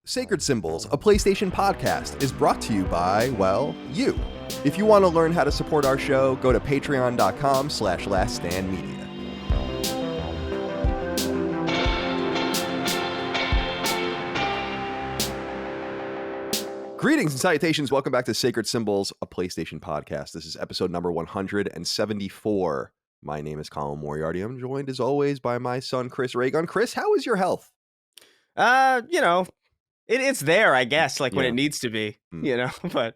Sacred Symbols, a PlayStation podcast, is brought to you by, well, you. If you want to learn how to support our show, go to patreon.com/laststandmedia. Greetings and salutations. Welcome back to Sacred Symbols, a PlayStation podcast. This is episode number 174. My name is Colin Moriarty. I'm joined as always by my son, Chris Raygun. Chris, how is your health? It's there, I guess, like when it needs to be, but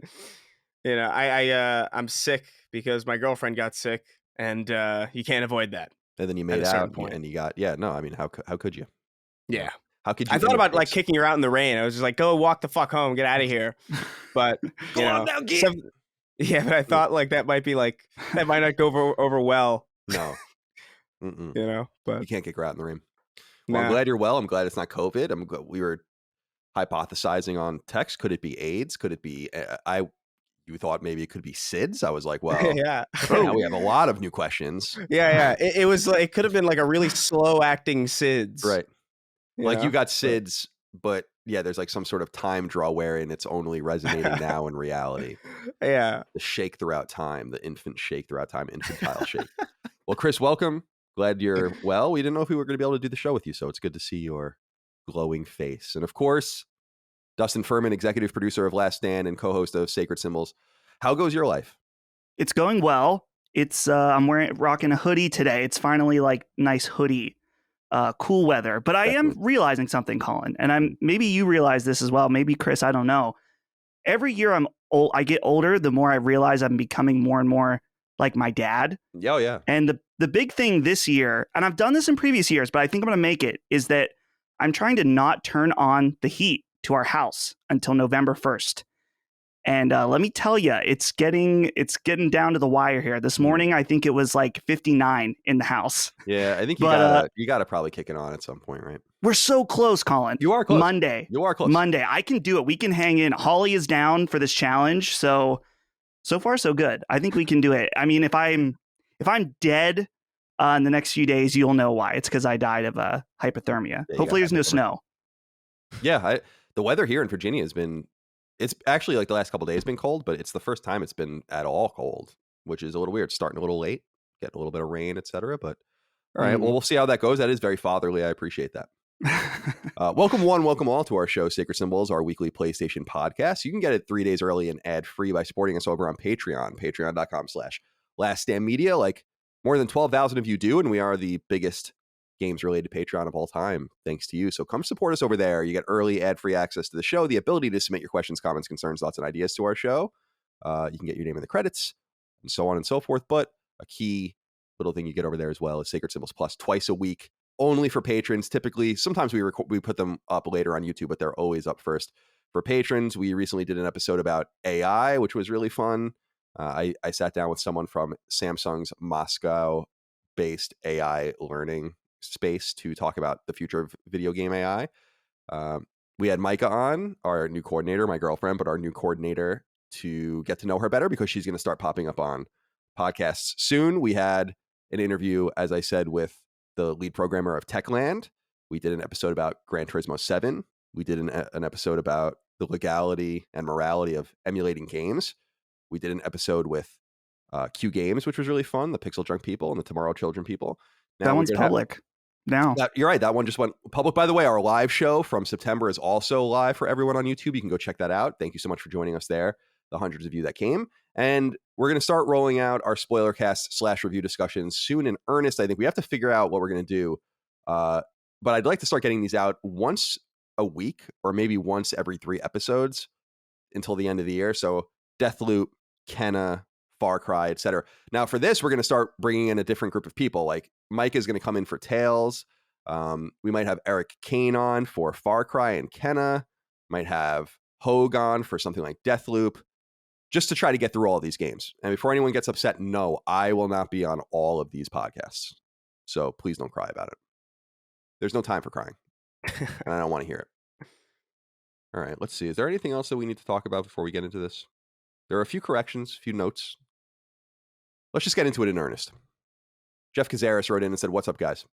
I'm sick because my girlfriend got sick and you can't avoid that. And then you made out and you got, how could you? Yeah. How could you? I thought about like kicking her out in the rain. I was just like, go walk the fuck home, get out of here. But go on now, but I thought like that might not go over well. No. But you can't kick her out in the rain. Well, I'm glad you're well. I'm glad it's not COVID. I'm glad we were hypothesizing on text. Could it be AIDS? Could it be you thought maybe it could be SIDS? I was like, well, yeah. Now we have a lot of new questions. Yeah. It was like, it could have been like a really slow acting SIDS. Right. You got SIDS, but there's like some sort of time draw wherein it's only resonating now in reality. Yeah. The shake throughout time, the infant shake throughout time, infantile shake. Well, Chris, welcome. Glad you're well. We didn't know if we were going to be able to do the show with you, so it's good to see your glowing face. And of course, Dustin Furman, executive producer of Last Stand and co-host of Sacred Symbols. How goes your life? It's going well. It's I'm rocking a hoodie today. It's finally like nice hoodie, cool weather. But I am realizing something, Colin, and maybe you realize this as well. Maybe Chris, I don't know. Every year I get older, the more I realize I'm becoming more and more like my dad. Oh, yeah. And the big thing this year, and I've done this in previous years, but I think I'm going to make it, is that I'm trying to not turn on the heat to our house until November 1st. And let me tell you, it's getting down to the wire here. This morning, I think it was like 59 in the house. Yeah, I think you gotta probably kick it on at some point, right? We're so close, Colin. You are close. Monday. You are close. Monday. I can do it. We can hang in. Holly is down for this challenge. So far, so good. I think we can do it. I mean, if I'm dead in the next few days, you'll know why. It's because I died of hypothermia. Hopefully there's no snow. Yeah, the weather here in Virginia it's actually like the last couple of days been cold, but it's the first time it's been at all cold, which is a little weird. Starting a little late, getting a little bit of rain, etc. But all right, well, we'll see how that goes. That is very fatherly. I appreciate that. Welcome all to our show, Sacred Symbols, our weekly PlayStation podcast. You can get it 3 days early and ad-free by supporting us over on Patreon, patreon.com/laststandmedia. Like more than 12,000 of you do, and we are the biggest games-related Patreon of all time, thanks to you. So come support us over there. You get early ad-free access to the show, the ability to submit your questions, comments, concerns, thoughts, and ideas to our show. You can get your name in the credits, and so on and so forth. But a key little thing you get over there as well is Sacred Symbols Plus twice a week, only for patrons. Typically, sometimes we put them up later on YouTube, but they're always up first for patrons. We recently did an episode about AI, which was really fun. I sat down with someone from Samsung's Moscow-based AI learning space to talk about the future of video game AI. We had Micah on, our new coordinator, my girlfriend, but our new coordinator, to get to know her better because she's going to start popping up on podcasts soon. We had an interview, as I said, with the lead programmer of Techland. We did an episode about Gran Turismo 7. We did an episode about the legality and morality of emulating games. We did an episode with Q Games, which was really fun, the Pixel Drunk people and the Tomorrow Children people. Now that one's public. Now you're right. That one just went public. By the way, our live show from September is also live for everyone on YouTube. You can go check that out. Thank you so much for joining us there, the hundreds of you that came. And we're going to start rolling out our spoiler cast / review discussions soon in earnest. I think we have to figure out what we're going to do. But I'd like to start getting these out once a week or maybe once every 3 episodes until the end of the year. So Deathloop, Kenna, Far Cry, etc. Now for this, we're going to start bringing in a different group of people. Like Mike is going to come in for Tales. We might have Eric Kane on for Far Cry and Kenna. Might have Hogue on for something like Deathloop, just to try to get through all of these games. And before anyone gets upset, no, I will not be on all of these podcasts. So please don't cry about it. There's no time for crying. And I don't want to hear it. All right, let's see. Is there anything else that we need to talk about before we get into this? There are a few corrections, a few notes. Let's just get into it in earnest. Jeff Cazares wrote in and said, "What's up, guys?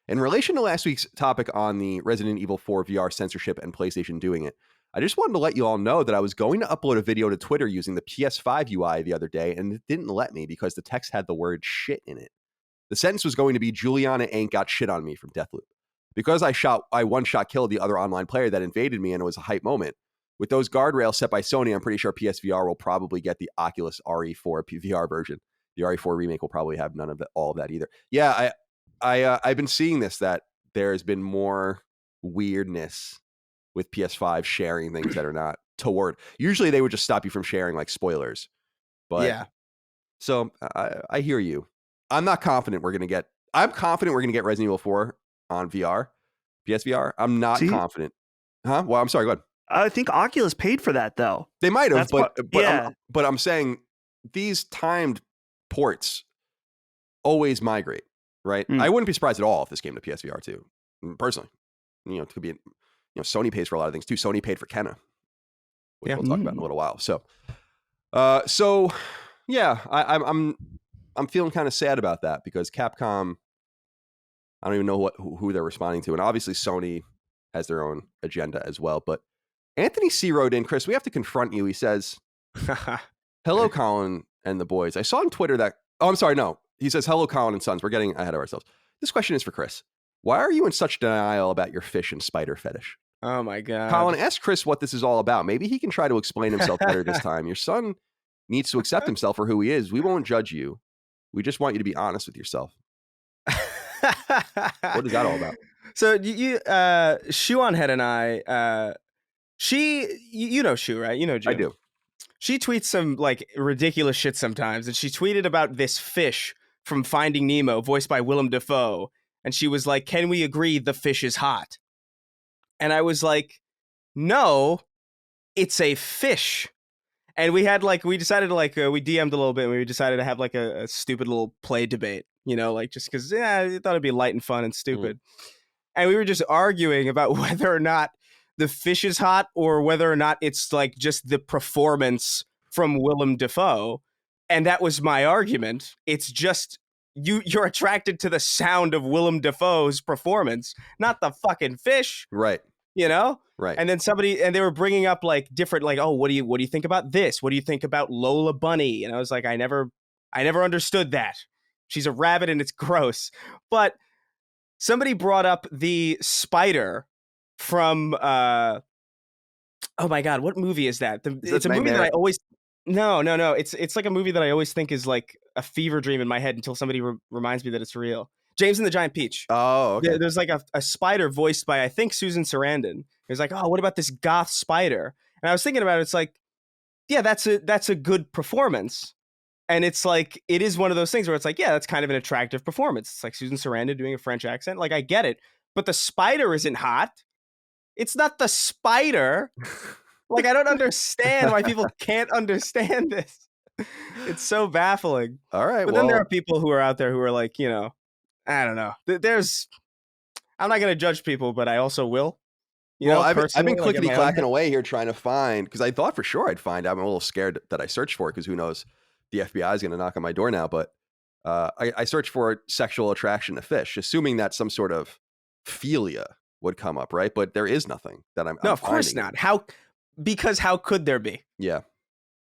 In relation to last week's topic on the Resident Evil 4 VR censorship and PlayStation doing it, I just wanted to let you all know that I was going to upload a video to Twitter using the PS5 UI the other day, and it didn't let me because the text had the word shit in it. The sentence was going to be, Juliana ain't got shit on me from Deathloop. Because I one-shot killed the other online player that invaded me, and it was a hype moment. With those guardrails set by Sony, I'm pretty sure PSVR will probably get the Oculus RE4 VR version. The RE4 remake will probably have none of that, all of that either. Yeah, I've been seeing this, that there's been more weirdness with PS5 sharing things that are not toward. Usually they would just stop you from sharing like spoilers. But Yeah. So I hear you. I'm confident we're gonna get Resident Evil 4 on VR, PSVR. I'm not confident. Huh? Well, I'm sorry, go ahead. I think Oculus paid for that though. They might have, yeah. but I'm saying these timed ports always migrate, right? I wouldn't be surprised at all if this came to PSVR too. Personally, it could be. Sony pays for a lot of things too. Sony paid for Kenna, which we'll talk about in a little while. So yeah, I'm feeling kind of sad about that because Capcom, I don't even know who they're responding to, and obviously Sony has their own agenda as well. But Anthony C wrote in, Chris, we have to confront you. He says, "Hello, Colin and the boys. I saw on Twitter that." Oh, I'm sorry. No, he says, "Hello, Colin and sons. We're getting ahead of ourselves. This question is for Chris. Why are you in such denial about your fish and spider fetish?" Oh my God. Colin, ask Chris what this is all about. Maybe he can try to explain himself better this time. Your son needs to accept himself for who he is. We won't judge you. We just want you to be honest with yourself. What is that all about? So you Shoe on Head and I, you know Shoe, right? You know Jim. I do. She tweets some like ridiculous shit sometimes, and she tweeted about this fish from Finding Nemo, voiced by Willem Dafoe, and she was like, "Can we agree the fish is hot?" And I was like, "No, it's a fish." And we decided to we DM'd a little bit, and we decided to have like a stupid little play debate, just because I thought it'd be light and fun and stupid. And we were just arguing about whether or not the fish is hot or whether or not it's like just the performance from Willem Dafoe. And that was my argument. It's just you're attracted to the sound of Willem Dafoe's performance, not the fucking fish. Right. Right. And then they were bringing up like different, like, oh, what do you think about this? What do you think about Lola Bunny? And I was like, I never understood that. She's a rabbit and it's gross. But somebody brought up the spider from, oh my God, what movie is that? It's a movie that I always, no. It's like a movie that I always think is like a fever dream in my head until somebody reminds me that it's real. James and the Giant Peach. Oh, okay. There's like a spider voiced by, I think, Susan Sarandon. It was like, oh, what about this goth spider? And I was thinking about it. It's like, yeah, that's a good performance. And it's like, it is one of those things where it's like, yeah, that's kind of an attractive performance. It's like Susan Sarandon doing a French accent. Like, I get it. But the spider isn't hot. It's not the spider. Like, I don't understand why people can't understand this. It's so baffling. All right. But then there are people who are out there who are like, I don't know. I'm not going to judge people, but I also will. I've been clickety-clacking away here trying to find, because I thought for sure I'd find. I'm a little scared that I searched for it, because who knows, the FBI is going to knock on my door now. But I searched for sexual attraction to fish, assuming that some sort of philia would come up, right? But there is nothing that I'm. No, of course not. Because how could there be? Yeah.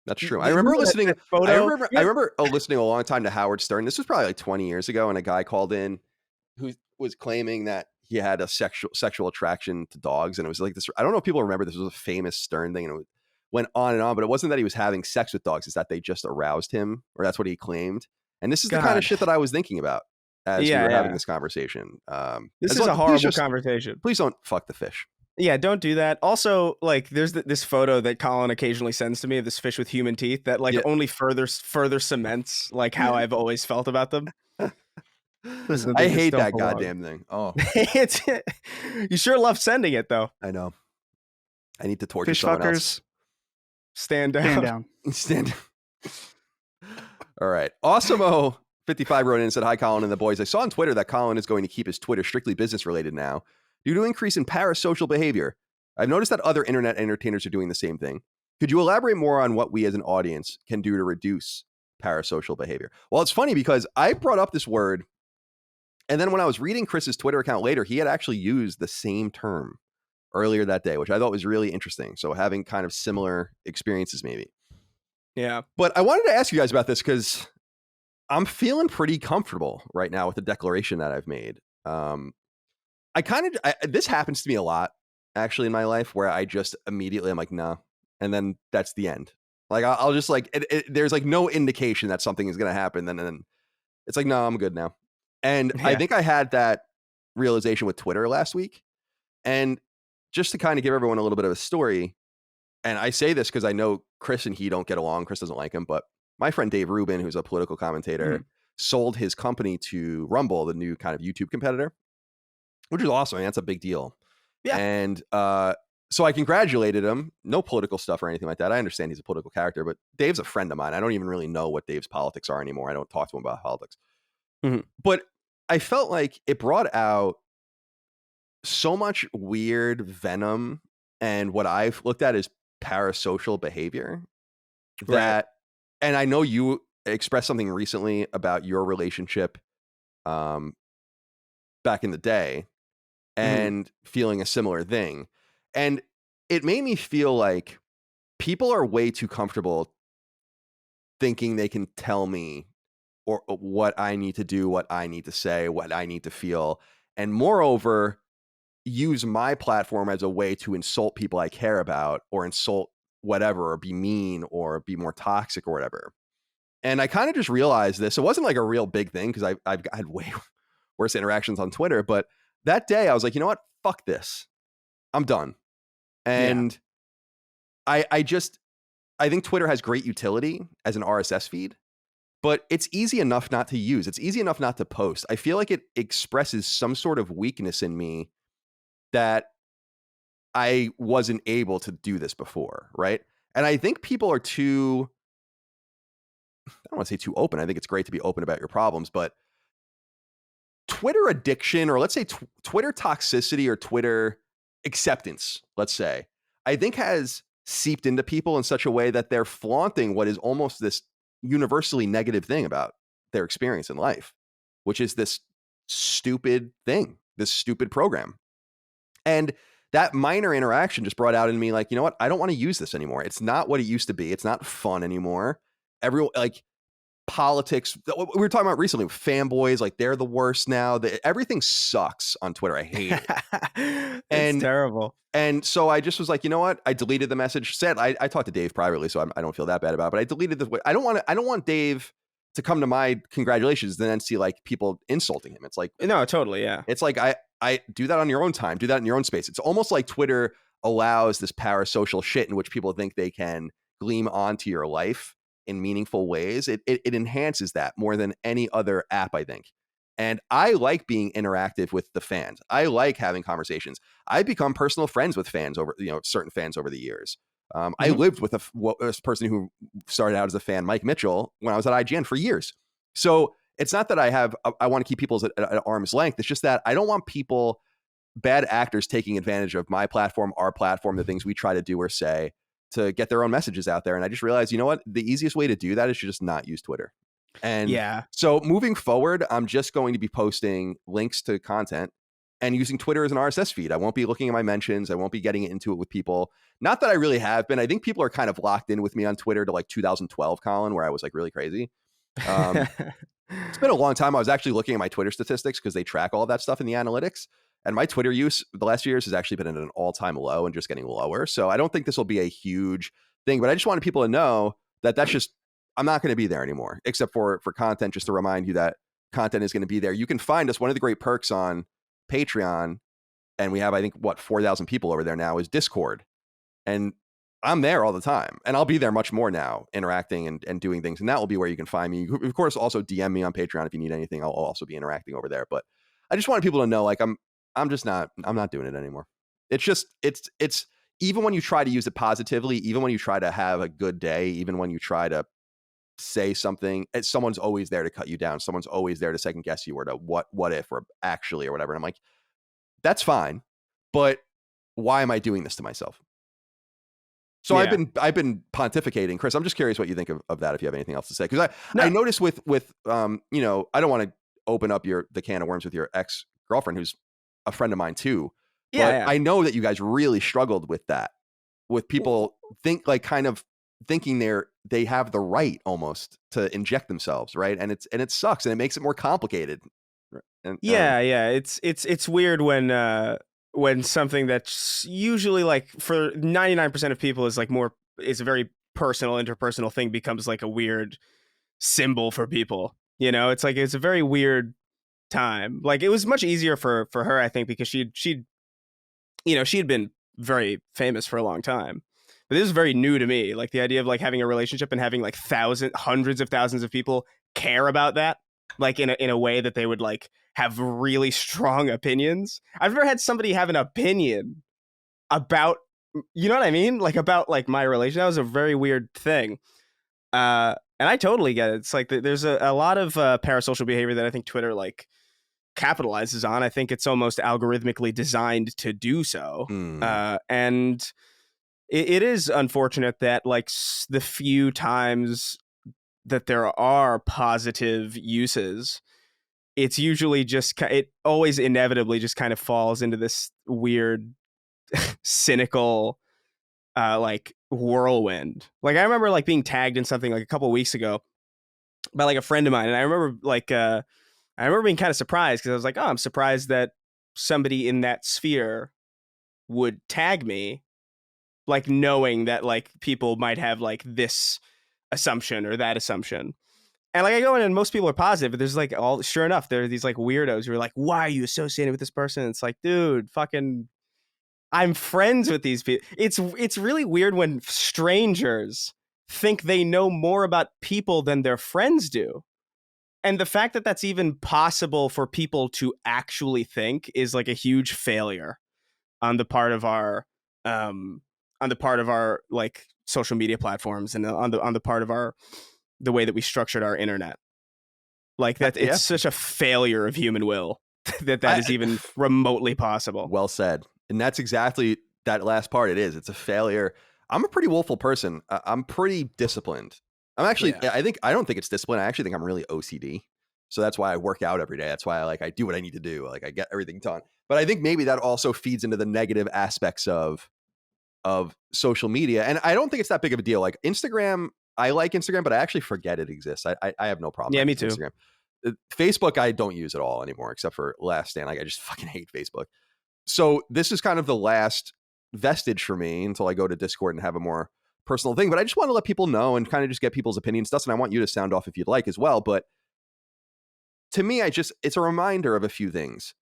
That's true. I remember listening. I remember listening a long time to Howard Stern. This was probably like 20 years ago, and a guy called in who was claiming that he had a sexual attraction to dogs, and it was like this. I don't know if people remember, this was a famous Stern thing, and it went on and on. But it wasn't that he was having sex with dogs; it's that they just aroused him, or that's what he claimed. And this is the kind of shit that I was thinking about as we were having this conversation. This is a horrible conversation. Please don't fuck the fish. Yeah, don't do that. Also, like, there's this photo that Colin occasionally sends to me of this fish with human teeth that only further cements like how I've always felt about them. Listen, I hate that goddamn thing. Oh, you sure love sending it though. I know. I need to torture fish someone fuckers. else. Stand down. Stand down. All right. Awesomeo55 wrote in and said, "Hi, Colin and the boys. I saw on Twitter that Colin is going to keep his Twitter strictly business related now, due to increase in parasocial behavior. I've noticed that other internet entertainers are doing the same thing. Could you elaborate more on what we as an audience can do to reduce parasocial behavior?" Well, it's funny because I brought up this word And then when I was reading Chris's Twitter account later, he had actually used the same term earlier that day, which I thought was really interesting. So having kind of similar experiences maybe. Yeah. But I wanted to ask you guys about this because I'm feeling pretty comfortable right now with the declaration that I've made. This happens to me a lot actually in my life where I just immediately I'm like, nah. And then that's the end. Like I'll just like, there's like no indication that something is going to happen. Then it's like, no, I'm good now. And Yeah. I think I had that realization with Twitter last week. And just to kind of give everyone a little bit of a story, and I say this because I know Chris and he don't get along. Chris doesn't like him, but my friend Dave Rubin, who's a political commentator, sold his company to Rumble, the new kind of YouTube competitor, which is awesome. I mean, that's a big deal. Yeah. And so I congratulated him. No political stuff or anything like that. I understand he's a political character, but Dave's a friend of mine. I don't even really know what Dave's politics are anymore. I don't talk to him about politics. But I felt like it brought out so much weird venom and what I've looked at as parasocial behavior that, and I know you expressed something recently about your relationship back in the day and feeling a similar thing. And it made me feel like people are way too comfortable thinking they can tell me or what I need to do, what I need to say, what I need to feel. And moreover, use my platform as a way to insult people I care about or insult whatever, or be mean or be more toxic or whatever. And I kind of just realized this. It wasn't like a real big thing because I've had way worse interactions on Twitter. But that day I was like, you know what? Fuck this. I'm done. And I think Twitter has great utility as an RSS feed, but it's easy enough not to use. It's easy enough not to post. I feel like it expresses some sort of weakness in me that I wasn't able to do this before, right? And I think people are too, I don't want to say too open. I think it's great to be open about your problems, but Twitter addiction, or let's say Twitter toxicity or Twitter acceptance, let's say, I think has seeped into people in such a way that they're flaunting what is almost this universally negative thing about their experience in life, which is this stupid thing, this stupid program. And that minor interaction just brought out in me like, you know what? I don't want to use this anymore. It's not what it used to be. It's not fun anymore. Everyone, like, politics, we were talking about recently, fanboys, like they're the worst now. Everything sucks on Twitter. I hate it. It's terrible. And so I just was like, you know what? I deleted the message. Said I talked to Dave privately, so I don't feel that bad about it. But I deleted the. I don't want Dave to come to my congratulations and then see like people insulting him. It's like, no, totally, yeah. It's like I do that on your own time. Do that in your own space. It's almost like Twitter allows this parasocial shit in which people think they can gleam onto your life in meaningful ways. It enhances that more than any other app, I think. And I like being interactive with the fans. I like having conversations. I've become personal friends with fans over, certain fans over the years. I lived with a person who started out as a fan, Mike Mitchell, when I was at IGN for years. So it's not that I want to keep people at arm's length. It's just that I don't want people, bad actors, taking advantage of my platform, our platform, the things we try to do or say to get their own messages out there. And I just realized, you know what? The easiest way to do that is to just not use Twitter. And so moving forward, I'm just going to be posting links to content and using Twitter as an RSS feed. I won't be looking at my mentions. I won't be getting into it with people. Not that I really have been. I think people are kind of locked in with me on Twitter to like 2012, Colin, where I was like really crazy. It's been a long time. I was actually looking at my Twitter statistics because they track all of that stuff in the analytics. And my Twitter use the last few years has actually been at an all-time low and just getting lower. So I don't think this will be a huge thing, but I just wanted people to know that that's just, I'm not going to be there anymore, except for content, just to remind you that content is going to be there. You can find us. One of the great perks on Patreon, and we have, I think, 4,000 people over there now, is Discord. And I'm there all the time, and I'll be there much more now, interacting and doing things. And that will be where you can find me. You, of course, also DM me on Patreon if you need anything. I'll also be interacting over there. But I just wanted people to know, like, I'm not doing it anymore. It's just, it's even when you try to use it positively, even when you try to have a good day, even when you try to say something, someone's always there to cut you down. Someone's always there to second guess you or to what if or actually or whatever. And I'm like, that's fine, but why am I doing this to myself? So I've been pontificating. Chris, I'm just curious what you think of that, if you have anything else to say. Because I noticed with I don't want to open up the can of worms with your ex-girlfriend, who's a friend of mine too. Yeah, But yeah. I know that you guys really struggled with that, with people kind of thinking they have the right almost to inject themselves, right? And it sucks, and it makes it more complicated. And, yeah. It's weird when something that's usually like for 99% of people is a very personal, interpersonal thing becomes like a weird symbol for people. It's like it's a very weird time. Like it was much easier for her, I think, because she had been very famous for a long time. But this is very new to me. Like the idea of like having a relationship and having like hundreds of thousands of people care about that, like in a way that they would like have really strong opinions. I've never had somebody have an opinion about, you know what I mean? Like about like my relation. That was a very weird thing. And I totally get it. It's like there's a lot of parasocial behavior that I think Twitter like capitalizes on. I think it's almost algorithmically designed to do so. And it is unfortunate that like the few times that there are positive uses, it's usually just it always inevitably just kind of falls into this weird cynical like whirlwind. Like I remember like being tagged in something like a couple of weeks ago by like a friend of mine, and I remember being kind of surprised because I was like, oh, I'm surprised that somebody in that sphere would tag me, like knowing that like people might have like this assumption or that assumption. And like I go in and most people are positive, but there's like sure enough, there are these like weirdos who are like, why are you associated with this person? And it's like, dude, fucking, I'm friends with these people. It's really weird when strangers think they know more about people than their friends do. And the fact that that's even possible for people to actually think is like a huge failure on the part of our like social media platforms and on the part of the way that we structured our internet. Like that, it's such a failure of human will that is even remotely possible. Well said. And that's exactly that last part. It's a failure. I'm a pretty willful person. I'm pretty disciplined. I'm actually, I don't think it's discipline. I actually think I'm really OCD. So that's why I work out every day. That's why I do what I need to do. Like I get everything done. But I think maybe that also feeds into the negative aspects of social media. And I don't think it's that big of a deal. Like Instagram, I like Instagram, but I actually forget it exists. I have no problem. Yeah, me too. Instagram. Facebook, I don't use at all anymore, except for Last Stand. Like I just fucking hate Facebook. So this is kind of the last vestige for me until I go to Discord and have a more personal thing. But I just want to let people know and kind of just get people's opinions. Dustin, I want you to sound off if you'd like as well. But to me, it's a reminder of a few things.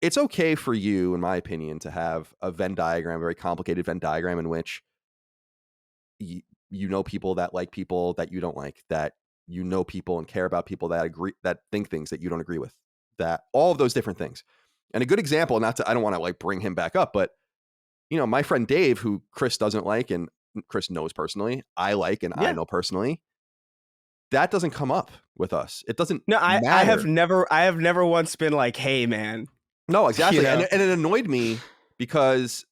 It's okay for you, in my opinion, to have a Venn diagram, a very complicated Venn diagram in which you know people that like people that you don't like, that you know people and care about people that agree, that think things that you don't agree with, that all of those different things. And a good example, I don't want to like bring him back up, but my friend Dave, who Chris doesn't like and Chris knows personally, I like and I know personally, that doesn't come up with us. It doesn't. No, I have never once been like, hey, man. No, exactly. And it annoyed me because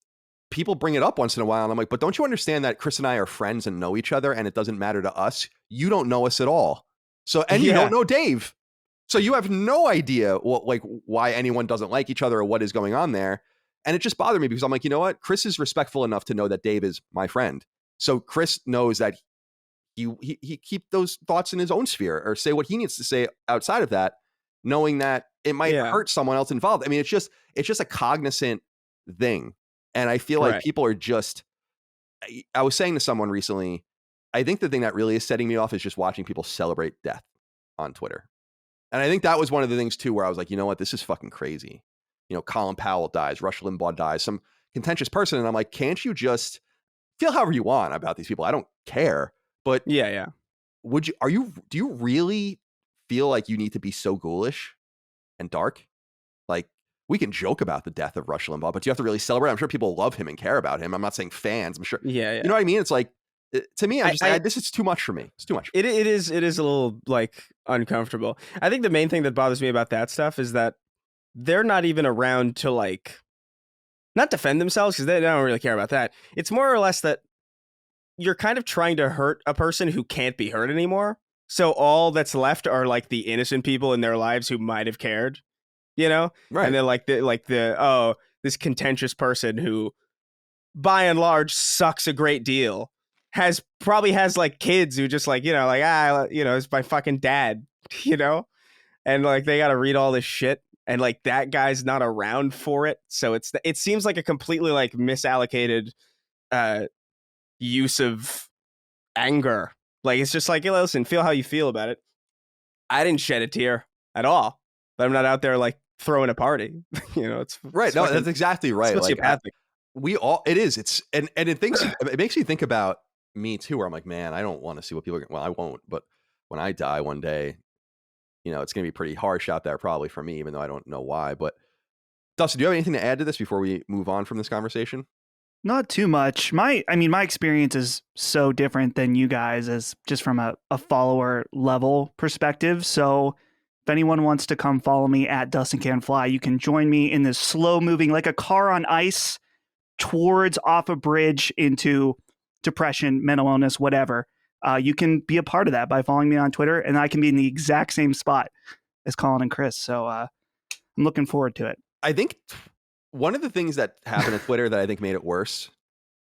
people bring it up once in a while. And I'm like, but don't you understand that Chris and I are friends and know each other and it doesn't matter to us? You don't know us at all. So, and you don't know Dave. So you have no idea why anyone doesn't like each other or what is going on there. And it just bothered me because I'm like, you know what? Chris is respectful enough to know that Dave is my friend. So Chris knows that he keep those thoughts in his own sphere or say what he needs to say outside of that, knowing that it might hurt someone else involved. I mean, it's just a cognizant thing. And I feel like people are just, I was saying to someone recently, I think the thing that really is setting me off is just watching people celebrate death on Twitter. And I think that was one of the things too, where I was like, you know what, this is fucking crazy. Colin Powell dies, Rush Limbaugh dies, some contentious person. And I'm like, can't you just feel however you want about these people? I don't care. But do you really feel like you need to be so ghoulish and dark? Like, we can joke about the death of Rush Limbaugh, but you have to really celebrate. I'm sure people love him and care about him. I'm not saying fans. I'm sure. Yeah. You know what I mean? It's like, to me, this is too much for me. It's too much. It is a little like uncomfortable. I think the main thing that bothers me about that stuff is that they're not even around to like, not defend themselves because they don't really care about that. It's more or less that you're kind of trying to hurt a person who can't be hurt anymore. So all that's left are like the innocent people in their lives who might have cared, you know? Right. And then this contentious person who by and large sucks a great deal probably has like kids who just like, it's my fucking dad, you know? And like they got to read all this shit and like that guy's not around for it. So it seems like a completely like misallocated use of anger. Like it's just like, hey, listen, feel how you feel about it. I didn't shed a tear at all, but I'm not out there like throwing a party. It's right. No, that's exactly right. It's sociopathic. It makes you think about me too, where I'm like, man, I don't want to see what people are. Well, I won't, but when I die one day, it's going to be pretty harsh out there probably for me, even though I don't know why. But Dustin, do you have anything to add to this before we move on from this conversation? Not too much. My experience is so different than you guys as just from a follower level perspective. So if anyone wants to come follow me at Dustin Can Fly, you can join me in this slow moving, like a car on ice towards off a bridge into depression, mental illness, whatever. You can be a part of that by following me on Twitter, and I can be in the exact same spot as Colin and Chris. So I'm looking forward to it. I think one of the things that happened at Twitter that I think made it worse,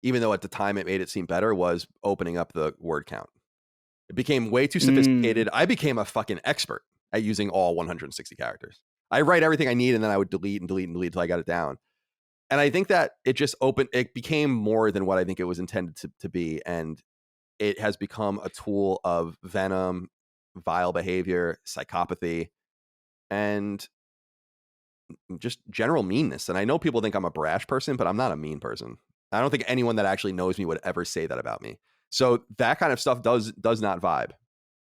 even though at the time it made it seem better, was opening up the word count. It became way too sophisticated. I became a fucking expert at using all 160 characters. I write everything I need and then I would delete until I got it down. And I think that it became more than what I think it was intended to be. And it has become a tool of venom, vile behavior, psychopathy, and just general meanness. And I know people think I'm a brash person, but I'm not a mean person. I don't think anyone that actually knows me would ever say that about me. So that kind of stuff does not vibe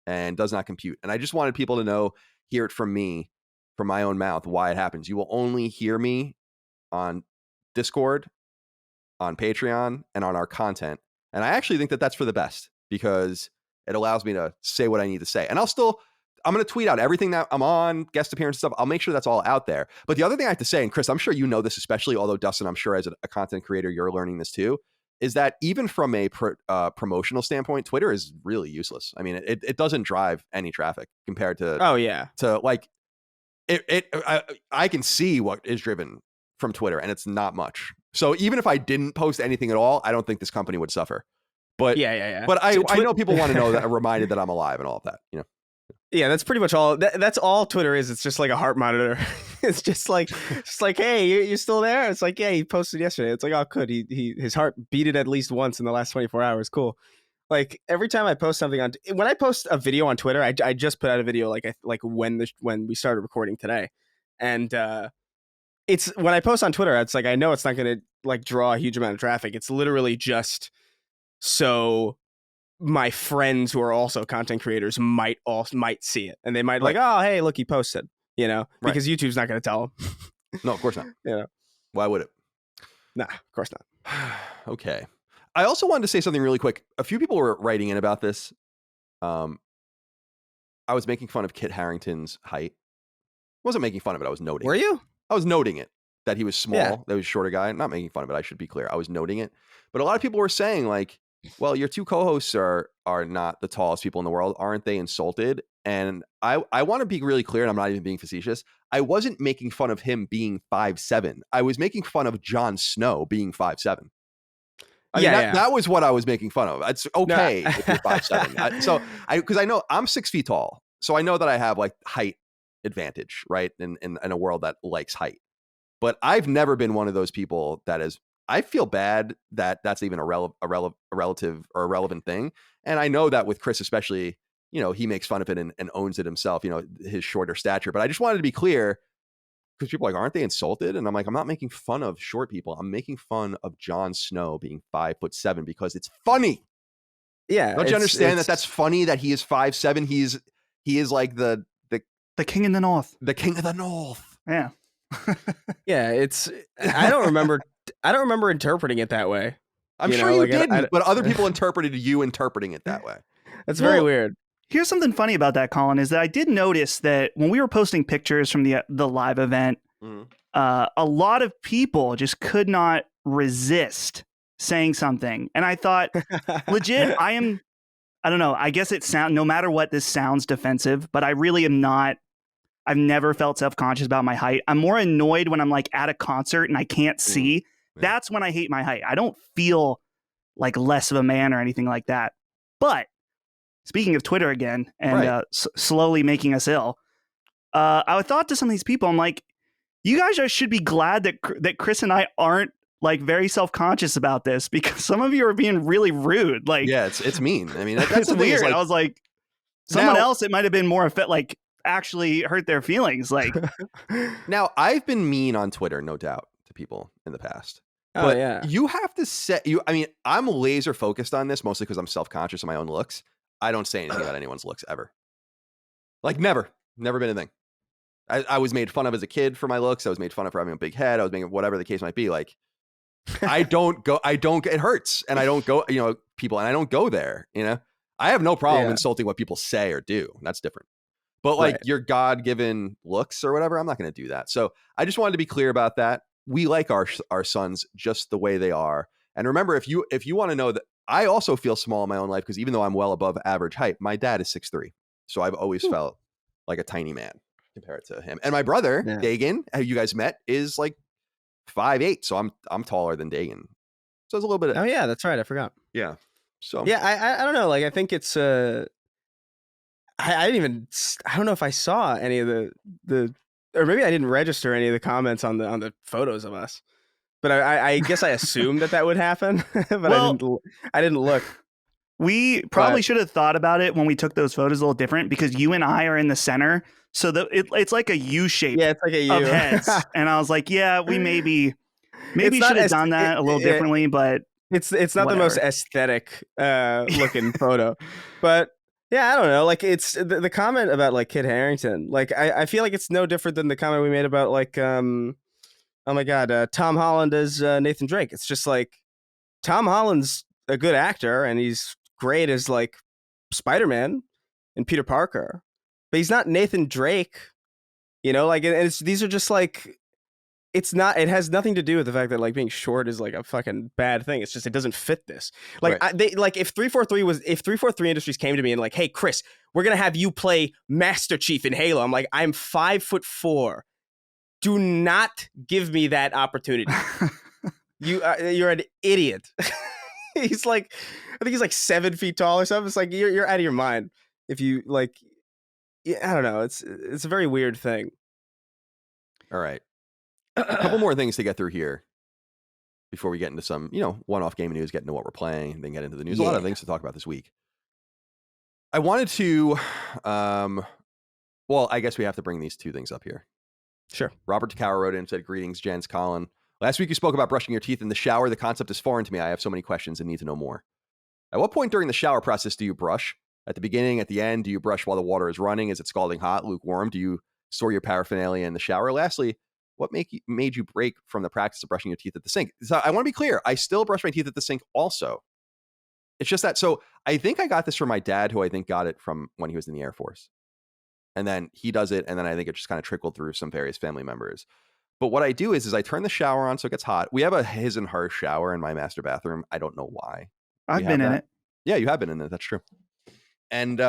and does not compute. And I just wanted people to hear it from me, from my own mouth, why it happens. You will only hear me on Discord, on Patreon, and on our content. And I actually think that that's for the best because it allows me to say what I need to say. And I'm going to tweet out everything that I'm on, guest appearance stuff. I'll make sure that's all out there. But the other thing I have to say, and Chris, I'm sure you know this especially, although Dustin, I'm sure as a content creator, you're learning this too, is that even from a promotional standpoint, Twitter is really useless. I mean, it doesn't drive any traffic compared to, to like, I can see what is driven from Twitter and it's not much. So even if I didn't post anything at all, I don't think this company would suffer. But But I know people want to know that, reminded that I'm alive and all of that, Yeah, that's pretty much all. That's all Twitter is. It's just like a heart monitor. It's just like, hey, you're still there. It's like, yeah, he posted yesterday. It's like, oh, good. His heart beat it at least once in the last 24 hours. Cool. Like every time I post something when I post a video on Twitter, I just put out a video like when we started recording today, and it's when I post on Twitter, it's like I know it's not going to like draw a huge amount of traffic. It's literally just so my friends who are also content creators might see it, and they might like, oh, hey, look, he posted, because YouTube's not going to tell them. No, of course not. Why would it? Nah, of course not. Okay. I also wanted to say something really quick. A few people were writing in about this. I was making fun of Kit Harington's height. I wasn't making fun of it. I was noting. Were you? I was noting it, that he was small, that he was a shorter guy. Not making fun of it. I should be clear. I was noting it. But a lot of people were saying like, well, your two co-hosts are not the tallest people in the world. Aren't they insulted? And I want to be really clear, and I'm not even being facetious. I wasn't making fun of him being 5'7". I was making fun of Jon Snow being 5'7". I mean, that was what I was making fun of. It's okay if you're 5'7". Because I know I'm 6 feet tall. So I know that I have like height advantage, right? In a world that likes height. But I've never been one of those people that is, I feel bad that that's even a relative or irrelevant thing. And I know that with Chris, especially, he makes fun of it and owns it himself, his shorter stature. But I just wanted to be clear because people are like, aren't they insulted? And I'm like, I'm not making fun of short people. I'm making fun of Jon Snow being 5'7" because it's funny. Yeah. Don't you understand that that's funny that he is 5'7"? He is like the king in the north. The king of the north. Yeah. Yeah, I don't remember interpreting it that way. I'm sure you didn't, but other people interpreted you interpreting it that way. That's very weird. Here's something funny about that, Colin, is that I did notice that when we were posting pictures from the live event, a lot of people just could not resist saying something. And I thought, legit, I I don't know. I guess no matter what, this sounds defensive, but I really am not. I've never felt self-conscious about my height. I'm more annoyed when I'm like at a concert and I can't see. Yeah. That's when I hate my height. I don't feel like less of a man or anything like that. But speaking of Twitter again and slowly making us ill, I thought to some of these people, I'm like, you guys should be glad that Chris and I aren't like very self-conscious about this, because some of you are being really rude. Like, yeah, it's mean. I mean, that's it's the thing. weird. Like, I was like, someone else, it might have been more like actually hurt their feelings. Like, now I've been mean on Twitter, no doubt, to people in the past. Oh, but yeah. You have to I mean, I'm laser focused on this mostly because I'm self-conscious of my own looks. I don't say anything about anyone's looks ever. Like, never been a thing. I was made fun of as a kid for my looks. I was made fun of for having a big head. I was making whatever the case might be. Like, it hurts. And I don't go, people, and I don't go there, I have no problem insulting what people say or do. That's different. But like your God-given looks or whatever, I'm not going to do that. So I just wanted to be clear about that. We like our sons just the way they are. And remember, if you want to know that I also feel small in my own life, because even though I'm well above average height, my dad is 6'3". So I've always felt like a tiny man compared to him. And my brother, Dagan, who you guys met, is like 5'8". So I'm taller than Dagan. So it's a little bit Oh yeah, that's right. I forgot. Yeah. So yeah, I don't know. Like, I think it's I don't know if I saw any of the or maybe I didn't register any of the comments on the photos of us. But I guess I assumed that would happen, but I didn't look. We probably should have thought about it when we took those photos a little different, because you and I are in the center, so it's like a U shape. Yeah, it's like a U of heads. And I was like, yeah, we maybe should have done that a little differently, but it's not the most aesthetic looking photo. But yeah, I don't know. Like, it's the comment about like Kit Harington. Like, I feel like it's no different than the comment we made about like oh my God, Tom Holland as Nathan Drake. It's just like, Tom Holland's a good actor and he's great as like Spider-Man and Peter Parker, but he's not Nathan Drake, like, and these are just like, it has nothing to do with the fact that like being short is like a fucking bad thing. It's just, it doesn't fit this. Like, if 343 Industries came to me and like, hey, Chris, we're going to have you play Master Chief in Halo. I'm like, I'm 5'4". Do not give me that opportunity. You're an idiot. He's like, I think he's like 7 feet tall or something. It's like, you're out of your mind if you like. I don't know. It's a very weird thing. All right, a couple more things to get through here before we get into some one-off game news, get into what we're playing, and then get into the news. A lot of things to talk about this week. I wanted to, I guess we have to bring these two things up here. Sure. Robert Takara wrote in and said, "Greetings, Jens, Colin. Last week you spoke about brushing your teeth in the shower. The concept is foreign to me. I have so many questions and need to know more. At what point during the shower process do you brush? At the beginning, at the end? Do you brush while the water is running? Is it scalding hot, lukewarm? Do you store your paraphernalia in the shower? Lastly, what made you break from the practice of brushing your teeth at the sink?" So I want to be clear. I still brush my teeth at the sink also. It's just that, so I think I got this from my dad, who I think got it from when he was in the Air Force. And then he does it, and then I think it just kind of trickled through some various family members. But what I do is I turn the shower on so it gets hot. We have a his and her shower in my master bathroom. I don't know why. I've been in it. Yeah, you have been in it. That's true. And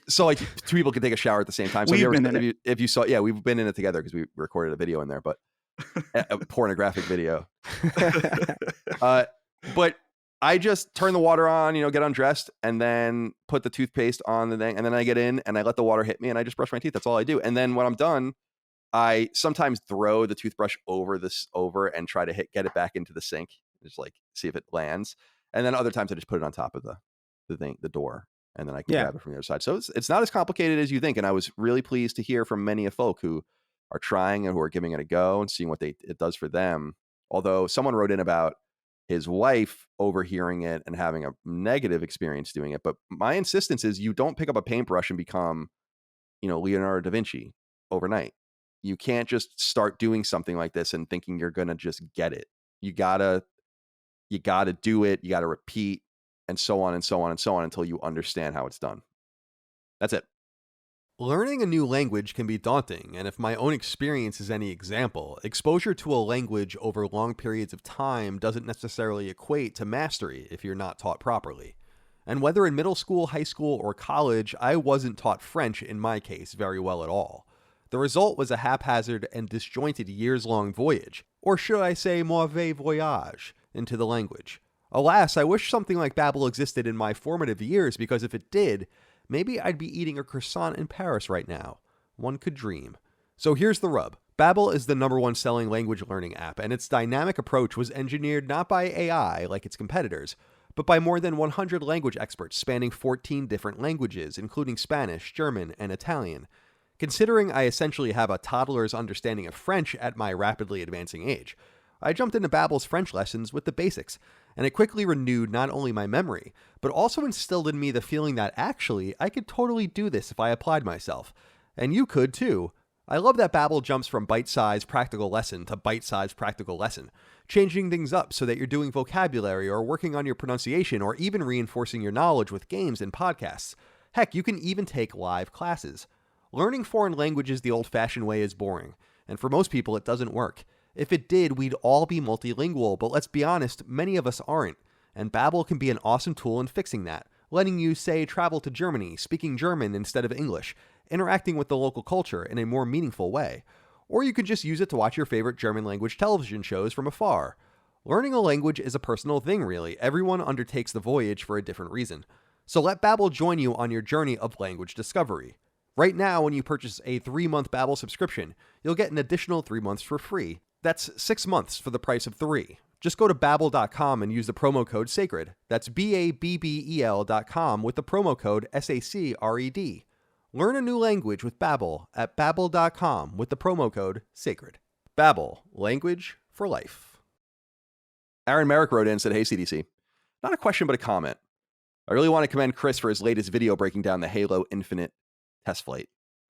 so like two people can take a shower at the same time. So if you saw, we've been in it together because we recorded a video in there, but a pornographic video. But I just turn the water on, get undressed, and then put the toothpaste on the thing, and then I get in and I let the water hit me and I just brush my teeth. That's all I do. And then when I'm done, I sometimes throw the toothbrush over and try to get it back into the sink, just like see if it lands. And then other times I just put it on top of the door, and then I can grab it from the other side. So it's not as complicated as you think. And I was really pleased to hear from many of folk who are trying and who are giving it a go and seeing what it does for them. Although someone wrote in about his wife overhearing it and having a negative experience doing it. But my insistence is you don't pick up a paintbrush and become, Leonardo da Vinci overnight. You can't just start doing something like this and thinking you're going to just get it. You gotta do it. You gotta repeat, and so on and so on and so on until you understand how it's done. That's it. Learning a new language can be daunting, and if my own experience is any example, exposure to a language over long periods of time doesn't necessarily equate to mastery if you're not taught properly. And whether in middle school, high school, or college, I wasn't taught French, in my case, very well at all. The result was a haphazard and disjointed years-long voyage, or should I say mauvais voyage, into the language. Alas, I wish something like Babbel existed in my formative years, because if it did, maybe I'd be eating a croissant in Paris right now. One could dream. So here's the rub. Babbel is the #1 selling language learning app, and its dynamic approach was engineered not by AI like its competitors, but by more than 100 language experts spanning 14 different languages, including Spanish, German, and Italian. Considering I essentially have a toddler's understanding of French at my rapidly advancing age, I jumped into Babbel's French lessons with the basics, and it quickly renewed not only my memory, but also instilled in me the feeling that actually I could totally do this if I applied myself. And you could too. I love that Babbel jumps from bite-sized practical lesson to bite-sized practical lesson, changing things up so that you're doing vocabulary or working on your pronunciation or even reinforcing your knowledge with games and podcasts. Heck, you can even take live classes. Learning foreign languages the old-fashioned way is boring, and for most people it doesn't work. If it did, we'd all be multilingual, but let's be honest, many of us aren't, and Babbel can be an awesome tool in fixing that, letting you, say, travel to Germany, speaking German instead of English, interacting with the local culture in a more meaningful way. Or you could just use it to watch your favorite German language television shows from afar. Learning a language is a personal thing, really. Everyone undertakes the voyage for a different reason. So let Babbel join you on your journey of language discovery. Right now, when you purchase a 3-month Babbel subscription, you'll get an additional 3 months for free. That's 6 months for the price of 3. Just go to Babbel.com and use the promo code SACRED. That's BABBEL.com with the promo code SACRED. Learn a new language with Babbel at Babbel.com with the promo code SACRED. Babbel, language for life. Aaron Merrick wrote in and said, "Hey CDC, not a question but a comment. I really want to commend Chris for his latest video breaking down the Halo Infinite test flight.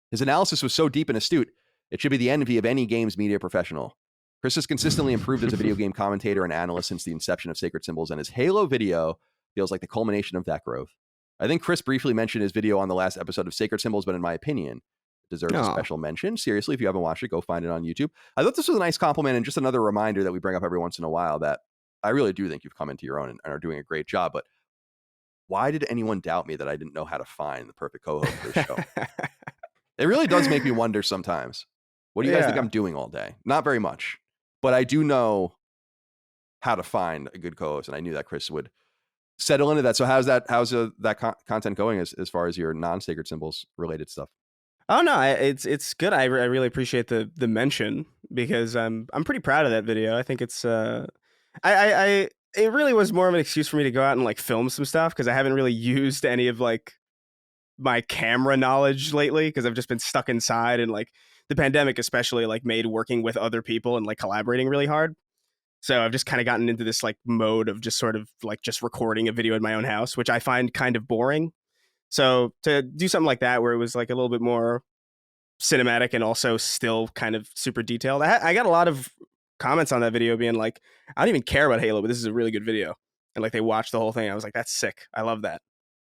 His analysis was so deep and astute, it should be the envy of any games media professional. Chris has consistently improved as a video game commentator and analyst since the inception of Sacred Symbols, and his Halo video feels like the culmination of that growth. I think Chris briefly mentioned his video on the last episode of Sacred Symbols, but in my opinion, it deserves a special mention. Seriously, if you haven't watched it, go find it on YouTube. I thought this was a nice compliment and just another reminder that we bring up every once in a while that I really do think you've come into your own and are doing a great job. But why did anyone doubt me that I didn't know how to find the perfect co-host for this show? It really does make me wonder sometimes. What do you guys think I'm doing all day? Not very much. But I do know how to find a good co-host, and I knew that Chris would settle into that. So how's that content going as far as your non-Sacred Symbols related stuff? Oh no, it's good. I really appreciate the mention because I'm pretty proud of that video. I think it's it really was more of an excuse for me to go out and like film some stuff because I haven't really used any of like my camera knowledge lately because I've just been stuck inside, and like the pandemic especially like made working with other people and like collaborating really hard. So I've just kind of gotten into this like mode of just sort of like just recording a video in my own house, which I find kind of boring. So to do something like that where it was like a little bit more cinematic and also still kind of super detailed, I got a lot of comments on that video being like, I don't even care about Halo, but this is a really good video. And like they watched the whole thing. I was like, that's sick. I love that.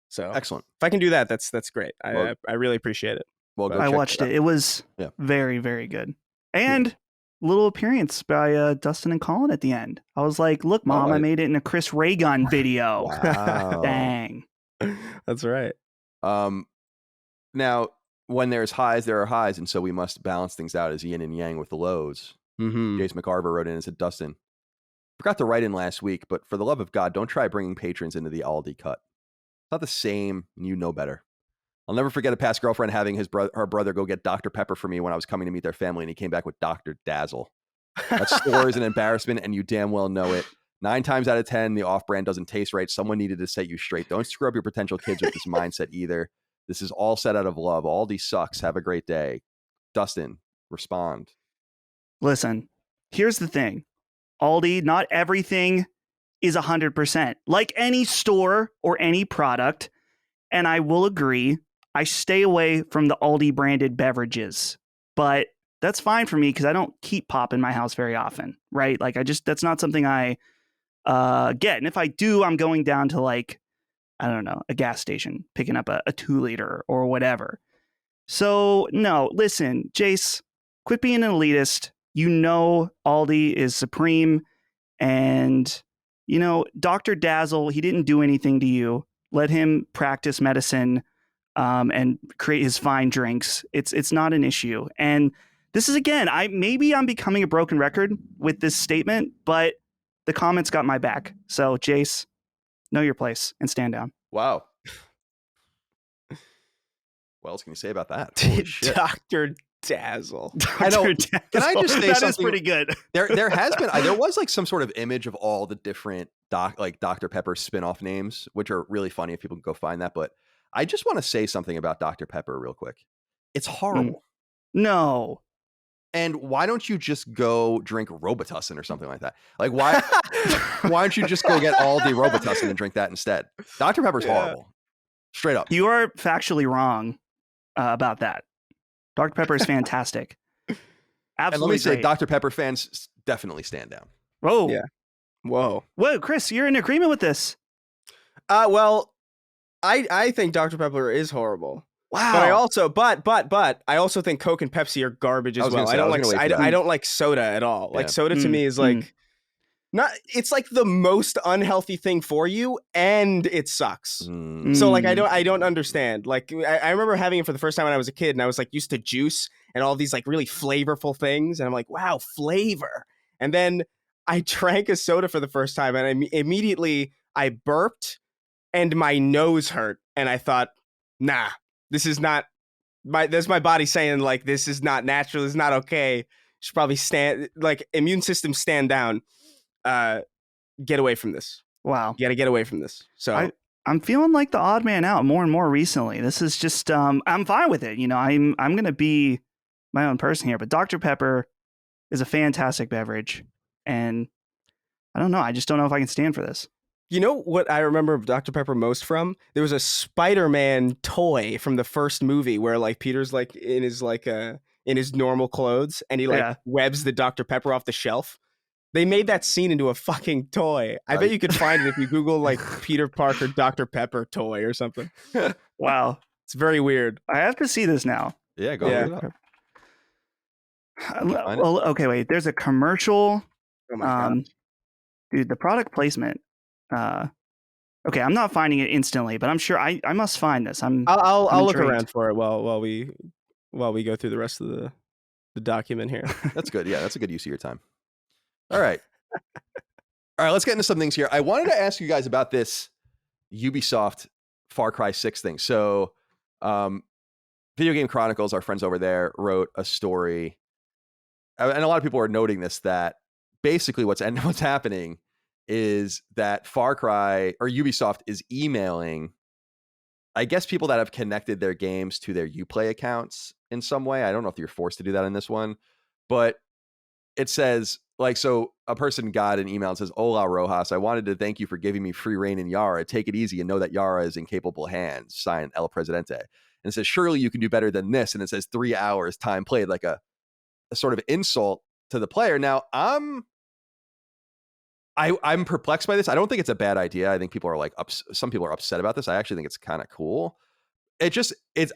So excellent. If I can do that, that's great. I really appreciate it. Well, I watched it. It was very, very good. And little appearance by Dustin and Colin at the end. I was like, look, Mom, I made it in a Chris Ray Gun video. Wow. Dang. That's right. Now, when there's highs, there are highs, and so we must balance things out as yin and yang with the lows. Jace McCarver wrote in and said, Dustin, forgot to write in last week, but for the love of God, don't try bringing patrons into the Aldi cut. It's not the same, and you know better. I'll never forget a past girlfriend having her brother go get Dr. Pepper for me when I was coming to meet their family, and he came back with Dr. Dazzle. That store is an embarrassment, and you damn well know it. 9 times out of 10, the off-brand doesn't taste right. Someone needed to set you straight. Don't screw up your potential kids with this mindset either. This is all set out of love. Aldi sucks. Have a great day. Dustin, respond. Listen, here's the thing. Aldi, not everything is 100%. Like any store or any product, and I will agree, I stay away from the Aldi branded beverages. But that's fine for me because I don't keep pop in my house very often, right? Like that's not something I get. And if I do, I'm going down to like, I don't know, a gas station, picking up a 2-liter or whatever. So no, listen, Jace, quit being an elitist. You know Aldi is supreme, and you know Dr. Dazzle, he didn't do anything to you. Let him practice medicine and create his fine drinks. It's not an issue. And this is, again, maybe I'm becoming a broken record with this statement, but the comments got my back. So, Jace, know your place and stand down. Wow. What else can you say about that? Holy shit. Dr. Dazzle. I know. Can I just say that something? is pretty good. There was like some sort of image of all the different Dr. Pepper spin-off names, which are really funny if people can go find that. But I just want to say something about Dr. Pepper real quick. It's horrible. No. And why don't you just go drink Robitussin or something like that? Like, why don't you just go get Aldi Robitussin and drink that instead? Dr. Pepper's horrible. Straight up. You are factually wrong about that. Dr. Pepper is fantastic. Absolutely. And let me say, great. Dr. Pepper fans definitely stand down. Whoa. Yeah. Whoa, Chris, you're in agreement with this. Well, I think Dr. Pepper is horrible. Wow. But I also think Coke and Pepsi are garbage as well. I don't like soda at all. Yeah. Like soda to me is like it's like the most unhealthy thing for you, and it sucks. So like I don't understand. Like I remember having it for the first time when I was a kid, and I was like used to juice and all these like really flavorful things, and I'm like, wow, flavor. And then I drank a soda for the first time, and immediately I burped, and my nose hurt, and I thought, nah. This is not that's my body saying like this is not natural, this is not okay. Should probably immune system stand down. Get away from this. Wow. You gotta get away from this. So I'm feeling like the odd man out more and more recently. This is just I'm fine with it. You know, I'm gonna be my own person here, but Dr. Pepper is a fantastic beverage. And I don't know, I just don't know if I can stand for this. You know what I remember Dr. Pepper most from? There was a Spider-Man toy from the first movie where like Peter's like in his normal clothes and he webs the Dr. Pepper off the shelf. They made that scene into a fucking toy. I bet you could find it if you Google like Peter Parker Dr. Pepper toy or something. Wow. It's very weird. I have to see this now. Yeah, go ahead. Well, okay, wait. There's a commercial. Oh my God. Dude, the product placement. Okay, I'm not finding it instantly, but I'm sure I must find this. I'll look around for it while we go through the rest of the document here. That's good. Yeah, that's a good use of your time. All right. All right, let's get into some things here. I wanted to ask you guys about this Ubisoft Far Cry 6 thing. So, Video Game Chronicles, our friends over there, wrote a story, and a lot of people are noting this, that basically what's happening is that Far Cry or Ubisoft is emailing, I guess, people that have connected their games to their Uplay accounts in some way. I don't know if you're forced to do that in this one, but it says, like, so a person got an email and says, "Hola, Rojas. I wanted to thank you for giving me free reign in Yara. Take it easy and know that Yara is in capable hands. Signed, El Presidente." And it says, "Surely you can do better than this." And it says 3 hours time played, like a sort of insult to the player. Now, I'm perplexed by this. I don't think it's a bad idea. I think people are like, some people are upset about this. I actually think it's kind of cool.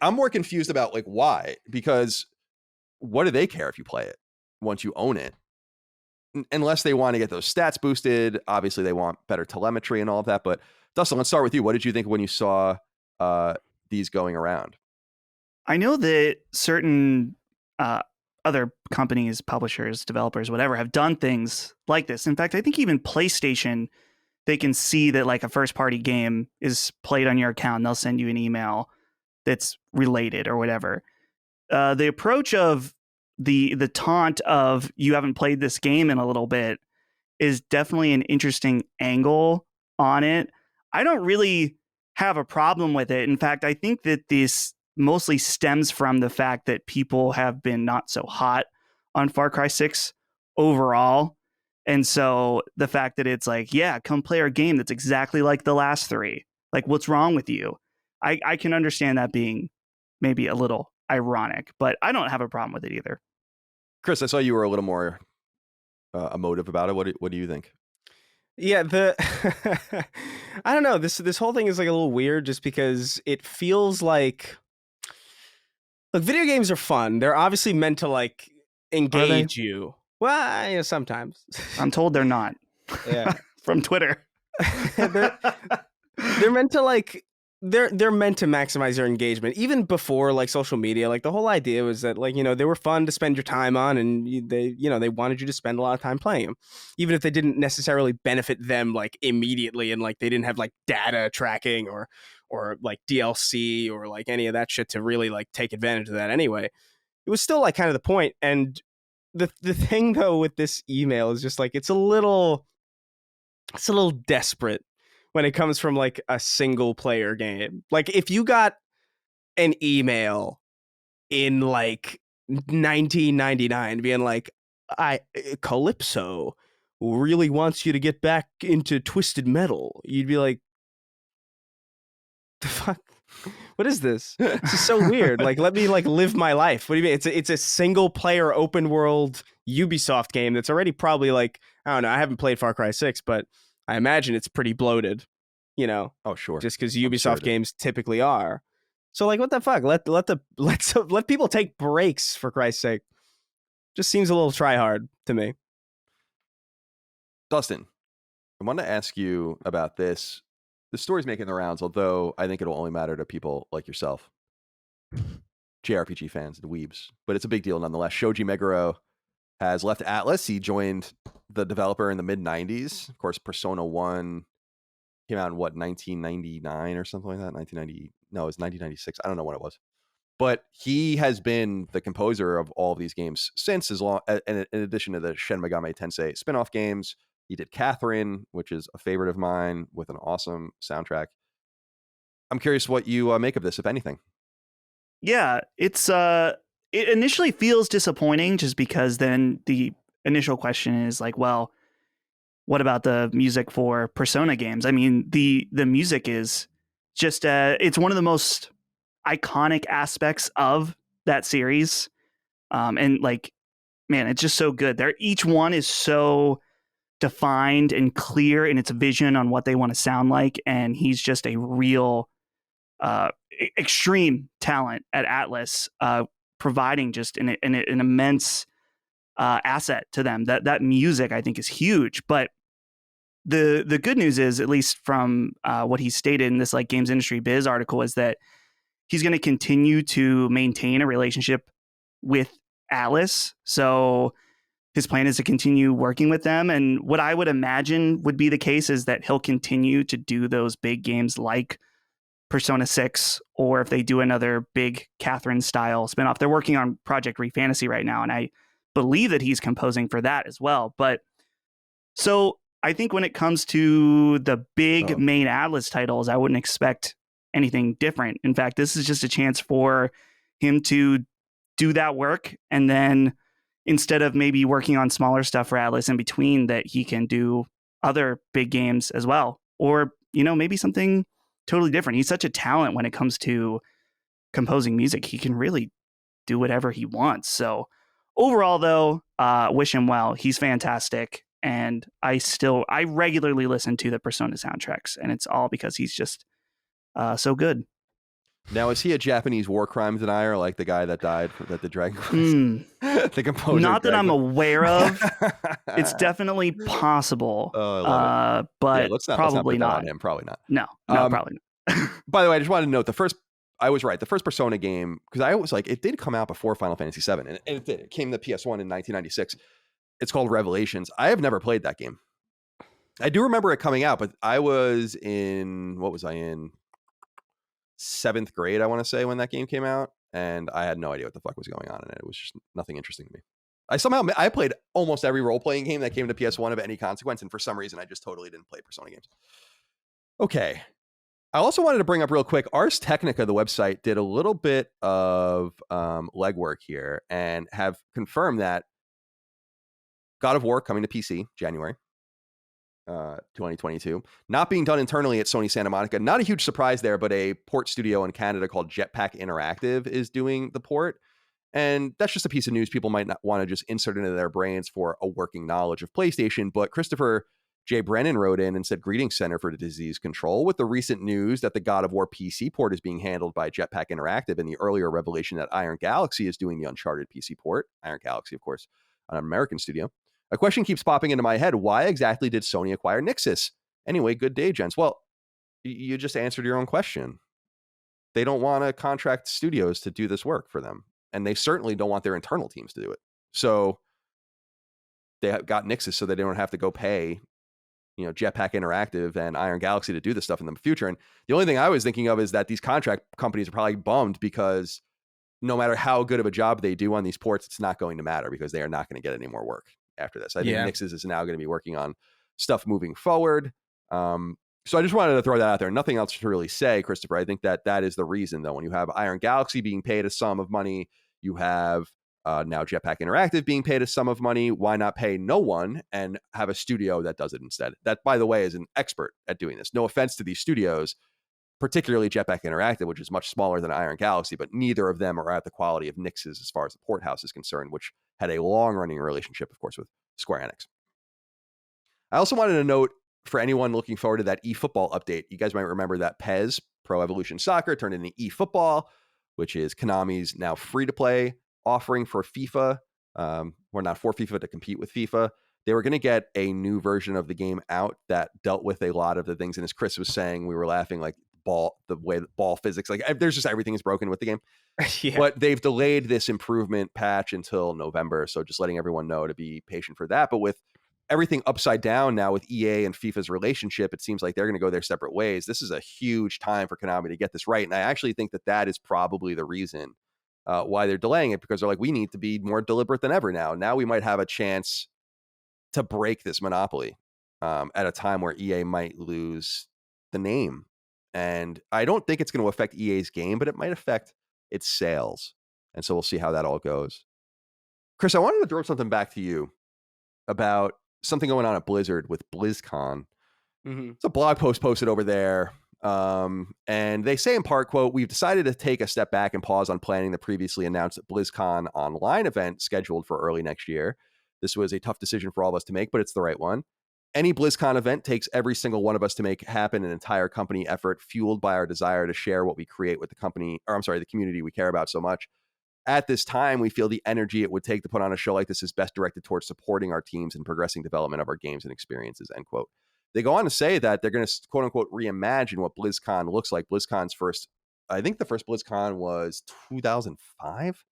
I'm more confused about like why, because what do they care if you play it once you own it? Unless they want to get those stats boosted. Obviously they want better telemetry and all of that. But Dustin, let's start with you. What did you think when you saw these going around? I know that certain other companies, publishers, developers, whatever, have done things like this. In fact, I think even PlayStation, they can see that like a first party game is played on your account and they'll send you an email that's related or whatever. The approach of the taunt of you haven't played this game in a little bit is definitely an interesting angle on it. I don't really have a problem with it. In fact, I think that this mostly stems from the fact that people have been not so hot on Far Cry 6 overall. And so the fact that it's like, yeah, come play our game that's exactly like the last three. Like, what's wrong with you? I can understand that being maybe a little ironic, but I don't have a problem with it either. Chris, I saw you were a little more emotive about it. What do you think? Yeah, I don't know. This whole thing is like a little weird just because it feels like, look, video games are fun. They're obviously meant to like engage you. Well, you know, sometimes. I'm told they're not. Yeah. From Twitter. they're meant to like they're meant to maximize your engagement even before like social media. Like the whole idea was that like, you know, they were fun to spend your time on, and they wanted you to spend a lot of time playing them, even if they didn't necessarily benefit them like immediately, and like they didn't have like data tracking or like DLC or like any of that shit to really like take advantage of that anyway. It was still like kind of the point. And the thing though with this email is just like it's a little desperate when it comes from like a single player game. Like if you got an email in like 1999 being like, Calypso really wants you to get back into Twisted Metal, you'd be like, the fuck, what is this? This is so weird. Like, let me like live my life. What do you mean? It's a single player open world Ubisoft game that's already probably like, I don't know, I haven't played Far Cry 6, but I imagine it's pretty bloated, you know. Oh, sure. Just because Ubisoft games typically are. So like, what the fuck? Let people take breaks, for Christ's sake. Just seems a little try hard to me. Dustin, I wanted to ask you about this. The story's making the rounds, although I think it'll only matter to people like yourself, JRPG fans and weebs. But it's a big deal nonetheless. Shoji Meguro has left Atlas. He joined the developer in the mid-90s. Of course, Persona 1 came out in, 1999 or something like that? 1990? No, it was 1996. I don't know when it was. But he has been the composer of all of these games since, as long, in addition to the Shin Megami Tensei spin-off games. He did Catherine, which is a favorite of mine, with an awesome soundtrack. I'm curious what you make of this, if anything. Yeah, it initially feels disappointing just because then the initial question is like, well, what about the music for Persona games? I mean, the music is just it's one of the most iconic aspects of that series. And like, man, it's just so good. Each one is so defined and clear in its vision on what they want to sound like, and he's just a real extreme talent at Atlas, providing just an immense asset to them. That music, I think, is huge. But the good news is, at least from what he stated in this like Games Industry Biz article, is that he's going to continue to maintain a relationship with Atlas. So his plan is to continue working with them. And what I would imagine would be the case is that he'll continue to do those big games like Persona 6, or if they do another big Catherine style spinoff. They're working on Project Refantasy right now, and I believe that he's composing for that as well. But so I think when it comes to the big main Atlas titles, I wouldn't expect anything different. In fact, this is just a chance for him to do that work, and then instead of maybe working on smaller stuff for Atlas in between, that he can do other big games as well. Or, you know, maybe something totally different. He's such a talent when it comes to composing music. He can really do whatever he wants. So overall, though, wish him well. He's fantastic. And I regularly listen to the Persona soundtracks, and it's all because he's just so good. Now, is he a Japanese war crime denier, like the guy that died at the Dragon Quest? The composer. Not that I'm aware of. It's definitely possible, but yeah, probably not. On him. Probably not. No, probably not. By the way, I just wanted to note I was right. The first Persona game, because I was like, it did come out before Final Fantasy VII, and it did. It came to PS1 in 1996. It's called Revelations. I have never played that game. I do remember it coming out, but I was in, what was I in? 7th grade, I want to say, when that game came out, and I had no idea what the fuck was going on in it. It was just nothing interesting to me. I played almost every role-playing game that came to PS1 of any consequence, and for some reason I just totally didn't play Persona games. Okay. I also wanted to bring up real quick, Ars Technica, the website, did a little bit of legwork here and have confirmed that God of War coming to PC January 2022, not being done internally at Sony Santa Monica. Not a huge surprise there, but a port studio in Canada called Jetpack Interactive is doing the port. And that's just a piece of news people might not want to just insert into their brains for a working knowledge of PlayStation. But Christopher J. Brennan wrote in and said, "Greetings, Center for Disease Control. With the recent news that the God of War PC port is being handled by Jetpack Interactive, and the earlier revelation that Iron Galaxy is doing the Uncharted PC port," Iron Galaxy, of course, an American studio, "a question keeps popping into my head. Why exactly did Sony acquire Nixxes? Anyway, good day, gents." Well, you just answered your own question. They don't want to contract studios to do this work for them, and they certainly don't want their internal teams to do it. So they have got Nixes so that they don't have to go pay, Jetpack Interactive and Iron Galaxy to do this stuff in the future. And the only thing I was thinking of is that these contract companies are probably bummed because no matter how good of a job they do on these ports, it's not going to matter because they are not going to get any more work after this. I think Nixes is now going to be working on stuff moving forward. So I just wanted to throw that out there. Nothing else to really say, Christopher. I think that is the reason, though. When you have Iron Galaxy being paid a sum of money, you have now Jetpack Interactive being paid a sum of money. Why not pay no one and have a studio that does it instead? That, by the way, is an expert at doing this. No offense to these studios, particularly Jetpack Interactive, which is much smaller than Iron Galaxy, but neither of them are at the quality of Nix's as far as the port house is concerned, which had a long-running relationship, of course, with Square Enix. I also wanted to note, for anyone looking forward to that eFootball update, you guys might remember that PES, Pro Evolution Soccer, turned into eFootball, which is Konami's now free-to-play offering for FIFA, or not for FIFA, to compete with FIFA. They were going to get a new version of the game out that dealt with a lot of the things. And as Chris was saying, we were laughing, like the way the ball physics, like there's just everything is broken with the game. Yeah. But they've delayed this improvement patch until November. So just letting everyone know to be patient for that. But with everything upside down now with EA and FIFA's relationship, it seems like they're going to go their separate ways. This is a huge time for Konami to get this right. And I actually think that is probably the reason why they're delaying it, because they're like, we need to be more deliberate than ever now. Now we might have a chance to break this monopoly at a time where EA might lose the name. And I don't think it's going to affect EA's game, but it might affect its sales. And so we'll see how that all goes. Chris, I wanted to throw something back to you about something going on at Blizzard with BlizzCon. Mm-hmm. It's a blog post posted over there. And they say in part, quote, "We've decided to take a step back and pause on planning the previously announced BlizzCon online event scheduled for early next year. This was a tough decision for all of us to make, but it's the right one. Any BlizzCon event takes every single one of us to make happen, an entire company effort fueled by our desire to share what we create with the community we care about so much. At this time, we feel the energy it would take to put on a show like this is best directed towards supporting our teams and progressing development of our games and experiences," end quote. They go on to say that they're going to, quote unquote, reimagine what BlizzCon looks like. BlizzCon's first, I think the first BlizzCon was 2005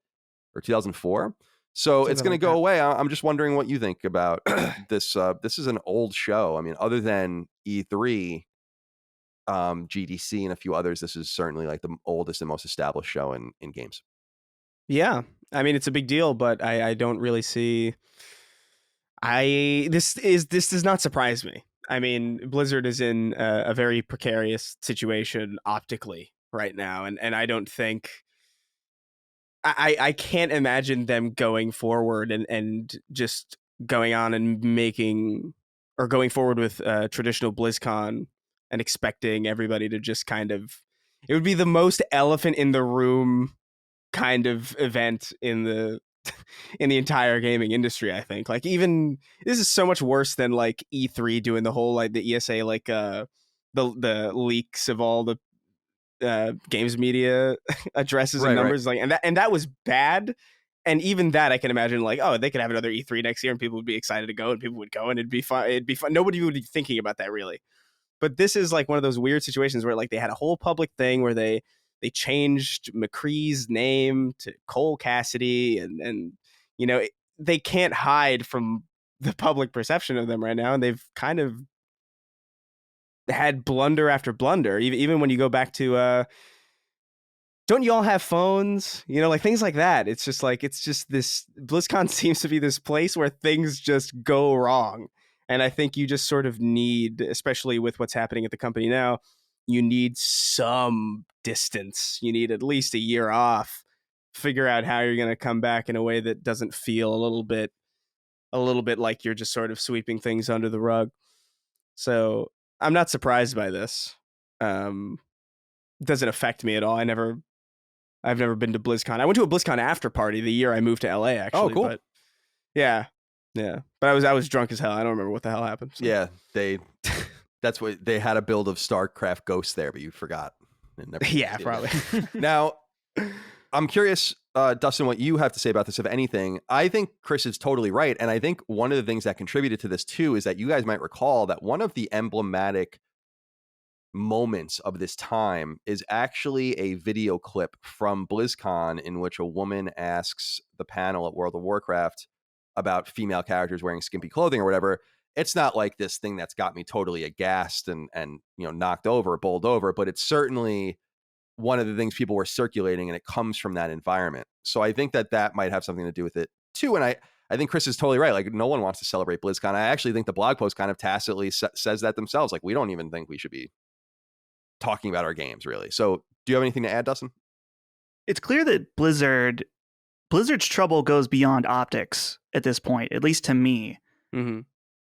or 2004. So it's going to go away. I'm just wondering what you think about this. This is an old show. I mean, other than E3, GDC, and a few others, this is certainly like the oldest and most established show in games. Yeah. I mean, it's a big deal, but I don't really see... This does not surprise me. I mean, Blizzard is in a very precarious situation optically right now, and I don't think... I can't imagine them going forward and just going on and going forward with traditional BlizzCon and expecting everybody to just kind of... It would be the most elephant in the room kind of event in the entire gaming industry, I think. Like, even this is so much worse than like E3 doing the whole like the ESA like the leaks of all the games media addresses and numbers, like, and that was bad. And even that, I can imagine, like, oh, they could have another E3 next year and people would be excited to go and people would go and it'd be fun. Nobody would be thinking about that really. But this is like one of those weird situations where like they had a whole public thing where they changed McCree's name to Cole Cassidy, and they can't hide from the public perception of them right now, and they've kind of had blunder after blunder. Even when you go back to don't you all have phones? Like things like that. It's just this BlizzCon seems to be this place where things just go wrong. And I think you just sort of need, especially with what's happening at the company now, you need some distance. You need at least a year off. Figure out how you're going to come back in a way that doesn't feel a little bit like you're just sort of sweeping things under the rug. So I'm not surprised by this. It doesn't affect me at all. I've never been to BlizzCon. I went to a BlizzCon after party the year I moved to LA, actually. Oh, cool. But yeah. But I was drunk as hell. I don't remember what the hell happened. So. Yeah, that's what they had a build of StarCraft Ghosts there, but you forgot. Yeah, probably. Now, I'm curious, Dustin, what you have to say about this, if anything. I think Chris is totally right. And I think one of the things that contributed to this, too, is that you guys might recall that one of the emblematic moments of this time is actually a video clip from BlizzCon in which a woman asks the panel at World of Warcraft about female characters wearing skimpy clothing or whatever. It's not like this thing that's got me totally aghast and knocked over, bowled over, but it's certainly one of the things people were circulating, and it comes from that environment. So I think that might have something to do with it too. And I think Chris is totally right. Like, no one wants to celebrate BlizzCon. I actually think the blog post kind of tacitly says that themselves. Like, we don't even think we should be talking about our games, really. So do you have anything to add, Dustin? It's clear that Blizzard's trouble goes beyond optics at this point, at least to me. Mm-hmm.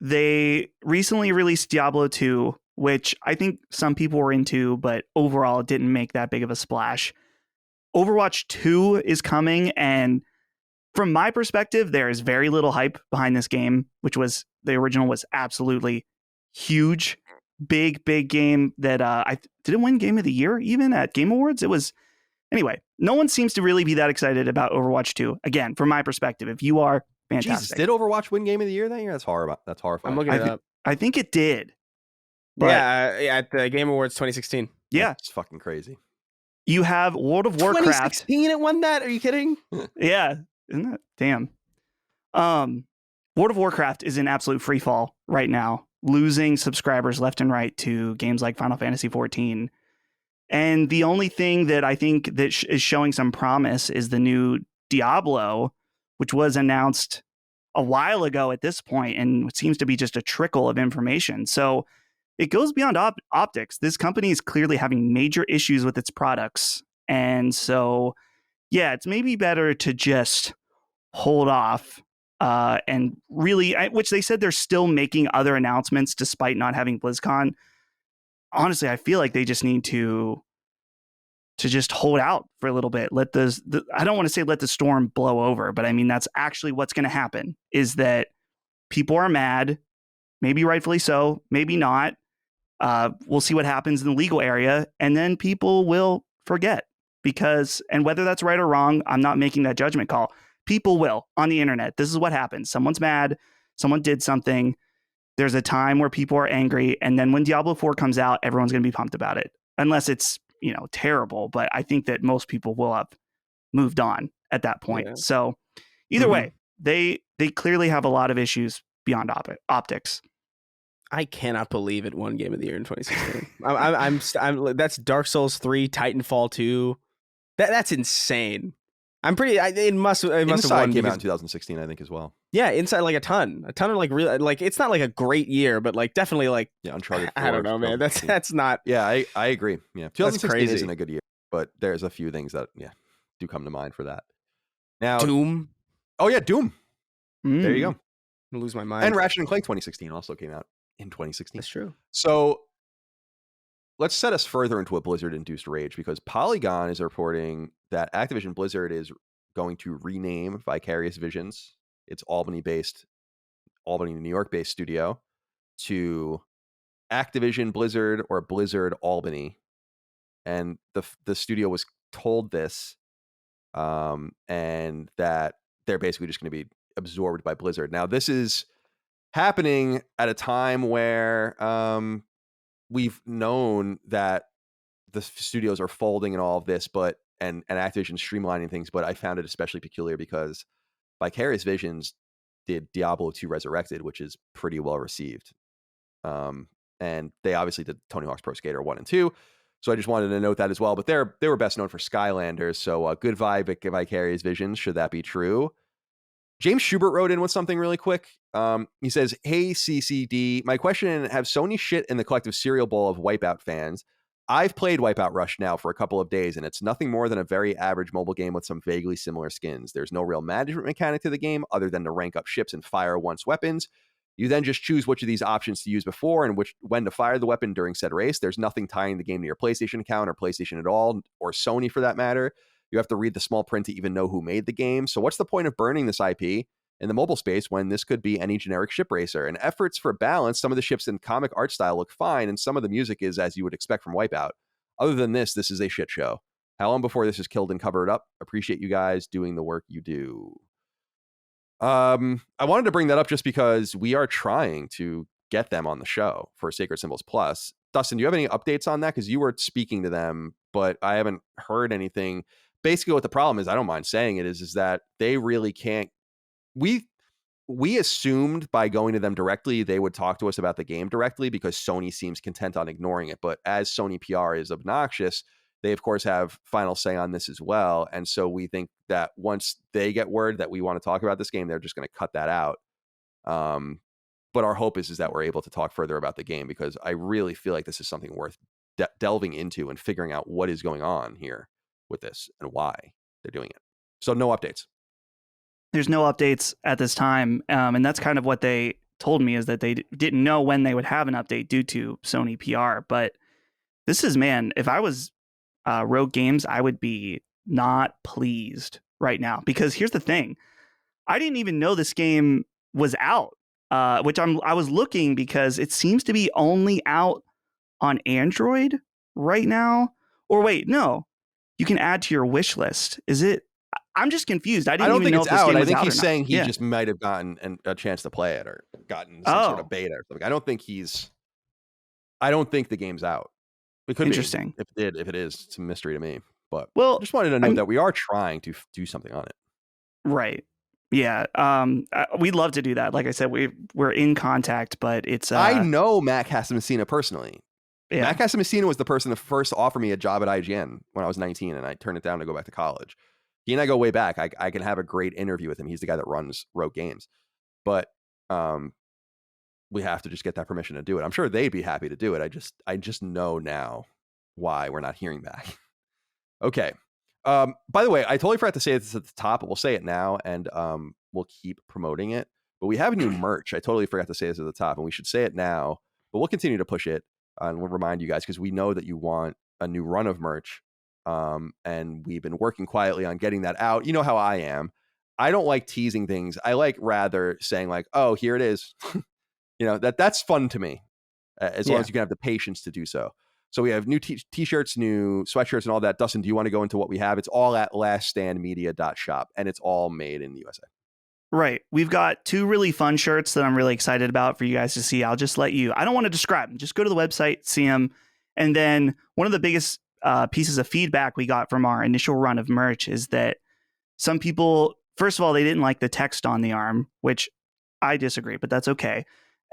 They recently released Diablo 2, which I think some people were into, but overall it didn't make that big of a splash. Overwatch 2 is coming, and from my perspective, there is very little hype behind this game, which was the original was absolutely huge. Big game that did it win Game of the Year even at Game Awards? It was anyway. No one seems to really be that excited about Overwatch 2. Again, from my perspective, if you are, fantastic. Jesus, did Overwatch win Game of the Year that year? That's horrible. That's horrifying. I'm looking it up. I think it did. But at the Game Awards 2016. Yeah, it's fucking crazy. You have World of Warcraft. 2016 it won that? Are you kidding? Yeah, isn't that damn? World of Warcraft is in absolute free fall right now, losing subscribers left and right to games like Final Fantasy XIV. And the only thing that I think that is showing some promise is the new Diablo, which was announced a while ago at this point, and it seems to be just a trickle of information. So it goes beyond optics. This company is clearly having major issues with its products. And so, yeah, it's maybe better to just hold off and really, which they said they're still making other announcements despite not having BlizzCon. Honestly, I feel like they just need to just hold out for a little bit. I don't want to say let the storm blow over, but I mean, that's actually what's going to happen is that people are mad, maybe rightfully so, maybe not. We'll see what happens in the legal area, and then people will forget and whether that's right or wrong, I'm not making that judgment call. People will on the internet. This is what happens. Someone's mad. Someone did something. There's a time where people are angry. And then when Diablo 4 comes out, everyone's going to be pumped about it. Unless it's, terrible. But I think that most people will have moved on at that point. Yeah. So either way, they clearly have a lot of issues beyond optics. I cannot believe it won Game of the Year in 2016. I'm that's Dark Souls 3, Titanfall 2. That's insane. I'm pretty. It must have won. Came out in 2016, I think, as well. Yeah, Inside like a ton of like really like it's not like a great year, but like definitely like Uncharted 4. I don't know, man. That's not. Yeah, I agree. Yeah, 2016 crazy. Isn't a good year, but there's a few things that do come to mind for that. Now, Doom. Oh yeah, Doom. There you go. I'm gonna lose my mind. And Ratchet and Clank 2016 also came out in 2016. That's true. So let's set us further into a Blizzard-induced rage because Polygon is reporting that Activision Blizzard is going to rename Vicarious Visions, its Albany, New York-based studio, to Activision Blizzard or Blizzard Albany. And the studio was told this, and that they're basically just going to be absorbed by Blizzard. Now, this is happening at a time where we've known that the studios are folding and all of this, but and Activision streamlining things, but I found it especially peculiar because Vicarious Visions did Diablo 2 Resurrected, which is pretty well received. And they obviously did Tony Hawk's Pro Skater 1 and 2. So I just wanted to note that as well. But they were best known for Skylanders. So good vibe at Vicarious Visions, should that be true. James Schubert wrote in with something really quick. He says, "Hey, CCD, my question, have Sony shit in the collective cereal bowl of Wipeout fans? I've played Wipeout Rush now for a couple of days, and it's nothing more than a very average mobile game with some vaguely similar skins. There's no real management mechanic to the game other than to rank up ships and fire once weapons. You then just choose which of these options to use before and when to fire the weapon during said race. There's nothing tying the game to your PlayStation account or PlayStation at all, or Sony for that matter. You have to read the small print to even know who made the game. So what's the point of burning this IP in the mobile space when this could be any generic ship racer? And efforts for balance, some of the ships in comic art style look fine, and some of the music is as you would expect from Wipeout. Other than this is a shit show. How long before this is killed and covered up? Appreciate you guys doing the work you do." I wanted to bring that up just because we are trying to get them on the show for Sacred Symbols Plus. Dustin, do you have any updates on that? Because you were speaking to them, but I haven't heard anything. Basically, what the problem is, I don't mind saying it, is that they really can't. We assumed by going to them directly, they would talk to us about the game directly because Sony seems content on ignoring it. But as Sony PR is obnoxious, they, of course, have final say on this as well. And so we think that once they get word that we want to talk about this game, they're just going to cut that out. But our hope is that we're able to talk further about the game, because I really feel like this is something worth delving into and figuring out what is going on here with this and why they're doing it. So no updates. There's no updates at this time. And that's kind of what they told me, is that they didn't know when they would have an update due to Sony PR. But this is, man, if I was Rogue Games, I would be not pleased right now, because here's the thing. I didn't even know this game was out, which I was looking, because it seems to be only out on Android right now. Or wait, no, you can add to your wish list. Is it? I'm just confused. I don't even know if this game was out. I think he's saying he just might have gotten a chance to play it or gotten some sort of beta or something. I don't think the game's out. It could Interesting. Be. If it is, it's a mystery to me. But well, I just wanted to know that we are trying to do something on it. Right. Yeah. We'd love to do that. Like I said, we're in contact, but it's. I know Matt Casamassina personally. Yeah. Matt Casamassina was the person that first offered me a job at IGN when I was 19, and I turned it down to go back to college. He and I go way back. I can have a great interview with him. He's the guy that runs Rogue Games. But we have to just get that permission to do it. I'm sure they'd be happy to do it. I just know now why we're not hearing back. Okay. By the way, I totally forgot to say this at the top, but we'll say it now, and we'll keep promoting it. But we have new merch. I totally forgot to say this at the top, and we should say it now, but we'll continue to push it, and we'll remind you guys, because we know that you want a new run of merch. And we've been working quietly on getting that out. You know how I am. I don't like teasing things. I like rather saying like, oh, here it is. That's fun to me, as long as you can have the patience to do so. So we have new t-shirts, new sweatshirts, and all that. Dustin, do you want to go into what we have? It's all at laststandmedia.shop, and it's all made in the USA. Right. We've got 2 really fun shirts that I'm really excited about for you guys to see. I'll just let you, I don't want to describe them. Just go to the website, see them. And then one of the biggest pieces of feedback we got from our initial run of merch is that some people, first of all, they didn't like the text on the arm, which I disagree, but that's okay.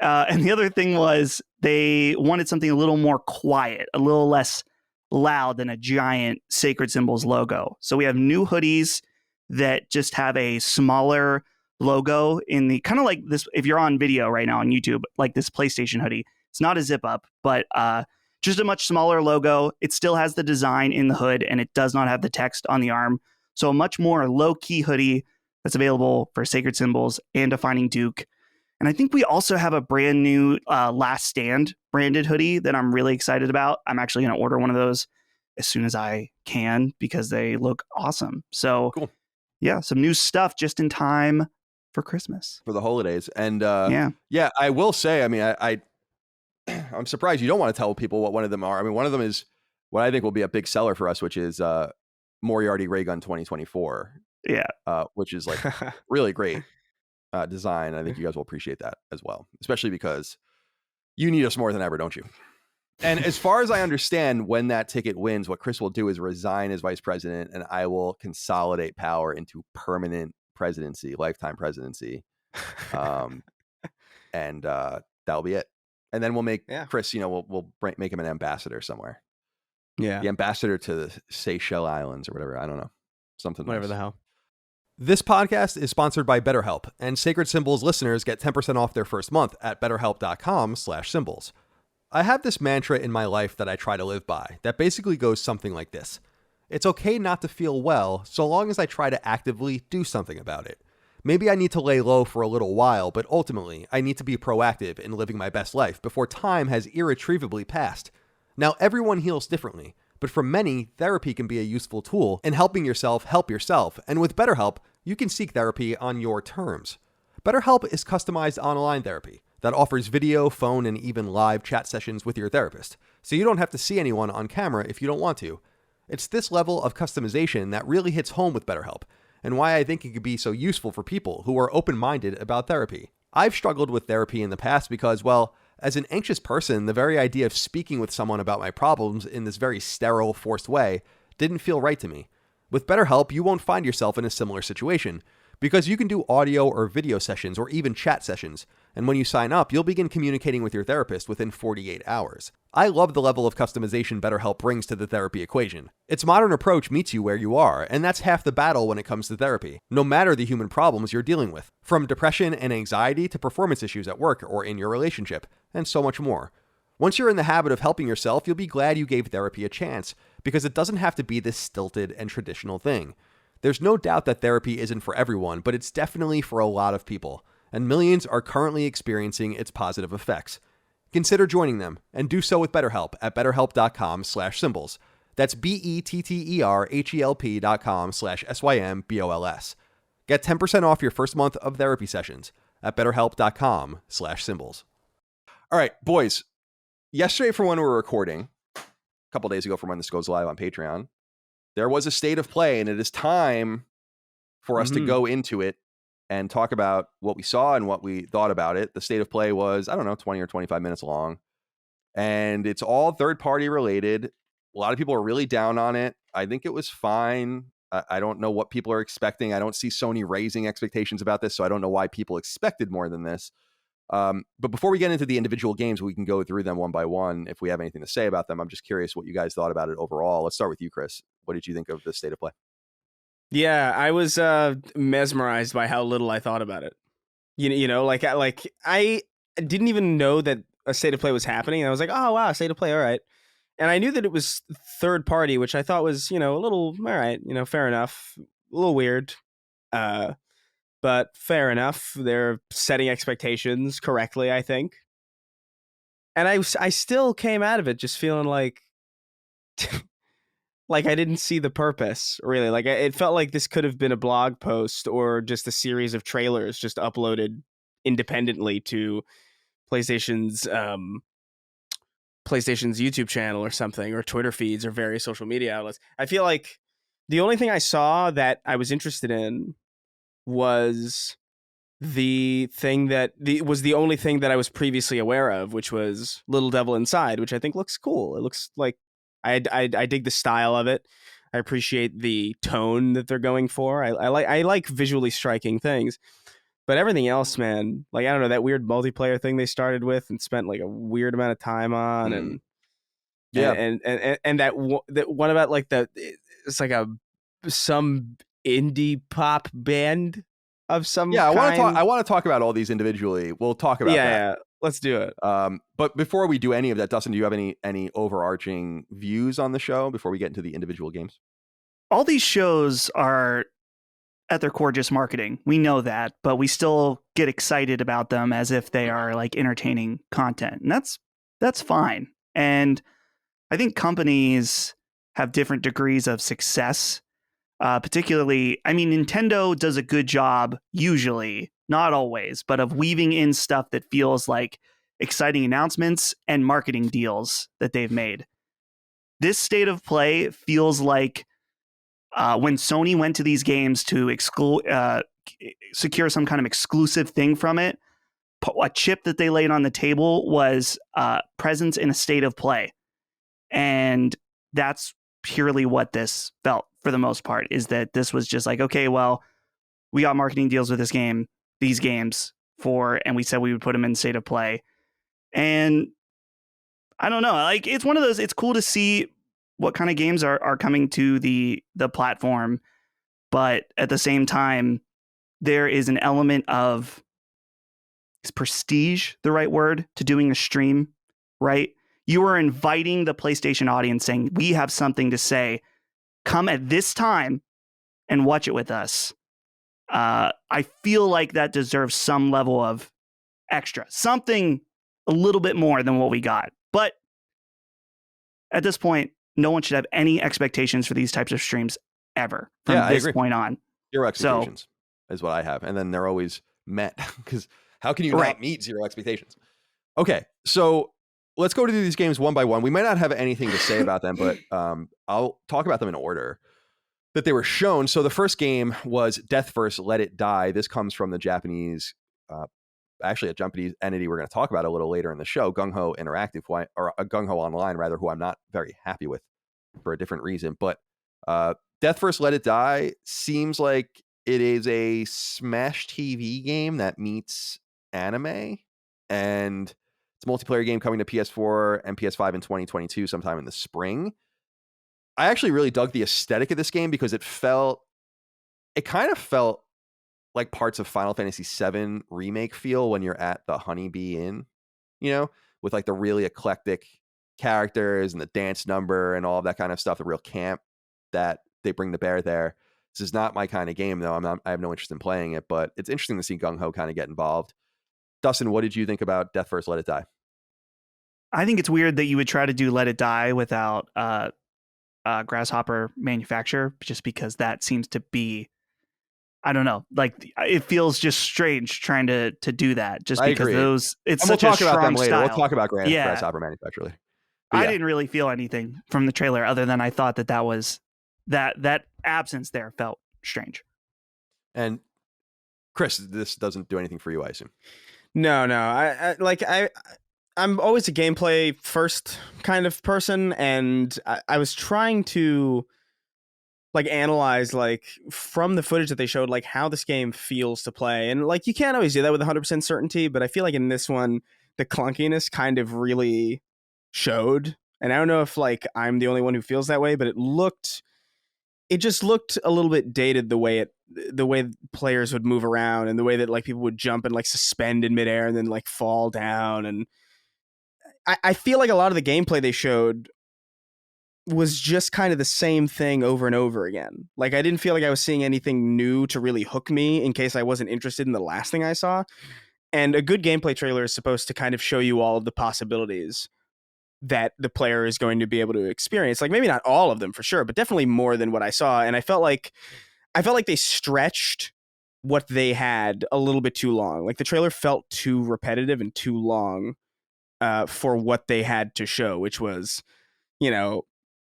And the other thing was they wanted something a little more quiet, a little less loud than a giant Sacred Symbols logo. So we have new hoodies that just have a smaller logo in the kind of like this. If you're on video right now on YouTube, like this PlayStation hoodie, it's not a zip up, but just a much smaller logo. It still has the design in the hood, and it does not have the text on the arm. So a much more low-key hoodie that's available for Sacred Symbols and Defining Duke. And I think we also have a brand new Last Stand branded hoodie that I'm really excited about. I'm actually going to order one of those as soon as I can, because they look awesome. So cool. Yeah, some new stuff just in time for Christmas. For the holidays. And yeah, I will say, I mean, I'm surprised you don't want to tell people what one of them are. I mean, one of them is what I think will be a big seller for us, which is Moriarty Raygun 2024. Yeah. Which is like really great design. I think you guys will appreciate that as well, especially because you need us more than ever, don't you? And as far as I understand, when that ticket wins, what Chris will do is resign as vice president, and I will consolidate power into permanent presidency, lifetime presidency. And that'll be it. And then we'll make Chris, we'll make him an ambassador somewhere. Yeah. The ambassador to the Seychelles Islands or whatever. I don't know. Something. Whatever nice. the hell. This podcast is sponsored by BetterHelp, and Sacred Symbols listeners get 10% off their first month at betterhelp.com/symbols. I have this mantra in my life that I try to live by that basically goes something like this. It's okay not to feel well so long as I try to actively do something about it. Maybe I need to lay low for a little while, but ultimately, I need to be proactive in living my best life before time has irretrievably passed. Now, everyone heals differently, but for many, therapy can be a useful tool in helping yourself help yourself, and with BetterHelp, you can seek therapy on your terms. BetterHelp is customized online therapy that offers video, phone, and even live chat sessions with your therapist, so you don't have to see anyone on camera if you don't want to. It's this level of customization that really hits home with BetterHelp, and why I think it could be so useful for people who are open-minded about therapy. I've struggled with therapy in the past because, well, As an anxious person, the very idea of speaking with someone about my problems in this very sterile, forced way didn't feel right to me. With BetterHelp, you won't find yourself in a similar situation, because you can do audio or video sessions or even chat sessions, and when you sign up, you'll begin communicating with your therapist within 48 hours. I love the level of customization BetterHelp brings to the therapy equation. Its modern approach meets you where you are, and that's half the battle when it comes to therapy, no matter the human problems you're dealing with, from depression and anxiety to performance issues at work or in your relationship, and so much more. Once you're in the habit of helping yourself, you'll be glad you gave therapy a chance, because it doesn't have to be this stilted and traditional thing. There's no doubt that therapy isn't for everyone, but it's definitely for a lot of people, and millions are currently experiencing its positive effects. Consider joining them, and do so with BetterHelp at betterhelp.com/symbols. That's BetterHelp.com/SYMBOLS. Get 10% off your first month of therapy sessions at betterhelp.com/symbols. All right, boys. Yesterday, from when we were recording, a couple days ago from when this goes live on Patreon, there was a state of play, and it is time for us to go into it and talk about what we saw and what we thought about it. The state of play was, 20 or 25 minutes long, and it's all third-party related. A lot of people are really down on it. I think it was fine. I don't know what people are expecting. I don't see Sony raising expectations about this, so I don't know why people expected more than this. But before we get into the individual games, we can go through them one by one if we have anything to say about them. I'm just curious what you guys thought about it overall. Let's start with you, Chris. What did you think of the state of play? Yeah, I was mesmerized by how little I thought about it. I didn't even know that a state of play was happening. I was like, oh wow, state of play, all right. And I knew that it was third party, which I thought was, a little, all right, fair enough, a little weird, but fair enough. They're setting expectations correctly, I think. And I still came out of it just feeling like. Like I didn't see the purpose, really. Like it felt like this could have been a blog post or just a series of trailers just uploaded independently to PlayStation's YouTube channel or something, or Twitter feeds or various social media outlets. I feel like the only thing I saw that I was interested in was the thing that was the only thing that I was previously aware of, which was Little Devil Inside, which I think looks cool. It looks like I dig the style of it. I appreciate the tone that they're going for. I like visually striking things, but everything else, man, like I don't know, that weird multiplayer thing they started with and spent like a weird amount of time on, and that one about like it's like some indie pop band of some kind. I want to talk about all these individually. We'll talk about that. Yeah. Let's do it. But before we do any of that, Dustin, do you have any overarching views on the show before we get into the individual games? All these shows are at their core just marketing. We know that, but we still get excited about them as if they are like entertaining content. And that's fine. And I think companies have different degrees of success. Particularly, I mean, Nintendo does a good job usually, not always, but of weaving in stuff that feels like exciting announcements and marketing deals that they've made. This state of play feels like when Sony went to these games to secure some kind of exclusive thing from it, a chip that they laid on the table was presence in a state of play. And that's purely what this felt for the most part, is that this was just like, okay, well, we got marketing deals with these games and we said we would put them in state of play. And I don't know, like it's one of those, it's cool to see what kind of games are coming to the platform. But at the same time, there is an element of, is prestige the right word, to doing a stream, right? You are inviting the PlayStation audience saying, we have something to say. Come at this time and watch it with us. I feel like that deserves some level of extra, something a little bit more than what we got. But at this point, no one should have any expectations for these types of streams ever from this point on. Zero expectations is what I have. And then they're always met, because how can you not meet zero expectations? Okay, so let's go to these games one by one. We might not have anything to say about them, but I'll talk about them in order that they were shown. So the first game was Death Verse Let It Die. This comes from the Japanese actually a Japanese entity we're going to talk about a little later in the show, GungHo Interactive, or GungHo Online rather, who I'm not very happy with for a different reason. But Death First Let It Die seems like it is a Smash TV game that meets anime, and it's a multiplayer game coming to PS4 and PS5 in 2022 sometime in the spring. I actually really dug the aesthetic of this game because it kind of felt like parts of Final Fantasy VII Remake feel when you're at the Honeybee Inn, with like the really eclectic characters and the dance number and all of that kind of stuff, the real camp that they bring to bear there. This is not my kind of game, though. I have no interest in playing it, but it's interesting to see GungHo kind of get involved. Dustin, what did you think about Death First Let It Die? I think it's weird that you would try to do Let It Die without Grasshopper manufacturer, just because that seems to be, I don't know, like it feels just strange trying to do that, just because it's such a strong style. We'll talk about Grasshopper manufacturer later. I didn't really feel anything from the trailer other than I thought that was that absence there felt strange. And Chris, this doesn't do anything for you, I assume. No. I'm always a gameplay first kind of person, and I was trying to like analyze like from the footage that they showed like how this game feels to play, and like you can't always do that with 100% certainty, but I feel like in this one the clunkiness kind of really showed, and I don't know if like I'm the only one who feels that way, but it just looked a little bit dated the way players would move around and the way that like people would jump and like suspend in midair and then like fall down. And I feel like a lot of the gameplay they showed was just kind of the same thing over and over again. Like I didn't feel like I was seeing anything new to really hook me in case I wasn't interested in the last thing I saw. And a good gameplay trailer is supposed to kind of show you all of the possibilities that the player is going to be able to experience. Like maybe not all of them for sure, but definitely more than what I saw. And I felt like they stretched what they had a little bit too long. Like the trailer felt too repetitive and too long for what they had to show, which was,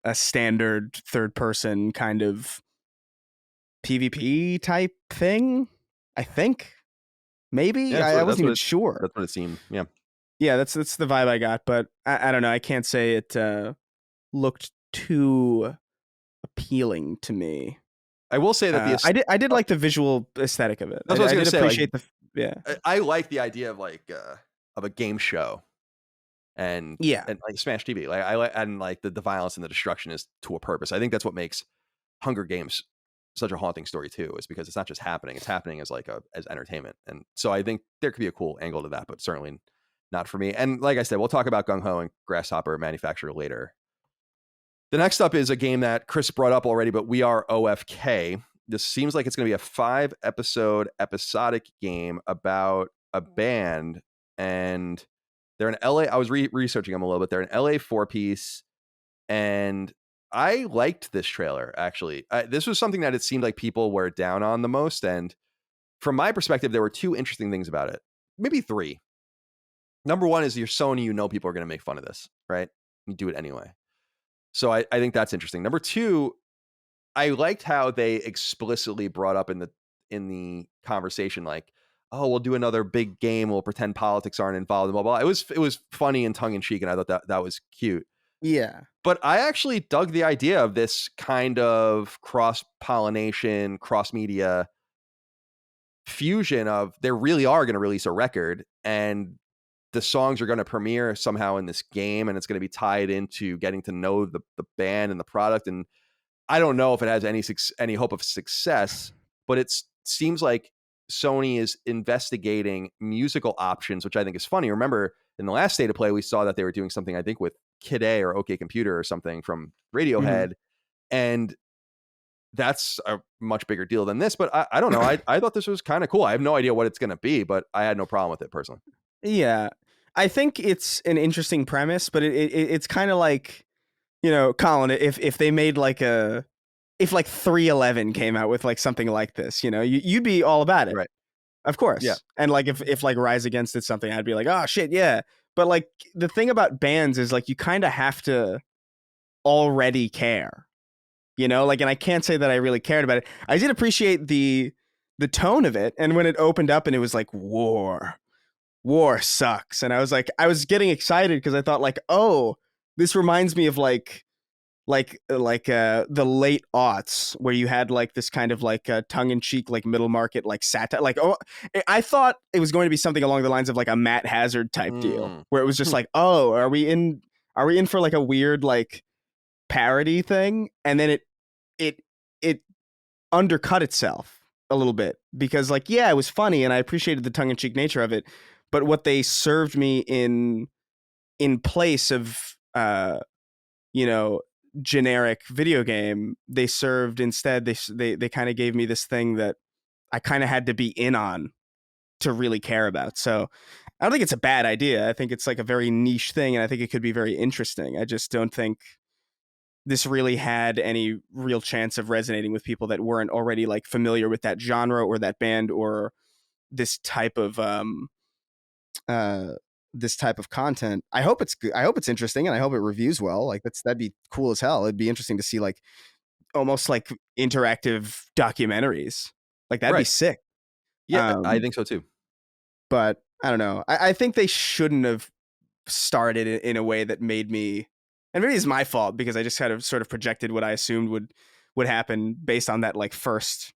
a standard third person kind of PvP type thing. I think maybe I wasn't even sure. That's what it seemed. Yeah. Yeah, that's the vibe I got, but I don't know. I can't say it looked too appealing to me. I will say that I did like the visual aesthetic of it. That's what I was going to say. Appreciate I like the idea of like of a game show, and like Smash TV. Like I like, and like the violence and the destruction is to a purpose. I think that's what makes Hunger Games such a haunting story too, is because it's not just happening; it's happening as like as entertainment. And so I think there could be a cool angle to that, but certainly not for me. And like I said, we'll talk about GungHo and Grasshopper manufacturer later. The next up is a game that Chris brought up already, but We Are OFK. This seems like it's going to be a 5-episode episodic game about a band, and they're in LA. I was researching them a little bit. They're an LA 4-piece, and I liked this trailer, actually. This was something that it seemed like people were down on the most, and from my perspective, there were two interesting things about it. Maybe three. Number one is you're Sony, people are going to make fun of this, right? You do it anyway. So I think that's interesting. Number two, I liked how they explicitly brought up in the conversation, like, oh, we'll do another big game. We'll pretend politics aren't involved, blah, blah. It was funny and tongue in cheek, and I thought that was cute. Yeah. But I actually dug the idea of this kind of cross-pollination, cross-media fusion of they really are going to release a record, and the songs are going to premiere somehow in this game, and it's going to be tied into getting to know the band and the product. And I don't know if it has any hope of success, but it seems like Sony is investigating musical options, which I think is funny. Remember, in the last State of Play, we saw that they were doing something, I think, with Kid A or OK Computer or something from Radiohead, and that's a much bigger deal than this. But I don't know. I thought this was kind of cool. I have no idea what it's going to be, but I had no problem with it personally. Yeah, I think it's an interesting premise, but it's kind of like, Colin, if they made like if like 311 came out with like something like this, you'd be all about it. Right. Of course. Yeah. And like if like Rise Against did something, I'd be like, oh shit, yeah. But like the thing about bands is like you kind of have to already care, like, and I can't say that I really cared about it. I did appreciate the tone of it, and when it opened up and it was like war, war sucks. And I was getting excited because I thought like, oh, this reminds me of the late aughts where you had like this kind of like tongue-in-cheek like middle market like satire. Like, oh, I thought it was going to be something along the lines of like a Matt Hazard type deal where it was just like, oh, are we in for like a weird like parody thing? And then it undercut itself a little bit because like, yeah, it was funny and I appreciated the tongue-in-cheek nature of it, but what they served me in place of generic video game, they served instead, they kind of gave me this thing that I kind of had to be in on to really care about. So I don't think it's a bad idea. I think it's like a very niche thing and I think it could be very interesting. I just don't think this really had any real chance of resonating with people that weren't already like familiar with that genre or that band or this type of content. I hope it's good. I hope it's interesting and I hope it reviews well. Like that'd be cool as hell. It'd be interesting to see like almost like interactive documentaries. Like that'd be sick. Yeah, I think so too. But I don't know. I think they shouldn't have started in a way that made me, and maybe it's my fault because I just kind of sort of projected what I assumed would happen based on that like first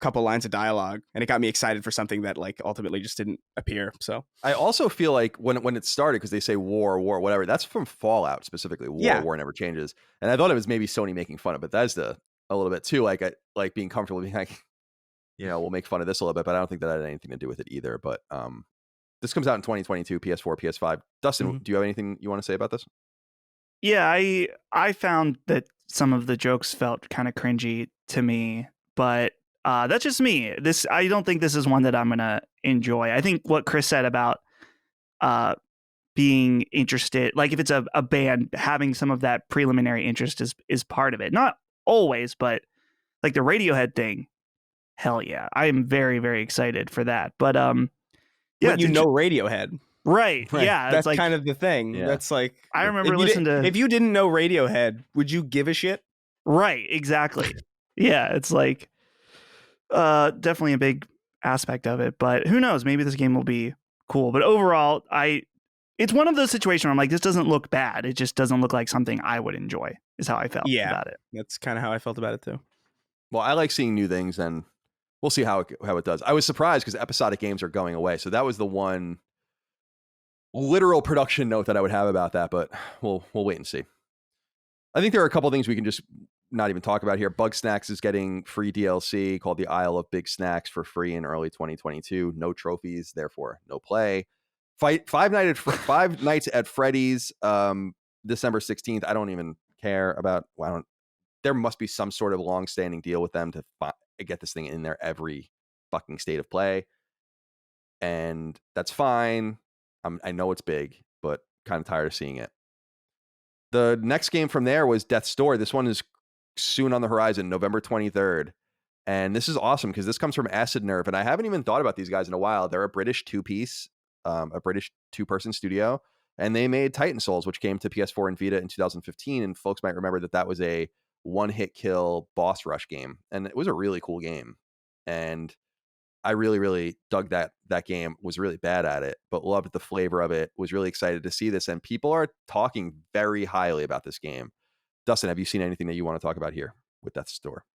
couple lines of dialogue, and it got me excited for something that like ultimately just didn't appear. So I also feel like when it started, because they say war, whatever, that's from Fallout specifically. War never changes. And I thought it was maybe Sony making fun of Bethesda a little bit too, like being comfortable being like, we'll make fun of this a little bit, but I don't think that had anything to do with it either. But this comes out in 2022, PS4, PS5. Dustin, do you have anything you want to say about this? Yeah, I found that some of the jokes felt kind of cringy to me, but that's just me. I don't think this is one that I'm gonna enjoy. I think what Chris said about being interested, like if it's a band, having some of that preliminary interest is part of it. Not always, but like the Radiohead thing, hell yeah, I am very, very excited for that. But yeah, Radiohead. Right. Yeah. That's like, kind of the thing. Yeah. That's like, I remember listening to, if you didn't know Radiohead, would you give a shit? Right. Exactly. Yeah. It's like, definitely a big aspect of it, but who knows? Maybe this game will be cool. But overall, it's one of those situations where I'm like, this doesn't look bad. It just doesn't look like something I would enjoy, is how I felt about it. That's kind of how I felt about it too. Well, I like seeing new things, and we'll see how it does. I was surprised because episodic games are going away, so that was the one literal production note that I would have about that. But we'll wait and see. I think there are a couple things we can just not even talk about here. Bug Snacks is getting free DLC called the Isle of Big Snacks for free in early 2022. No trophies, therefore no play. Five Nights at Freddy's, December 16th. I don't even care about. There must be some sort of long-standing deal with them to get this thing in there every fucking state of play, and that's fine. I know it's big, but kind of tired of seeing it. The next game from there was Death's Door. This one is soon on the horizon, November 23rd. And this is awesome because this comes from Acid Nerve. And I haven't even thought about these guys in a while. They're a British two-piece, a British two-person studio. And they made Titan Souls, which came to PS4 and Vita in 2015. And folks might remember that was a one-hit kill boss rush game. And it was a really cool game. And I really, really dug that game. Was really bad at it, but loved the flavor of it. Was really excited to see this, and people are talking very highly about this game. Dustin, have you seen anything that you want to talk about here with Death's Door?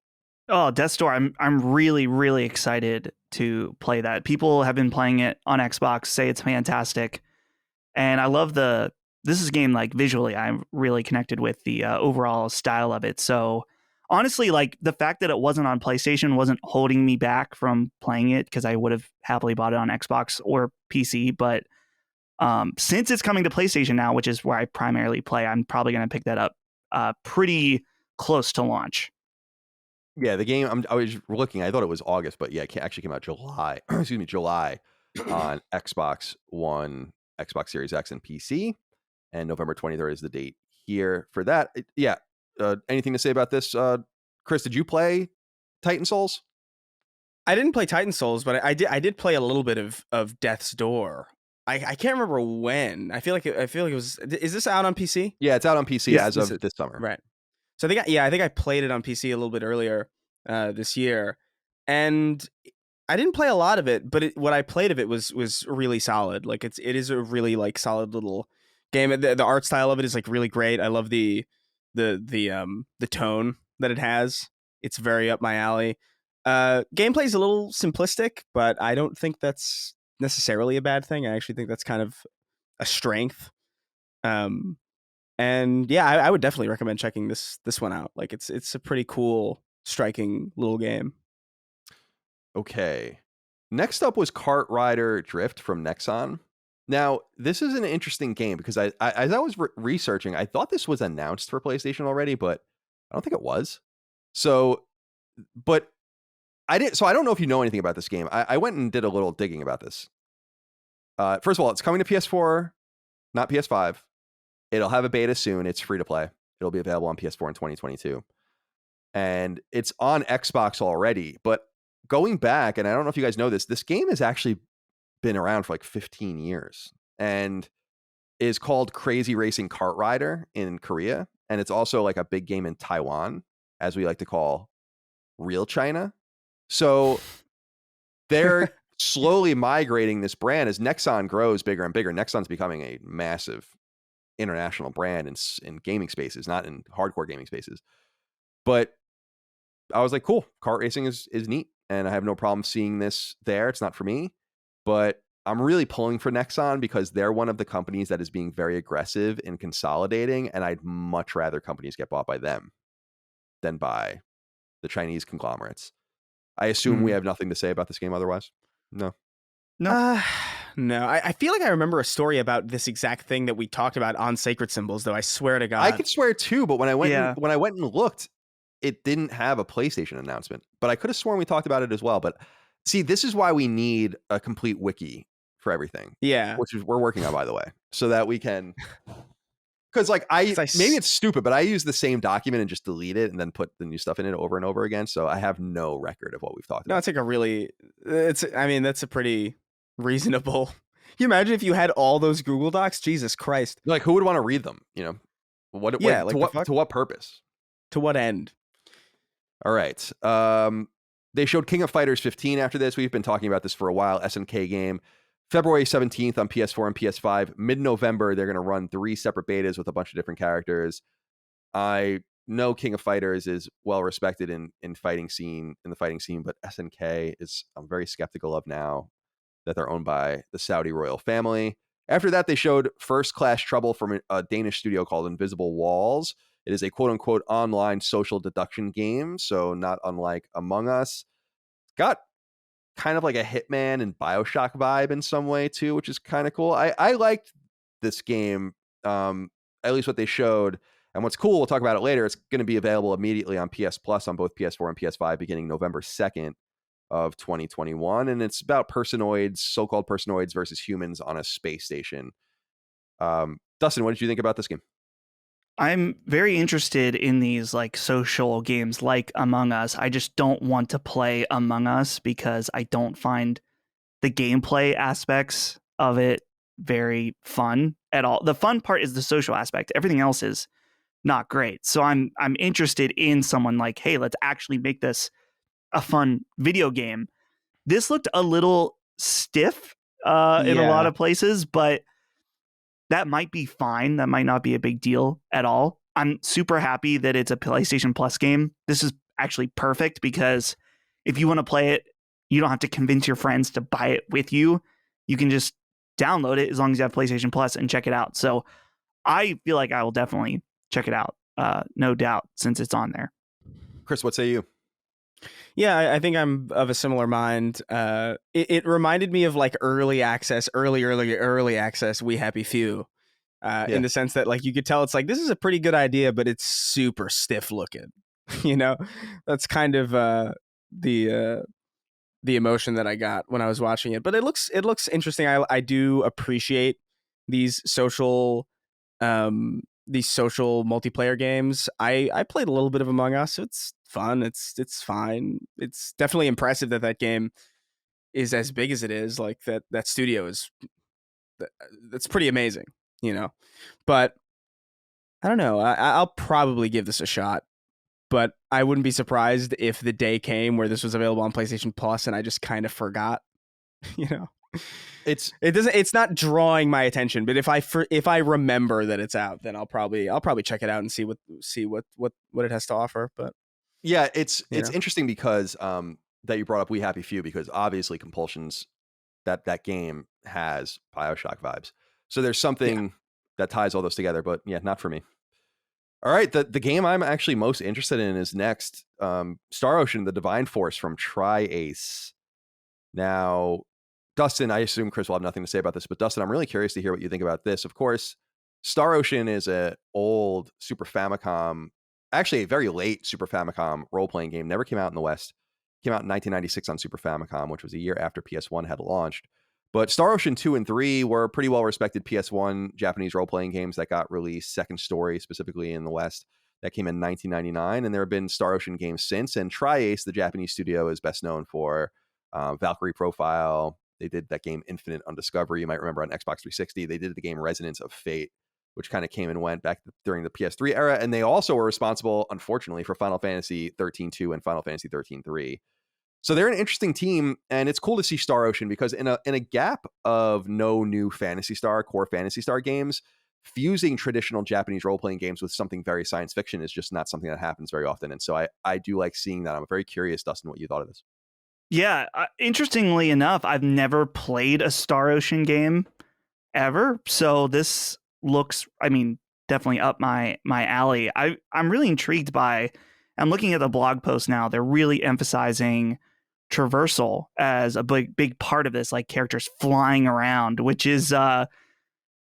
Oh, Death's Door! I'm really, really excited to play that. People have been playing it on Xbox, say it's fantastic, and I love this is a game like visually I'm really connected with the overall style of it. So honestly, like the fact that it wasn't on PlayStation wasn't holding me back from playing it because I would have happily bought it on Xbox or PC. But since it's coming to PlayStation now, which is where I primarily play, I'm probably going to pick that up pretty close to launch. Yeah, the game, I was looking, I thought it was August, but yeah, it actually came out July, July on Xbox One, Xbox Series X, and PC. And November 23rd is the date here for that. Yeah. Anything to say about this? Chris, did you play Titan Souls? I didn't play Titan Souls, but I did play a little bit of Death's Door. I can't remember when. I feel like it was. Is this out on PC? Yeah, it's out on PC as of this summer. Right. So I think I played it on PC a little bit earlier this year, and I didn't play a lot of it, but what I played of it was really solid. Like it is a really like solid little game. The art style of it is like really great. I love the tone that it has. It's very up my alley. Gameplay's a little simplistic, but I don't think that's necessarily a bad thing. I actually think that's kind of a strength. And yeah, I would definitely recommend checking this one out. Like it's a pretty cool, striking little game. Okay. Next up was Kart Rider Drift from Nexon. Now, this is an interesting game because as I was researching, I thought this was announced for PlayStation already, but I don't think it was. So, but I did. So I don't know if you know anything about this game. I went and did a little digging about this. First of all, it's coming to PS4, not PS5. It'll have a beta soon. It's free to play. It'll be available on PS4 in 2022. And it's on Xbox already. But going back, and I don't know if you guys know this game has actually been around for like 15 years and is called Crazy Racing Kart Rider in Korea. And it's also like a big game in Taiwan, as we like to call real China. So they're slowly migrating this brand as Nexon grows bigger and bigger. Nexon's becoming a massive international brand in gaming spaces, not in hardcore gaming spaces. But I was like, cool, kart racing is neat. And I have no problem seeing this there. It's not for me, but I'm really pulling for Nexon because they're one of the companies that is being very aggressive in consolidating. And I'd much rather companies get bought by them than by the Chinese conglomerates. I assume we have nothing to say about this game otherwise. No. No. No. I feel like I remember a story about this exact thing that we talked about on Sacred Symbols, though. I swear to God. I could swear too, but when I went and looked, it didn't have a PlayStation announcement. But I could have sworn we talked about it as well. But see, this is why we need a complete wiki for everything. Yeah. Which is we're working on, by the way, so that we can. Because like maybe it's stupid, but I use the same document and just delete it and then put the new stuff in it over and over again. So I have no record of what we've talked about. No, it's like that's a pretty reasonable. Can you imagine if you had all those Google Docs? Jesus Christ. Like who would want to read them? You know, to what purpose? To what end? All right. They showed King of Fighters 15 after this. We've been talking about this for a while. SNK game. February 17th on PS4 and PS5. Mid-November, they're going to run 3 separate betas with a bunch of different characters. I know King of Fighters is well respected in the fighting scene, but SNK is I'm very skeptical of now that they're owned by the Saudi royal family. After that, they showed First Class Trouble from a Danish studio called Invisible Walls. It is a quote-unquote online social deduction game, so not unlike Among Us. Got kind of like a Hitman and BioShock vibe in some way too, which is kind of cool. I liked this game, at least what they showed. And what's cool, we'll talk about it later, it's going to be available immediately on PS Plus on both PS4 and PS5 beginning November 2nd of 2021. And it's about so-called personoids versus humans on a space station. Dustin, what did you think about this game? I'm very interested in these like social games like Among Us. I just don't want to play Among Us because I don't find the gameplay aspects of it very fun at all. The fun part is the social aspect. Everything else is not great. So I'm interested in someone like, hey, let's actually make this a fun video game. This looked a little stiff in a lot of places, but that might be fine. That might not be a big deal at all. I'm super happy that it's a PlayStation Plus game. This is actually perfect because if you want to play it, you don't have to convince your friends to buy it with you. You can just download it as long as you have PlayStation Plus and check it out. So I feel like I will definitely check it out. No doubt, since it's on there. Chris, what say you? Yeah, I think I'm of a similar mind. It reminded me of like early access, early access We Happy Few, in the sense that like you could tell it's like this is a pretty good idea, but it's super stiff looking. You know, that's kind of the emotion that I got when I was watching it. But it looks interesting. I do appreciate these social multiplayer games. I played a little bit of Among Us. It's fun. It's fine. It's definitely impressive that game is as big as it is. Like that studio is that's pretty amazing, you know. But I don't know. I'll probably give this a shot. but I wouldn't be surprised if the day came where this was available on PlayStation Plus and I just kind of forgot. You know, it's not drawing my attention, but if I remember that it's out, then I'll probably check it out and see what it has to offer. But yeah, it's interesting because that you brought up We Happy Few, because obviously Compulsion's that game has BioShock vibes. So there's something that ties all those together, but yeah, not for me. All right, the game I'm actually most interested in is next, Star Ocean: The Divine Force from Tri-Ace. Now, Dustin, I assume Chris will have nothing to say about this, but Dustin, I'm really curious to hear what you think about this. Of course, Star Ocean is an old Super Famicom, actually a very late Super Famicom role-playing game. Never came out in the West. Came out in 1996 on Super Famicom, which was a year after PS1 had launched. But Star Ocean 2 and 3 were pretty well-respected PS1 Japanese role-playing games that got released. Second Story, specifically in the West, that came in 1999. And there have been Star Ocean games since. And Tri-Ace, the Japanese studio, is best known for Valkyrie Profile. They did that game Infinite on Discovery, you might remember, on Xbox 360. They did the game Resonance of Fate, which kind of came and went back during the PS3 era. And they also were responsible, unfortunately, for Final Fantasy 13-2 and Final Fantasy 13-3. So they're an interesting team, and it's cool to see Star Ocean because in a gap of no new core Phantasy Star games, fusing traditional Japanese role-playing games with something very science fiction is just not something that happens very often. And so I do like seeing that. I'm very curious, Dustin, what you thought of this. Yeah, interestingly enough, I've never played a Star Ocean game ever. So this looks, definitely up my alley. I'm really intrigued by, I'm looking at the blog post now, they're really emphasizing traversal as a big part of this, like characters flying around, which is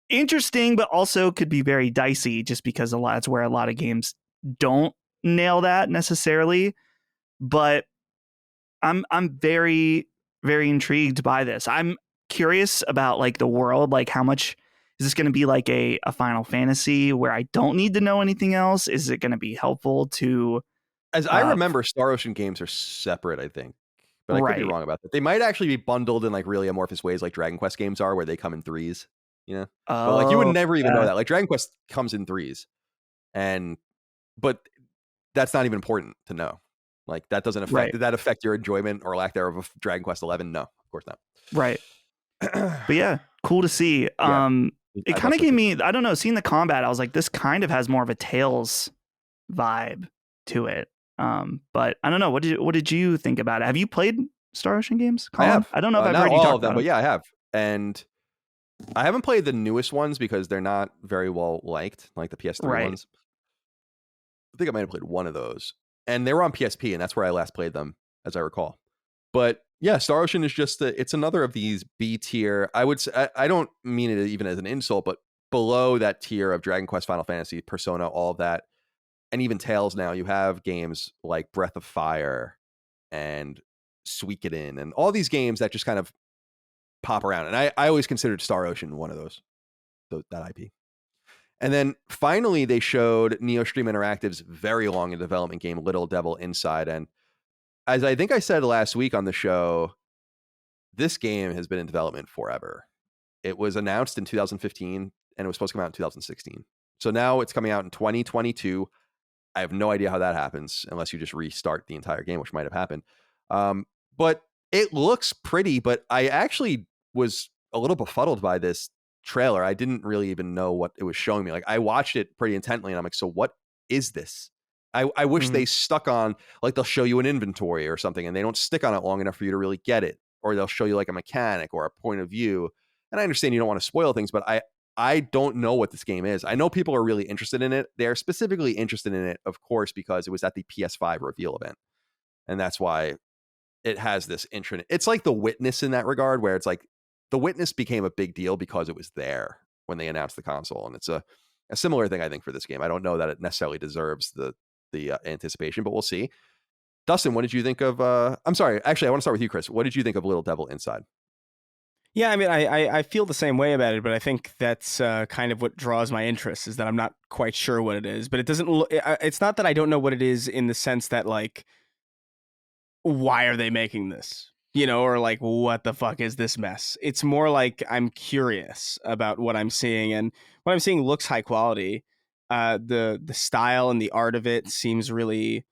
interesting, but also could be very dicey just because that's where a lot of games don't nail that necessarily. But I'm very, very intrigued by this. I'm curious about like the world, like how much is this going to be like a Final Fantasy where I don't need to know anything else? Is it going to be helpful to... As I remember, Star Ocean games are separate, I think. But I could be wrong about that. They might actually be bundled in like really amorphous ways like Dragon Quest games are, where they come in threes, you know? But like you would never even know that. Like Dragon Quest comes in threes. But that's not even important to know. Like that doesn't affect, did that affect your enjoyment or lack thereof of Dragon Quest 11? No, of course not. Right. But yeah, cool to see. It kind of gave me, I don't know, seeing the combat, I was like, this kind of has more of a Tales vibe to it. But I don't know. What did you think about it? Have you played Star Ocean games, Colin? I have. I don't know if I've not heard you all talk of them, about but them. yeah, I have. And I haven't played the newest ones because they're not very well liked, like the PS3 ones. I think I might have played one of those. And they were on PSP, and that's where I last played them, as I recall. But yeah, Star Ocean is just it's another of these B tier. I would say, I don't mean it even as an insult, but below that tier of Dragon Quest, Final Fantasy, Persona, all of that. And even Tales now, you have games like Breath of Fire and Suikoden and all these games that just kind of pop around. And I always considered Star Ocean one of that IP. And then finally, they showed NeoStream Interactive's very long in development game, Little Devil Inside. And as I think I said last week on the show, this game has been in development forever. It was announced in 2015 and it was supposed to come out in 2016. So now it's coming out in 2022. I have no idea how that happens unless you just restart the entire game, which might have happened. But it looks pretty, but I actually was a little befuddled by this trailer. I didn't really even know what it was showing me. Like I watched it pretty intently and I'm like, so what is this? I wish they stuck on, like they'll show you an inventory or something and they don't stick on it long enough for you to really get it. Or they'll show you like a mechanic or a point of view. And I understand you don't want to spoil things, but I don't know what this game is. I know people are really interested in it. They're specifically interested in it, of course, because it was at the PS5 reveal event. And that's why it has this intro. It's like The Witness in that regard, where it's like The Witness became a big deal because it was there when they announced the console. And it's a similar thing, I think, for this game. I don't know that it necessarily deserves the anticipation, but we'll see. Dustin, what did you think of... I'm sorry, actually, I want to start with you, Chris. What did you think of Little Devil Inside? Yeah, I mean, I feel the same way about it, but I think that's kind of what draws my interest, is that I'm not quite sure what it is. But it doesn't look... It's not that I don't know what it is in the sense that, like, why are they making this? You know, or like, what the fuck is this mess? It's more like I'm curious about what I'm seeing, and what I'm seeing looks high quality. The style and the art of it seems really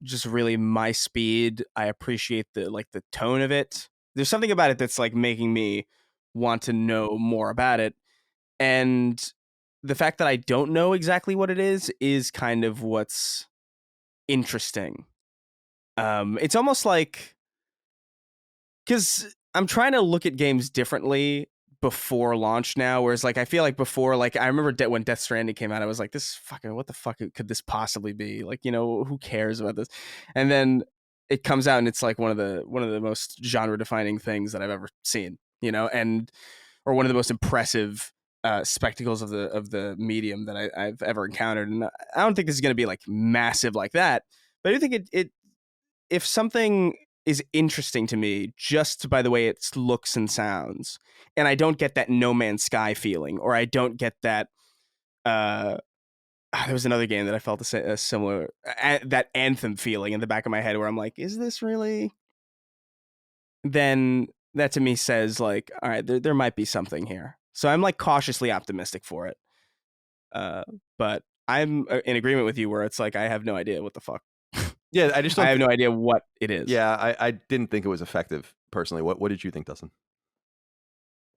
just really my speed. I appreciate the tone of it. There's something about it that's like making me want to know more about it. And the fact that I don't know exactly what it is kind of what's interesting. It's almost like, because I'm trying to look at games differently before launch now, whereas like I feel like before, like I remember when Death Stranding came out, I was like, this fucking, what the fuck could this possibly be? Like, you know, who cares about this? And then it comes out and it's like one of the most genre defining things that I've ever seen, you know, and or one of the most impressive spectacles of the medium that I've ever encountered. And I don't think this is going to be like massive like that, but I do think it if something is interesting to me just by the way it looks and sounds, and I don't get that No Man's Sky feeling, or I don't get that there was another game that I felt a similar that Anthem feeling in the back of my head where I'm like, is this really? Then that to me says like, all right, there might be something here. So I'm like cautiously optimistic for it. But I'm in agreement with you where it's like I have no idea what the fuck. Yeah, I just don't I have no idea what it is. Yeah, I didn't think it was effective personally. What did you think, Dustin?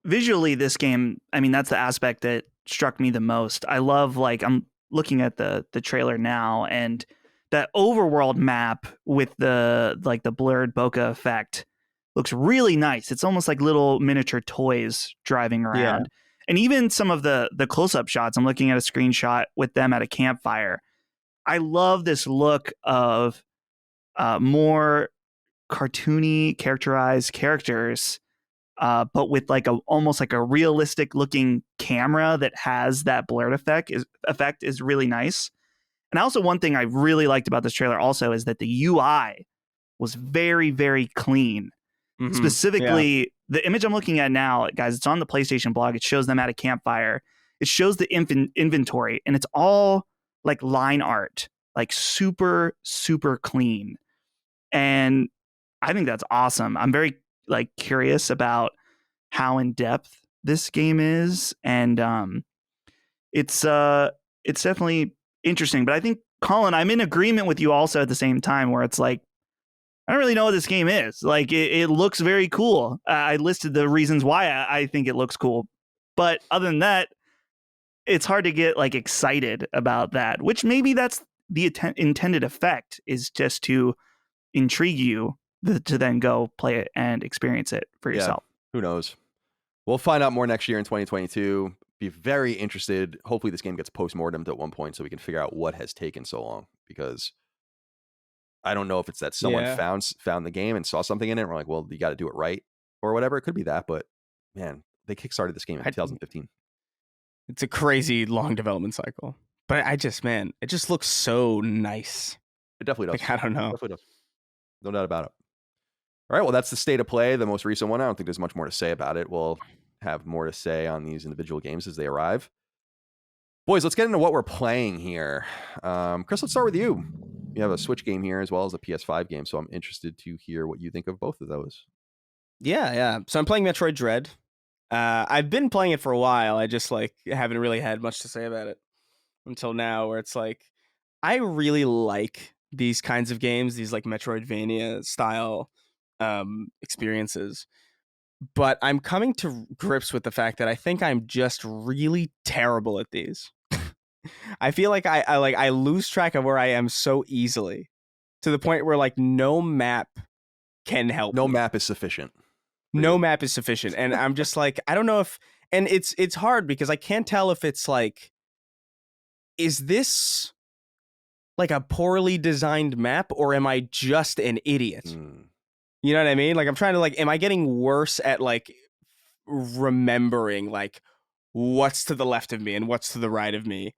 Visually, this game, I mean, that's the aspect that struck me the most. I love, like, I'm looking at the trailer now, and that overworld map with the blurred bokeh effect looks really nice. It's almost like little miniature toys driving around. Yeah. And even some of the close-up shots, I'm looking at a screenshot with them at a campfire. I love this look of more cartoony, characterized characters, but with like almost like a realistic looking camera that has that blurred effect is really nice. And also, one thing I really liked about this trailer also is that the UI was very, very clean. Mm-hmm. Specifically, the image I'm looking at now, guys, it's on the PlayStation blog. It shows them at a campfire. It shows the inventory, and it's all like line art, like super, super clean. And I think that's awesome. I'm very like curious about how in depth this game is, and it's definitely interesting. But I think, Colin, I'm in agreement with you also at the same time, where it's like I don't really know what this game is. Like it looks very cool. I listed the reasons why I think it looks cool, but other than that, it's hard to get like excited about that. Which maybe that's the intended effect, is just to intrigue you to then go play it and experience it for yourself. Who knows? We'll find out more next year in 2022. Be very interested. Hopefully this game gets post-mortemed at one point so we can figure out what has taken so long, because I don't know if it's that someone found the game and saw something in it and we're like, well, you got to do it right or whatever. It could be that, but man, they kickstarted this game in 2015. It's a crazy long development cycle. But it just looks so nice. It definitely does. Like, I don't know. It definitely does. No doubt about it. All right, well, that's the state of play, the most recent one. I don't think there's much more to say about it. We'll have more to say on these individual games as they arrive. Boys, let's get into what we're playing here. Chris, let's start with you. You have a Switch game here as well as a PS5 game, so I'm interested to hear what you think of both of those. Yeah. So I'm playing Metroid Dread. I've been playing it for a while. I just like haven't really had much to say about it until now, where it's like I really like these kinds of games, these like Metroidvania style experiences. But I'm coming to grips with the fact that I think I'm just really terrible at these. I feel like I lose track of where I am so easily, to the point where like no map can help. No me. map is sufficient. No map is sufficient, and I'm just like, I don't know if, and it's hard because I can't tell if it's like, is this like a poorly designed map, or am I just an idiot? You know what I mean? Like I'm trying to like, am I getting worse at like remembering like what's to the left of me and what's to the right of me?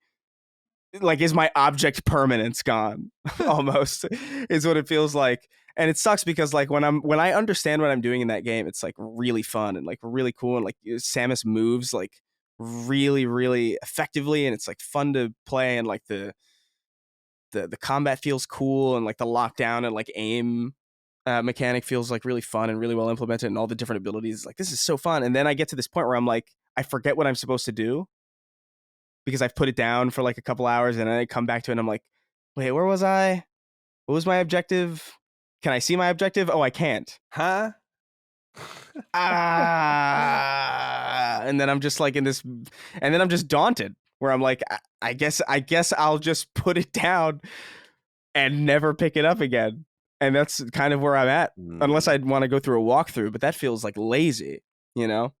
Like, is my object permanence gone? Almost is what it feels like. And it sucks because like when I understand what I'm doing in that game, it's like really fun and like really cool, and like Samus moves like really, really effectively, and it's like fun to play, and like the combat feels cool, and like the lockdown and like aim mechanic feels like really fun and really well implemented, and all the different abilities. Like, this is so fun. And then I get to this point where I'm like, I forget what I'm supposed to do. because I've put it down for like a couple hours and then I come back to it and I'm like, wait, where was I? What was my objective? Can I see my objective? Oh, I can't. Huh? And then I'm just like in this, and then I'm just daunted where I'm like, I guess I'll just put it down and never pick it up again. And that's kind of where I'm at, unless I'd want to go through a walkthrough, but that feels like lazy, you know?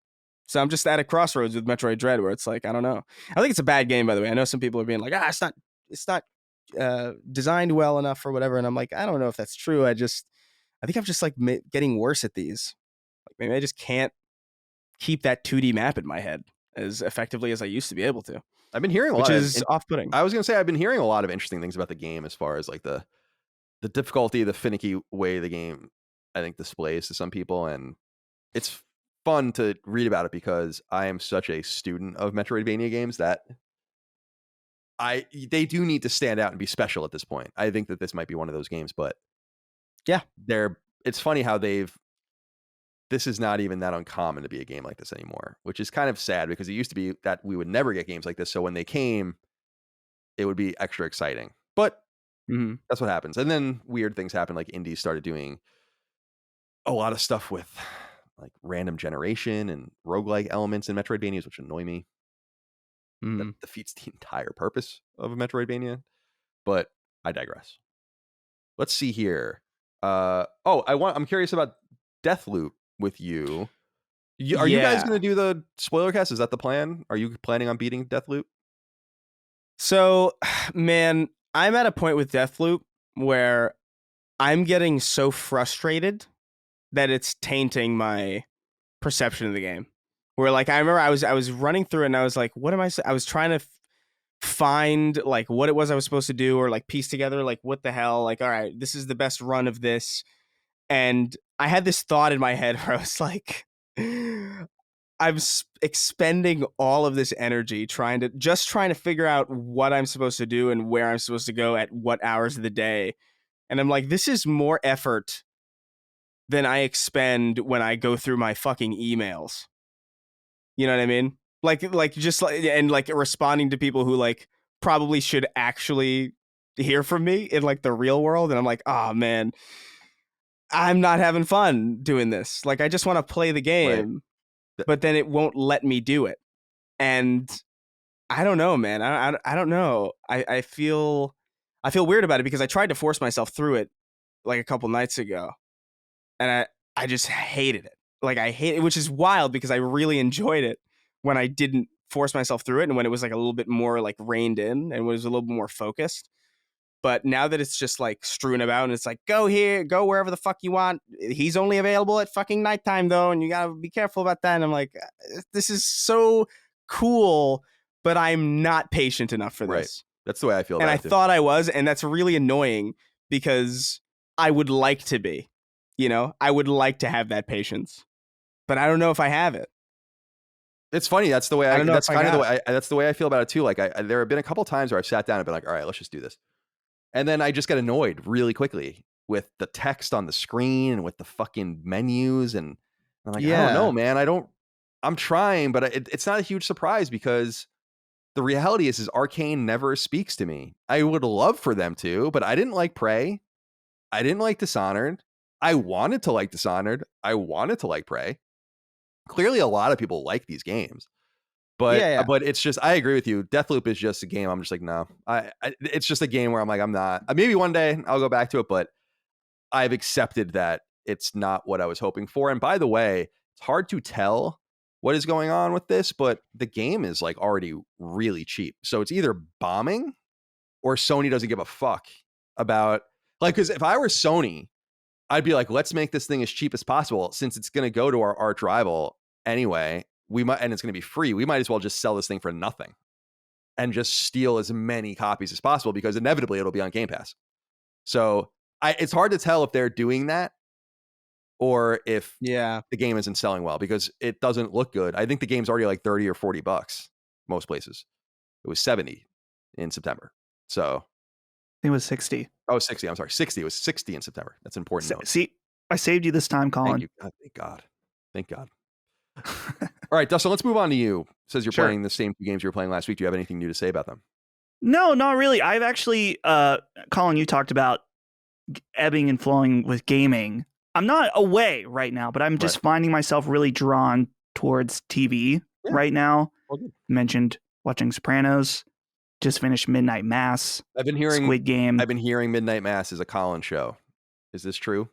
So I'm just at a crossroads with Metroid Dread where it's like, I don't know. I think it's a bad game, by the way. I know some people are being like, it's not designed well enough or whatever. And I'm like, I don't know if that's true. I think I'm just like getting worse at these. Like maybe I just can't keep that 2D map in my head as effectively as I used to be able to. I've been hearing a which lot is off-putting. I was going to say I've been hearing a lot of interesting things about the game as far as like the difficulty, the finicky way the game I think displays to some people, and it's fun to read about it because I am such a student of Metroidvania games that they do need to stand out and be special at this point. I think that this might be one of those games, but yeah, it's funny how this is not even that uncommon to be a game like this anymore, which is kind of sad because it used to be that we would never get games like this. So when they came, it would be extra exciting, but that's what happens. And then weird things happen. Like indies started doing a lot of stuff with like random generation and roguelike elements in Metroidvanias, which annoy me. That defeats the entire purpose of a Metroidvania, but I digress. Let's see here. I'm curious about Deathloop with you. Are you guys going to do the spoiler cast? Is that the plan? Are you planning on beating Deathloop? So, man, I'm at a point with Deathloop where I'm getting so frustrated that it's tainting my perception of the game. Where like I remember I was running through it and I was like, what am I was trying to find like what it was I was supposed to do, or like piece together like what the hell, like all right, this is the best run of this. And I had this thought in my head where I was like, I'm expending all of this energy trying to figure out what I'm supposed to do and where I'm supposed to go at what hours of the day. And I'm like, this is more effort than I expend when I go through my fucking emails. You know what I mean? Like just like, and like responding to people who like probably should actually hear from me in like the real world. And I'm like, oh man, I'm not having fun doing this. Like I just want to play the game, right, but then it won't let me do it. And I don't know, man. I don't know. I feel weird about it because I tried to force myself through it like a couple nights ago, and I just hated it. Like I hate it, which is wild because I really enjoyed it when I didn't force myself through it and when it was like a little bit more like reined in and was a little bit more focused. But now that it's just like strewn about and it's like, go here, go wherever the fuck you want. He's only available at fucking nighttime though, and you gotta be careful about that. And I'm like, this is so cool, but I'm not patient enough for this. Right. That's the way I feel about it. And I thought I was, and that's really annoying because I would like to be, you know, I would like to have that patience, but I don't know if I have it. It's funny. That's the way that's the way I feel about it too. Like there have been a couple times where I've sat down and been like, all right, let's just do this. And then I just get annoyed really quickly with the text on the screen and with the fucking menus. And I'm like, I don't know, man. I'm trying, but it's not a huge surprise because the reality is Arcane never speaks to me. I would love for them to, but I didn't like Prey. I didn't like Dishonored. I wanted to like Dishonored. I wanted to like Prey. Clearly a lot of people like these games. But but it's just, I agree with you. Deathloop is just a game. I'm just like, no. It's just a game where I'm like, I'm not. Maybe one day I'll go back to it, but I've accepted that it's not what I was hoping for. And by the way, it's hard to tell what is going on with this, but the game is like already really cheap. So it's either bombing or Sony doesn't give a fuck about, like, because if I were Sony, I'd be like, let's make this thing as cheap as possible since it's going to go to our arch rival anyway. And it's going to be free. We might as well just sell this thing for nothing and just steal as many copies as possible because inevitably it'll be on Game Pass. So it's hard to tell if they're doing that or if the game isn't selling well because it doesn't look good. I think the game's already like $30 or $40 most places. It was 70 in September. So I think it was 60. Oh, 60. I'm sorry. 60. It was 60 in September. That's an important note. See, I saved you this time, Colin. Thank you. Thank God. Thank God. All right, Dustin, let's move on to you. says you're Sure. playing the same two games you were playing last week. Do you have anything new to say about them? No, not really. I've actually, Colin, you talked about ebbing and flowing with gaming. I'm not away right now, but I'm just finding myself really drawn towards TV right now. Mentioned watching Sopranos. Just finished Midnight Mass. I've been hearing Squid Game. I've been hearing Midnight Mass is a Colin show. Is this true?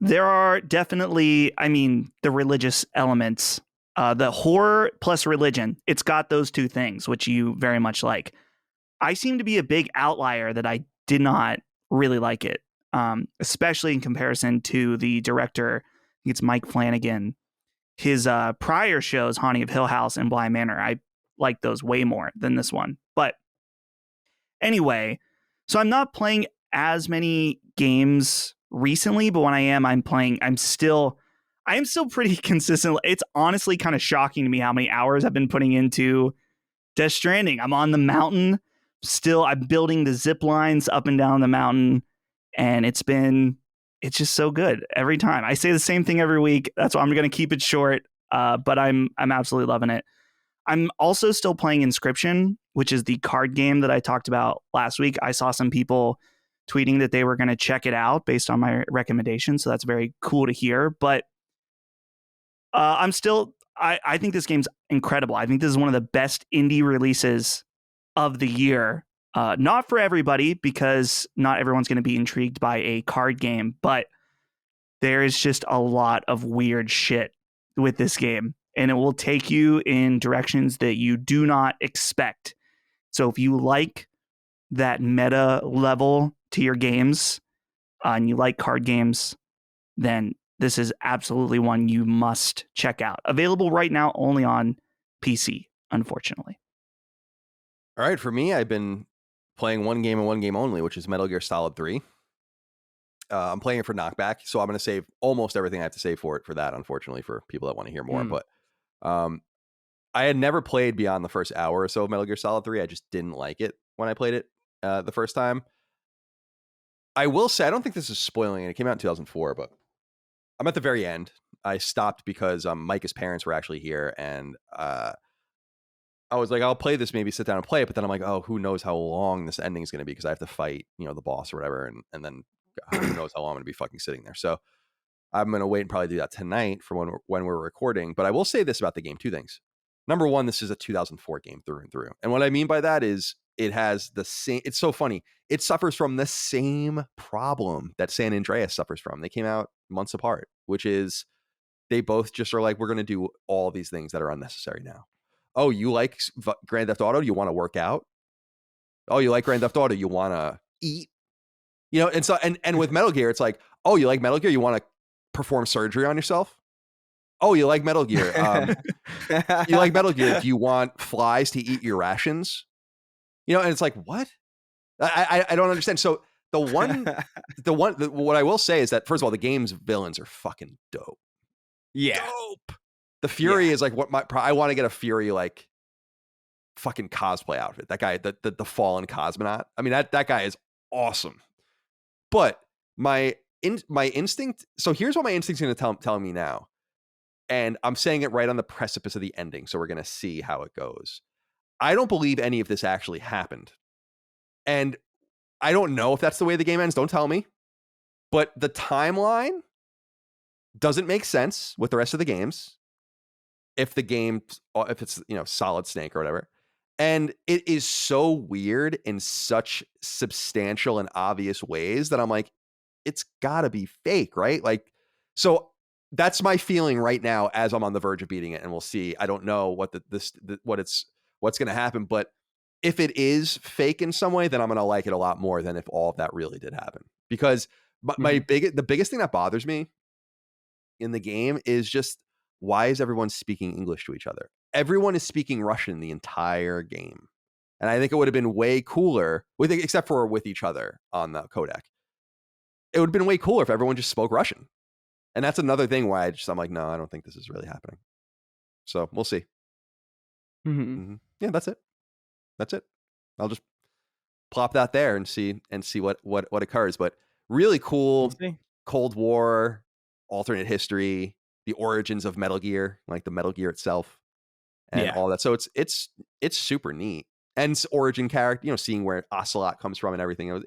There are definitely, the religious elements, the horror plus religion. It's got those two things, which you very much like. I seem to be a big outlier that I did not really like it, especially in comparison to the director. I think it's Mike Flanagan. His prior shows, Haunting of Hill House and Bly Manor, I like those way more than this one. But anyway, so I'm not playing as many games recently, but when I am, I am still pretty consistent. It's honestly kind of shocking to me how many hours I've been putting into Death Stranding. I'm on the mountain still. I'm building the zip lines up and down the mountain, and it's just so good every time. I say the same thing every week. That's why I'm going to keep it short. But I'm absolutely loving it. I'm also still playing Inscription, which is the card game that I talked about last week. I saw some people tweeting that they were going to check it out based on my recommendation. So that's very cool to hear. But I think this game's incredible. I think this is one of the best indie releases of the year. Not for everybody, because not everyone's going to be intrigued by a card game, but there is just a lot of weird shit with this game, and it will take you in directions that you do not expect. So if you like that meta level to your games, and you like card games, then this is absolutely one you must check out. Available right now only on PC, unfortunately. All right, for me, I've been playing one game and one game only, which is Metal Gear Solid 3. I'm playing it for knockback, so I'm going to save almost everything I have to save for that, unfortunately, for people that want to hear more. But I had never played beyond the first hour or so of Metal Gear Solid 3. I just didn't like it when I played it the first time. I will say, I don't think this is spoiling it. It came out in 2004, but I'm at the very end. I stopped because Micah's parents were actually here, and I was like, I'll play this, maybe sit down and play it. But then I'm like, oh, who knows how long this ending is going to be, because I have to fight, the boss or whatever. And then who knows how long I'm going to be fucking sitting there. So I'm going to wait and probably do that tonight for when we're recording. But I will say this about the game, two things. Number one, this is a 2004 game through and through. And what I mean by that is it has the same, it's so funny. It suffers from the same problem that San Andreas suffers from. They came out months apart, which is they both just are like, we're going to do all these things that are unnecessary now. Oh, you like Grand Theft Auto? You want to work out? Oh, you like Grand Theft Auto? You want to eat? And so, and with Metal Gear, it's like, oh, you like Metal Gear? You want to perform surgery on yourself? Oh, you like Metal Gear? You like Metal Gear? Do you want flies to eat your rations? And it's like, what? I don't understand. So what I will say is that, first of all, the game's villains are fucking dope. Yeah. Dope. The Fury is like what I want to get a Fury like fucking cosplay outfit. That guy, the fallen cosmonaut. I mean, that guy is awesome. But my instinct. So here's what my instinct's going to tell me now, and I'm saying it right on the precipice of the ending. So we're going to see how it goes. I don't believe any of this actually happened, and I don't know if that's the way the game ends. Don't tell me. But the timeline doesn't make sense with the rest of the games. If it's Solid Snake or whatever. And it is so weird in such substantial and obvious ways that I'm like, it's gotta be fake, right? Like, so that's my feeling right now as I'm on the verge of beating it, and we'll see. I don't know what's gonna happen, but if it is fake in some way, then I'm gonna like it a lot more than if all of that really did happen. Because the biggest thing that bothers me in the game is just, why is everyone speaking English to each other? Everyone is speaking Russian the entire game. And I think it would have been way cooler, except for with each other on the codec. It would have been way cooler if everyone just spoke Russian. And that's another thing why I'm like, no, I don't think this is really happening. So we'll see. Yeah, that's it. I'll just plop that there and see what occurs. But really cool Cold War, alternate history, the origins of Metal Gear, like the Metal Gear itself. and all that. So it's super neat. And origin character, seeing where Ocelot comes from and everything.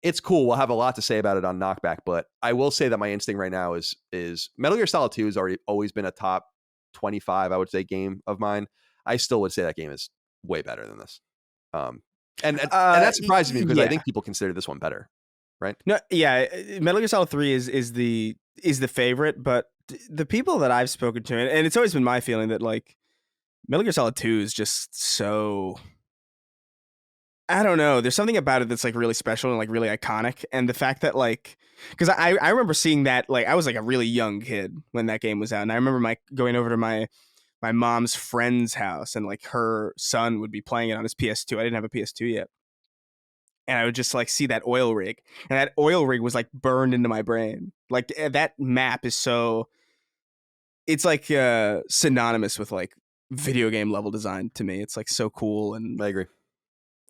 It's cool. We'll have a lot to say about it on Knockback, but I will say that my instinct right now is Metal Gear Solid 2 has always been a top 25, I would say, game of mine. I still would say that game is way better than this. And that surprises me because I think people consider this one better, right? No, yeah, Metal Gear Solid 3 is the favorite, but the people that I've spoken to, and it's always been my feeling that like Metal Gear Solid 2 is just so, I don't know, there's something about it that's like really special and like really iconic, and the fact that like, because I remember seeing that, like I was like a really young kid when that game was out, and I remember going over to my mom's friend's house, and like her son would be playing it on his PS2. I didn't have a PS2 yet. And I would just like see that oil rig, and that oil rig was like burned into my brain. Like that map is so, it's like synonymous with like video game level design to me. It's like so cool. And I agree.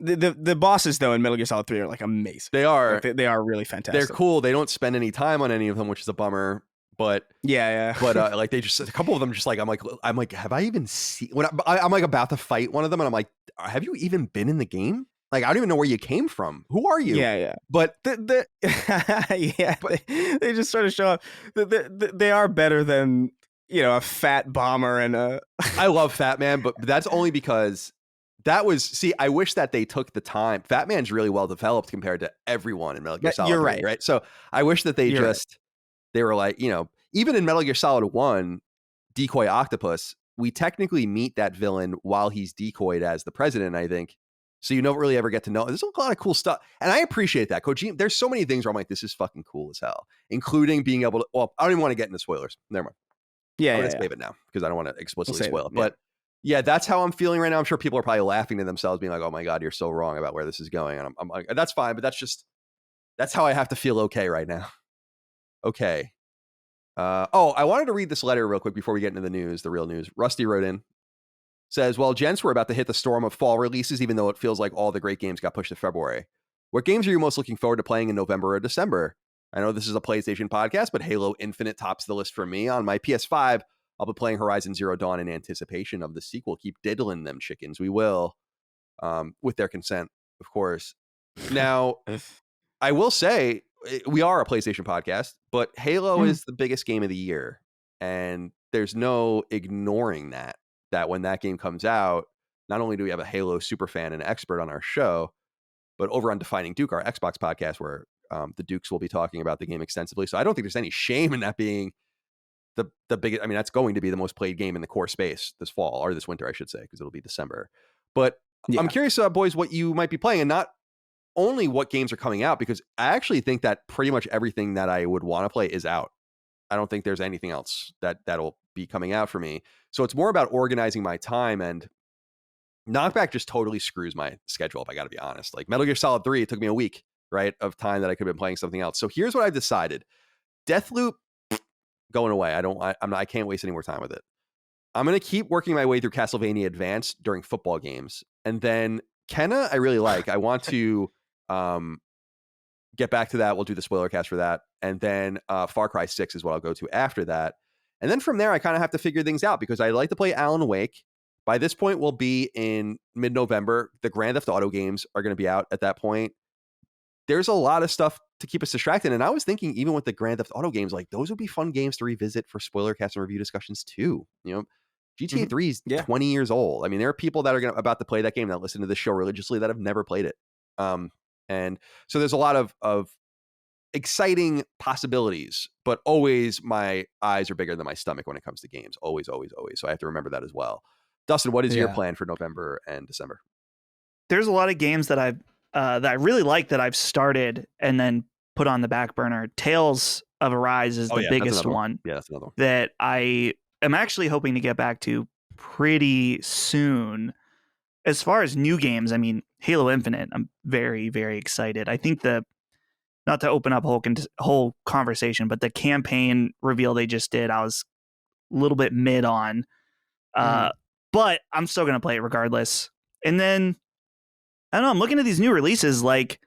The bosses though in Metal Gear Solid 3 are like amazing. They are. Like, they are really fantastic. They're cool. They don't spend any time on any of them, which is a bummer. But but like they just, a couple of them just like I'm like have I even seen, when I'm like about to fight one of them and I'm like, have you even been in the game? Like I don't even know where you came from. Who are you? Yeah. But they just sort of show up. They are better than a fat bomber and a. I love Fat Man, but that's only because that was, see, I wish that they took the time. Fat Man's really well developed compared to everyone in Metal Gear Solid 3, right? So I wish that they they were like, even in Metal Gear Solid 1, Decoy Octopus, we technically meet that villain while he's decoyed as the president, I think. So you don't really ever get to know. There's a lot of cool stuff. And I appreciate that. Kojima, there's so many things where I'm like, this is fucking cool as hell, including being able to, well, I don't even want to get into spoilers. Never mind. I'm going to save it now because I don't want to explicitly spoil it. But yeah, that's how I'm feeling right now. I'm sure people are probably laughing to themselves, being like, oh my God, you're so wrong about where this is going. And I'm like, that's fine. But that's how I have to feel okay right now. Okay. I wanted to read this letter real quick before we get into the news, the real news. Rusty wrote in, says, well, gents, we're about to hit the storm of fall releases, even though it feels like all the great games got pushed to February. What games are you most looking forward to playing in November or December? I know this is a PlayStation podcast, but Halo Infinite tops the list for me. On my PS5, I'll be playing Horizon Zero Dawn in anticipation of the sequel. Keep diddling them chickens. We will, with their consent, of course. Now, I will say, we are a PlayStation podcast, but Halo is the biggest game of the year. And there's no ignoring that when that game comes out, not only do we have a Halo superfan and expert on our show, but over on Defining Duke, our Xbox podcast, where the Dukes will be talking about the game extensively. So I don't think there's any shame in that being the biggest. I mean, that's going to be the most played game in the core space this fall, or this winter, I should say, because it'll be December. But I'm curious, boys, what you might be playing, and not only what games are coming out, because I actually think that pretty much everything that I would want to play is out. I don't think there's anything else that'll be coming out for me. So it's more about organizing my time, and Knockback just totally screws my schedule up. I got to be honest. Like Metal Gear Solid 3, it took me a week, right, of time that I could have been playing something else. So here's what I've decided. Deathloop, going away. I can't waste any more time with it. I'm going to keep working my way through Castlevania Advance during football games. And then Kenna, I really like. I want to get back to that. We'll do the spoiler cast for that. And then Far Cry 6 is what I'll go to after that. And then from there, I kind of have to figure things out because I like to play Alan Wake. By this point, we'll be in mid-November. The Grand Theft Auto games are going to be out at that point. There's a lot of stuff to keep us distracted. And I was thinking, even with the Grand Theft Auto games, like those would be fun games to revisit for spoiler cast and review discussions too. GTA 3 is 20 years old. I mean, there are people that are about to play that game that listen to this show religiously that have never played it. And so there's a lot of exciting possibilities, but always my eyes are bigger than my stomach when it comes to games. Always, always, always. So I have to remember that as well. Dustin, what is your plan for November and December? There's a lot of games that I really like that I've started and then put on the back burner. Tales of Arise is the biggest one. Yeah, that's another one that I am actually hoping to get back to pretty soon. As far as new games, I mean, Halo Infinite, I'm very, very excited. I think not to open up whole conversation, but the campaign reveal they just did, I was a little bit mid on. But I'm still going to play it regardless. And then, I don't know, I'm looking at these new releases, like,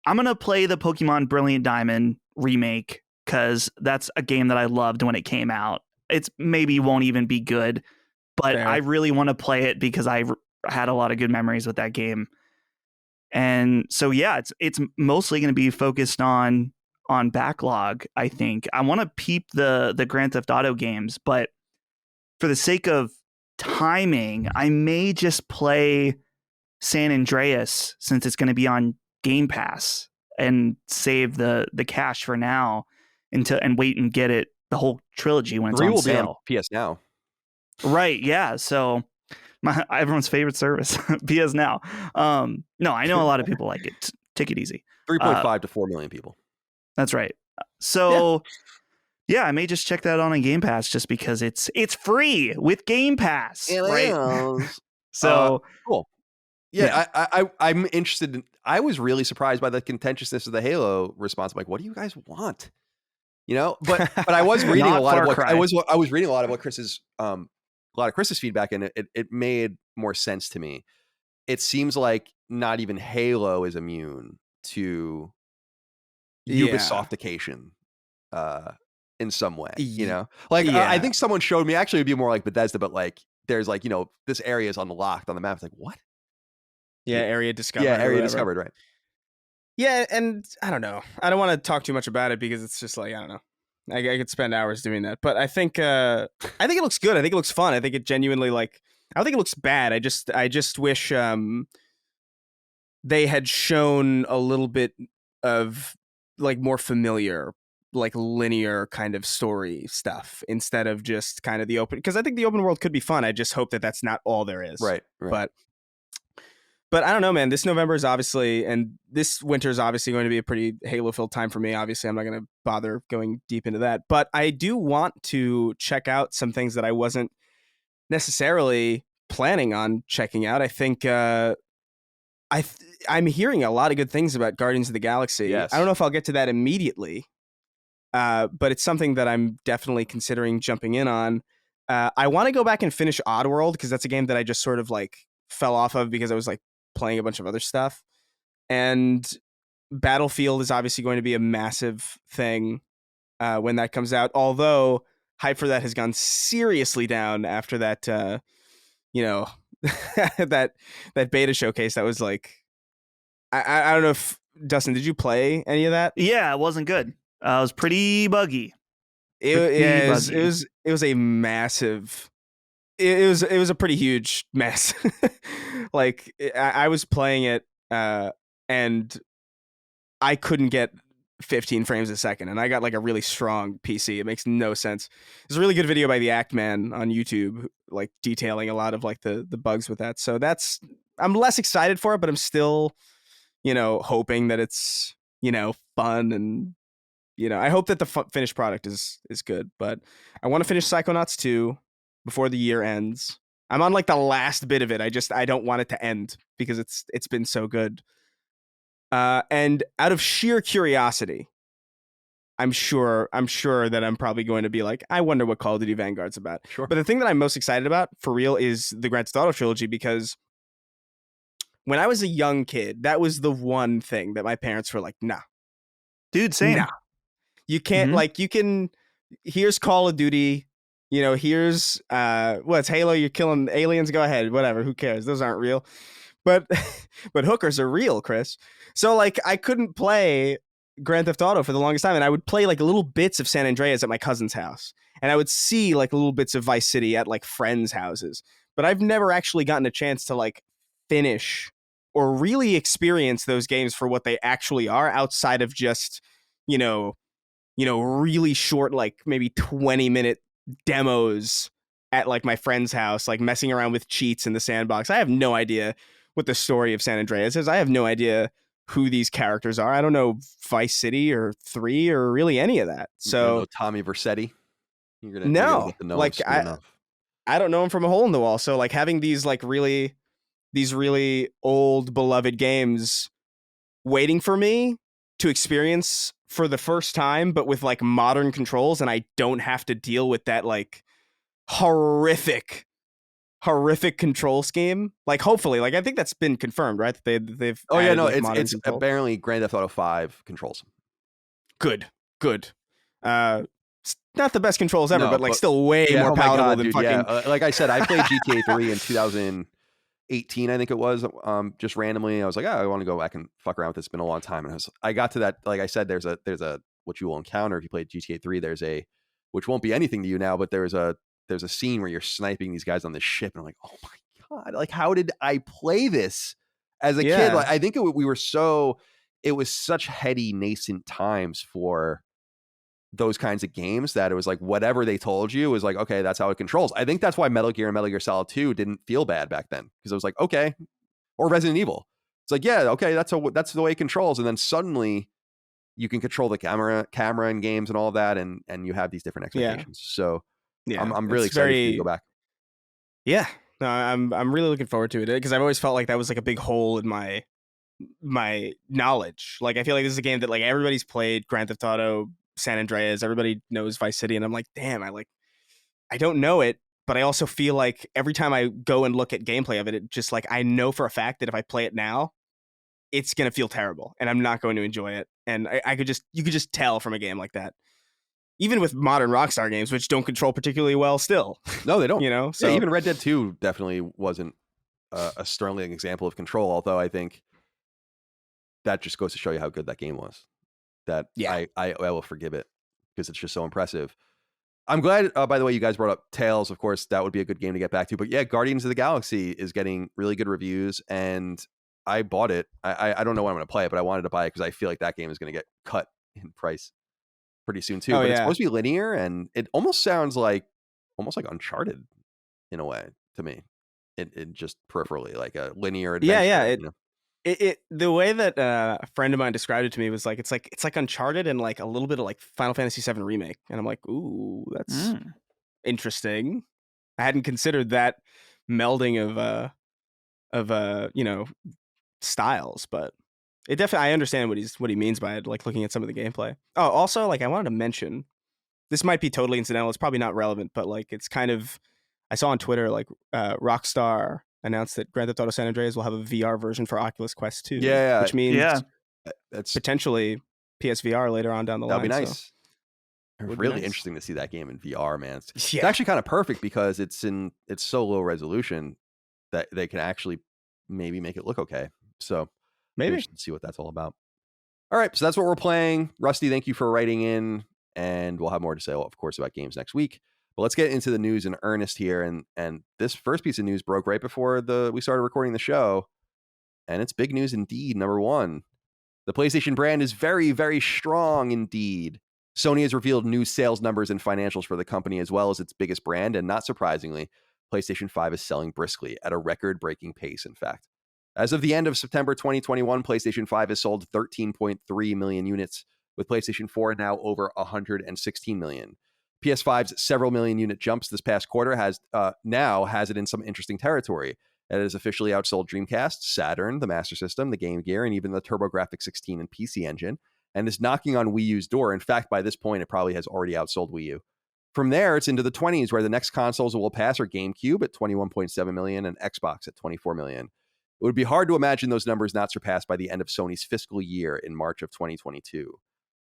I'm going to play the Pokemon Brilliant Diamond remake, because that's a game that I loved when it came out. It's maybe won't even be good, but Fair. I really want to play it because I had a lot of good memories with that game. And so, yeah, it's mostly going to be focused on backlog. I think I want to peep the Grand Theft Auto games, but for the sake of timing, I may just play San Andreas since it's going to be on Game Pass and save the cash for now and wait and get it the whole trilogy when it's 3 on will sale. be on PS Now. Right? Yeah. So everyone's favorite service, PS Now. No, I know a lot of people like it. Take it easy. 3.5 to 4 million people. That's right. So. Yeah, I may just check that on Game Pass just because it's free with Game Pass, right? So cool. Yeah. I'm interested. I was really surprised by the contentiousness of the Halo response. I'm like, what do you guys want? But I was reading a lot of what I was reading a lot of what Chris's feedback, and it made more sense to me. It seems like not even Halo is immune to Ubisoftication. In some way, I think someone showed me, actually it'd be more like Bethesda, but like there's like, this area is unlocked on the map. It's like, what? Area discovered. Yeah, area discovered, right? Yeah, and I don't know. I don't want to talk too much about it because it's just like, I don't know. I could spend hours doing that, but I think it looks good. I think it looks fun. I think it genuinely I don't think it looks bad. I just wish they had shown a little bit of like more familiar, like linear kind of story stuff instead of just kind of the open, because I think the open world could be fun. I just hope that that's not all there is. Right. But I don't know, man. This November is obviously, and this winter is obviously going to be a pretty Halo-filled time for me. Obviously, I'm not going to bother going deep into that, but I do want to check out some things that I wasn't necessarily planning on checking out. I think I'm hearing a lot of good things about Guardians of the Galaxy. Yes. I don't know if I'll get to that immediately. But it's something that I'm definitely considering jumping in on. I want to go back and finish Oddworld because that's a game that I just sort of like fell off of because I was like playing a bunch of other stuff. And Battlefield is obviously going to be a massive thing when that comes out. Although hype for that has gone seriously down after that, that beta showcase. That was like, I don't know if Dustin, did you play any of that? Yeah, it wasn't good. It was pretty buggy. It was a massive. It was a pretty huge mess. Like I was playing it, and I couldn't get 15 frames a second, and I got like a really strong PC. It makes no sense. There's a really good video by the Act Man on YouTube, like detailing a lot of like the bugs with that. So I'm less excited for it, but I'm still, hoping that it's fun and. I hope that the finished product is good, but I want to finish Psychonauts 2 before the year ends. I'm on like the last bit of it. I don't want it to end because it's been so good. And out of sheer curiosity, I'm sure that I'm probably going to be like, I wonder what Call of Duty Vanguard's about. Sure. But the thing that I'm most excited about for real is the Grand Theft Auto trilogy, because when I was a young kid, that was the one thing that my parents were like, nah. Dude, same. Nah. You can't here's Call of Duty, here's it's Halo, you're killing aliens, go ahead, whatever, who cares? Those aren't real. But hookers are real, Chris. So like I couldn't play Grand Theft Auto for the longest time, and I would play like little bits of San Andreas at my cousin's house. And I would see like little bits of Vice City at like friends' houses. But I've never actually gotten a chance to like finish or really experience those games for what they actually are outside of just, really short, like maybe 20-minute demos at like my friend's house, like messing around with cheats in the sandbox. I have no idea what the story of San Andreas is. I have no idea who these characters are. I don't know Vice City or 3 or really any of that. So Tommy Vercetti. You're gonna get to know like I don't know him from a hole in the wall. So like having these really old beloved games waiting for me to experience for the first time, but with like modern controls, and I don't have to deal with that like horrific control scheme. Like hopefully, like I think that's been confirmed, right? They've it's apparently Grand Theft Auto 5 controls. Good. not the best controls ever, No, but like but- still way Yeah, more oh my palatable God, than dude, fucking. yeah. Like I said, I played GTA 3 in 2018, I think it was. Just randomly, I was like, oh, I want to go back and fuck around with this. It's been a long time, and I got to that. Like I said, there's a what you will encounter if you play GTA 3. There's a which won't be anything to you now, but there's a scene where you're sniping these guys on the ship, and I'm like, oh my God, like how did I play this as a kid? Yeah. Like I think we were so it was such heady nascent times for those kinds of games that it was like whatever they told you was like, okay, that's how it controls. I think that's why Metal Gear and Metal Gear Solid 2 didn't feel bad back then, because it was like, okay, or Resident Evil. It's like, yeah, okay, that's the way it controls. And then suddenly you can control the camera in games and all that, and you have these different expectations. So Yeah, I'm really excited for you to go back. Yeah, no, I'm really looking forward to it because I've always felt like that was like a big hole in my knowledge. Like I feel like this is a game that like everybody's played, Grand Theft Auto, San Andreas, everybody knows Vice City, and I'm like, damn, I don't know it, but I also feel like every time I go and look at gameplay of it, it just like I know for a fact that if I play it now, it's gonna feel terrible, and I'm not going to enjoy it. And you could just tell from a game like that, even with modern Rockstar games, which don't control particularly well still. No, they don't. You know, so Yeah, even Red Dead 2 definitely wasn't a sterling example of control, although I think that just goes to show you how good that game was. That Yeah. I will forgive it because it's just so impressive. I'm glad, by the way, you guys brought up Tales. Of course, that would be a good game to get back to. But yeah, Guardians of the Galaxy is getting really good reviews, and I bought it. I don't know when I'm going to play it, but I wanted to buy it because I feel like that game is going to get cut in price pretty soon too. Oh, But it's yeah. supposed to be linear, and it almost sounds like Uncharted in a way to me. It just peripherally like a linear adventure. Yeah, you know? It the way that a friend of mine described it to me was like it's like Uncharted and like a little bit of like Final Fantasy VII Remake, and I'm like, ooh, that's interesting. I hadn't considered that melding of styles, but it definitely I understand what he means by it. Like looking at some of the gameplay. Oh, also like I wanted to mention, this might be totally incidental. It's probably not relevant, but like it's kind of I saw on Twitter like Rockstar announced that Grand Theft Auto San Andreas will have a VR version for Oculus Quest 2. Yeah, which means that's potentially PSVR later on down the that'll line. be nice. Would be Really nice. interesting to see that game in VR, man. It's Yeah. actually kind of perfect because it's so low resolution that they can actually maybe make it look okay. So Maybe. interested to see what that's all about. All right, so that's what we're playing. Rusty, thank you for writing in, and we'll have more to say, of course, about games next week. But let's get into the news in earnest here. And this first piece of news broke right before we started recording the show, and it's big news indeed. Number one, the PlayStation brand is very, very strong indeed. Sony has revealed new sales numbers and financials for the company as well as its biggest brand, and not surprisingly, PlayStation 5 is selling briskly at a record-breaking pace, in fact. As of the end of September 2021, PlayStation 5 has sold 13.3 million units, with PlayStation 4 now over 116 million. PS5's several million unit jumps this past quarter has it in some interesting territory. It has officially outsold Dreamcast, Saturn, the Master System, the Game Gear, and even the TurboGrafx 16 and PC Engine, and is knocking on Wii U's door. In fact, by this point, it probably has already outsold Wii U. From there, it's into the 20s, where the next consoles will pass are GameCube at 21.7 million and Xbox at 24 million. It would be hard to imagine those numbers not surpassed by the end of Sony's fiscal year in March of 2022.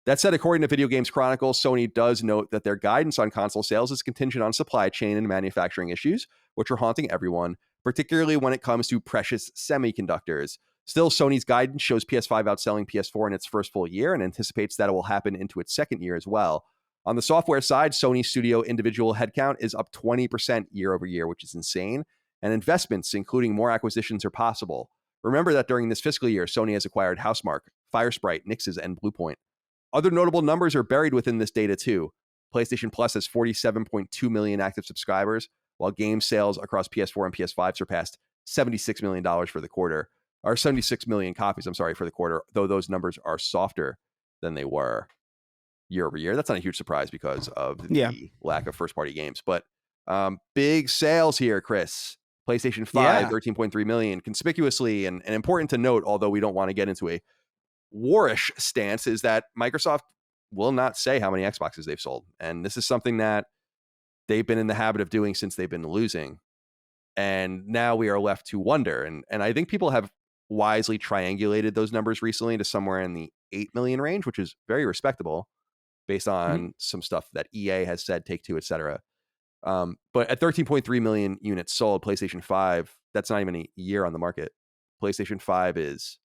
That said, according to Video Games Chronicle, Sony does note that their guidance on console sales is contingent on supply chain and manufacturing issues, which are haunting everyone, particularly when it comes to precious semiconductors. Still, Sony's guidance shows PS5 outselling PS4 in its first full year and anticipates that it will happen into its second year as well. On the software side, Sony Studio individual headcount is up 20% year over year, which is insane, and investments, including more acquisitions, are possible. Remember that during this fiscal year, Sony has acquired Housemarque, Firesprite, Nixes, and Bluepoint. Other notable numbers are buried within this data too. PlayStation Plus has 47.2 million active subscribers, while game sales across PS4 and PS5 surpassed $76 million for the quarter, or 76 million copies, for the quarter, though those numbers are softer than they were year over year. That's not a huge surprise because of the lack of first-party games. But big sales here, Chris. PlayStation 5, 13.3 million. Conspicuously and important to note, although we don't want to get into a warish stance, is that Microsoft will not say how many Xboxes they've sold. And this is something that they've been in the habit of doing since they've been losing. And now we are left to wonder. And I think people have wisely triangulated those numbers recently to somewhere in the 8 million range, which is very respectable based on some stuff that EA has said, Take-Two, etc. But at 13.3 million units sold, PlayStation 5, that's not even a year on the market. PlayStation 5 is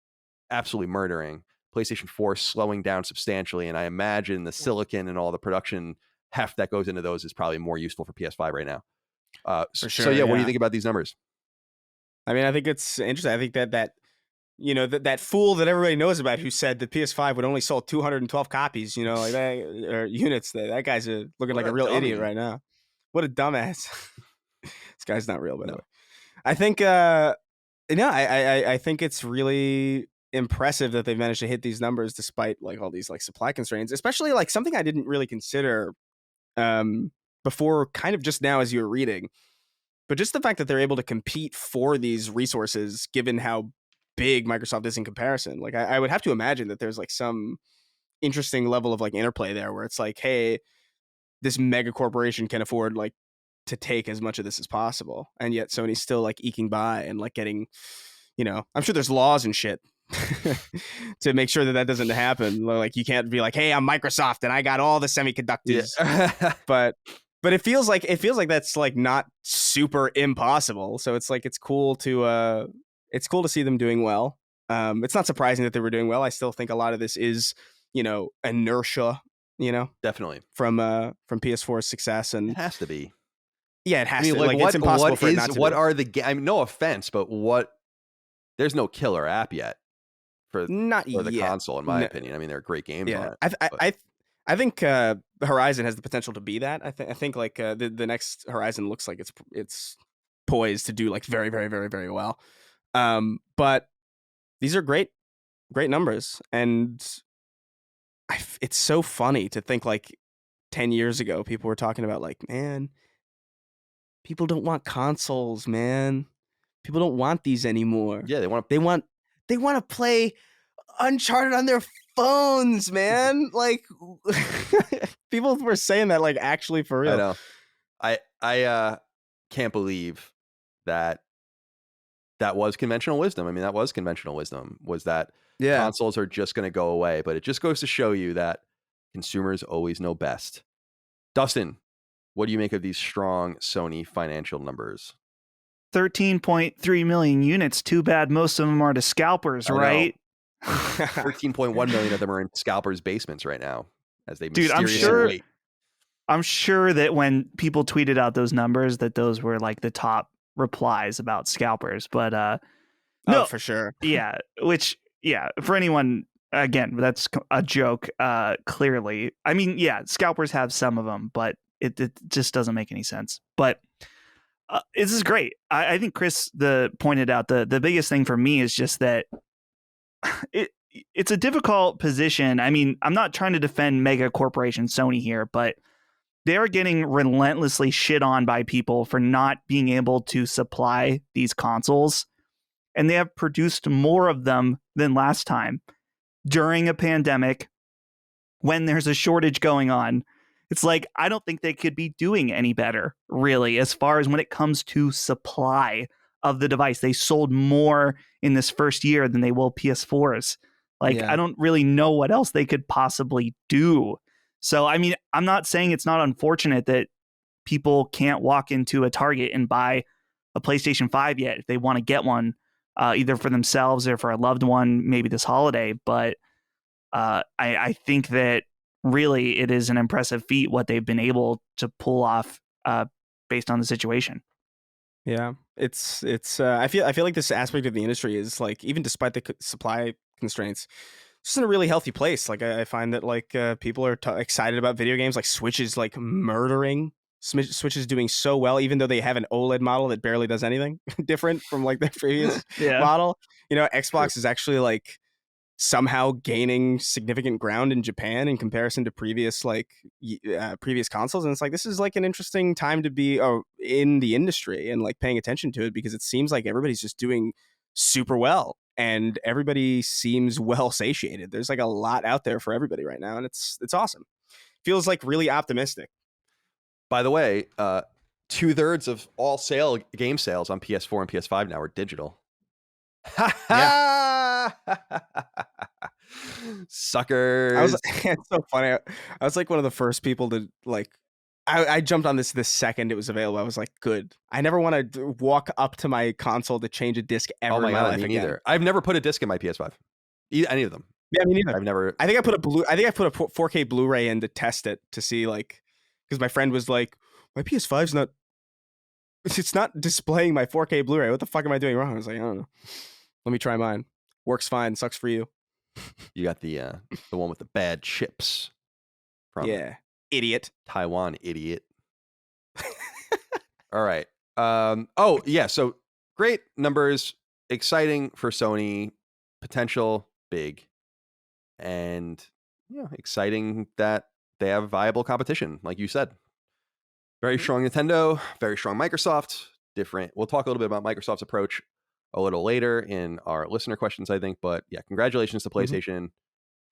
absolutely murdering. PlayStation 4 slowing down substantially, and I imagine the silicon and all the production heft that goes into those is probably more useful for PS5 right now. For sure, so yeah, what do you think about these numbers? I mean, I think it's interesting. I think that you know, that fool that everybody knows about who said the PS5 would only sold 212 copies, you know, like that, or units. That guy's looking like a real idiot right now. What a dumbass. This guy's not real, by the way. I think, I think it's really impressive that they've managed to hit these numbers despite like all these like supply constraints, especially like something I didn't really consider before, kind of just now as you were reading, but just the fact that they're able to compete for these resources, given how big Microsoft is in comparison. Like I would have to imagine that there's like some interesting level of like interplay there where it's like, hey, this mega corporation can afford like to take as much of this as possible, and yet Sony's still like eking by and like getting, you know, I'm sure there's laws and shit to make sure that doesn't happen. Like you can't be like, hey, I'm Microsoft and I got all the semiconductors. Yeah. but it feels like that's like not super impossible. So it's like it's cool to see them doing well. It's not surprising that they were doing well. I still think a lot of this is, you know, inertia, you know, definitely from PS4's success, and it has to be. Yeah, it has to. Like it's impossible for it not to. What are the? I mean, no offense, but what? There's no killer app yet for the console, in my opinion. I mean, there are great games on it. I think Horizon has the potential to be that. I think like the next Horizon looks like it's poised to do like very, very, very, very well. But these are great numbers, and it's so funny to think like 10 years ago people were talking about like, man, people don't want consoles, man. People don't want these anymore. Yeah, they want to play Uncharted on their phones, man. Like people were saying that like actually for real. I know. I can't believe that was conventional wisdom. I mean, that was conventional wisdom, was that consoles are just going to go away. But it just goes to show you that consumers always know best. Dustin, what do you make of these strong Sony financial numbers? 13.3 million units. Too bad most of them are to scalpers, right? 13.1 million of them are in scalpers' basements right now as they mysteriously wait. I'm sure that when people tweeted out those numbers, that those were like the top replies about scalpers. But no, for sure. Yeah, for anyone, again, that's a joke. Clearly, I mean, yeah, scalpers have some of them, but it just doesn't make any sense. But this is great. I think Chris pointed out the biggest thing for me is just that it's a difficult position. I mean, I'm not trying to defend mega corporation Sony here, but they're getting relentlessly shit on by people for not being able to supply these consoles. And they have produced more of them than last time during a pandemic when there's a shortage going on. It's like, I don't think they could be doing any better, really, as far as when it comes to supply of the device. They sold more in this first year than they will PS4s. Like, I don't really know what else they could possibly do. So, I mean, I'm not saying it's not unfortunate that people can't walk into a Target and buy a PlayStation 5 yet if they want to get one, either for themselves or for a loved one, maybe this holiday. But I think that really it is an impressive feat what they've been able to pull off based on the situation. Yeah, it's I feel like this aspect of the industry is like, even despite the supply constraints, just in a really healthy place. Like I find that like people are excited about video games. Like Switch is like murdering. Switch is doing so well, even though they have an OLED model that barely does anything different from like their previous model. You know, Xbox is actually like somehow gaining significant ground in Japan in comparison to previous consoles, and it's like, this is like an interesting time to be in the industry and like paying attention to it, because it seems like everybody's just doing super well and everybody seems well satiated. There's like a lot out there for everybody right now, and it's awesome. Feels like really optimistic. By the way, 2/3 of all game sales on PS4 and PS5 now are digital. Suckers. I was it's so funny. I was like one of the first people to like. I jumped on this the second it was available. I was like, good. I never want to walk up to my console to change a disc ever in my life me again. neither. I've never put a disc in my PS5. Any of them. Yeah, me neither. I've never. I think I put a 4K Blu-ray in to test it to see like, because my friend was like, my PS5's not. It's not displaying my 4K Blu-ray. What the fuck am I doing wrong? I was like, I don't know. Let me try mine. Works fine. Sucks for you. You got the one with the bad chips. From idiot. Taiwan, idiot. All right. Oh yeah. So great numbers. Exciting for Sony. Potential big, and exciting that they have viable competition, like you said. Very strong Nintendo, very strong Microsoft. Different. We'll talk a little bit about Microsoft's approach a little later in our listener questions, I think. But yeah, congratulations to PlayStation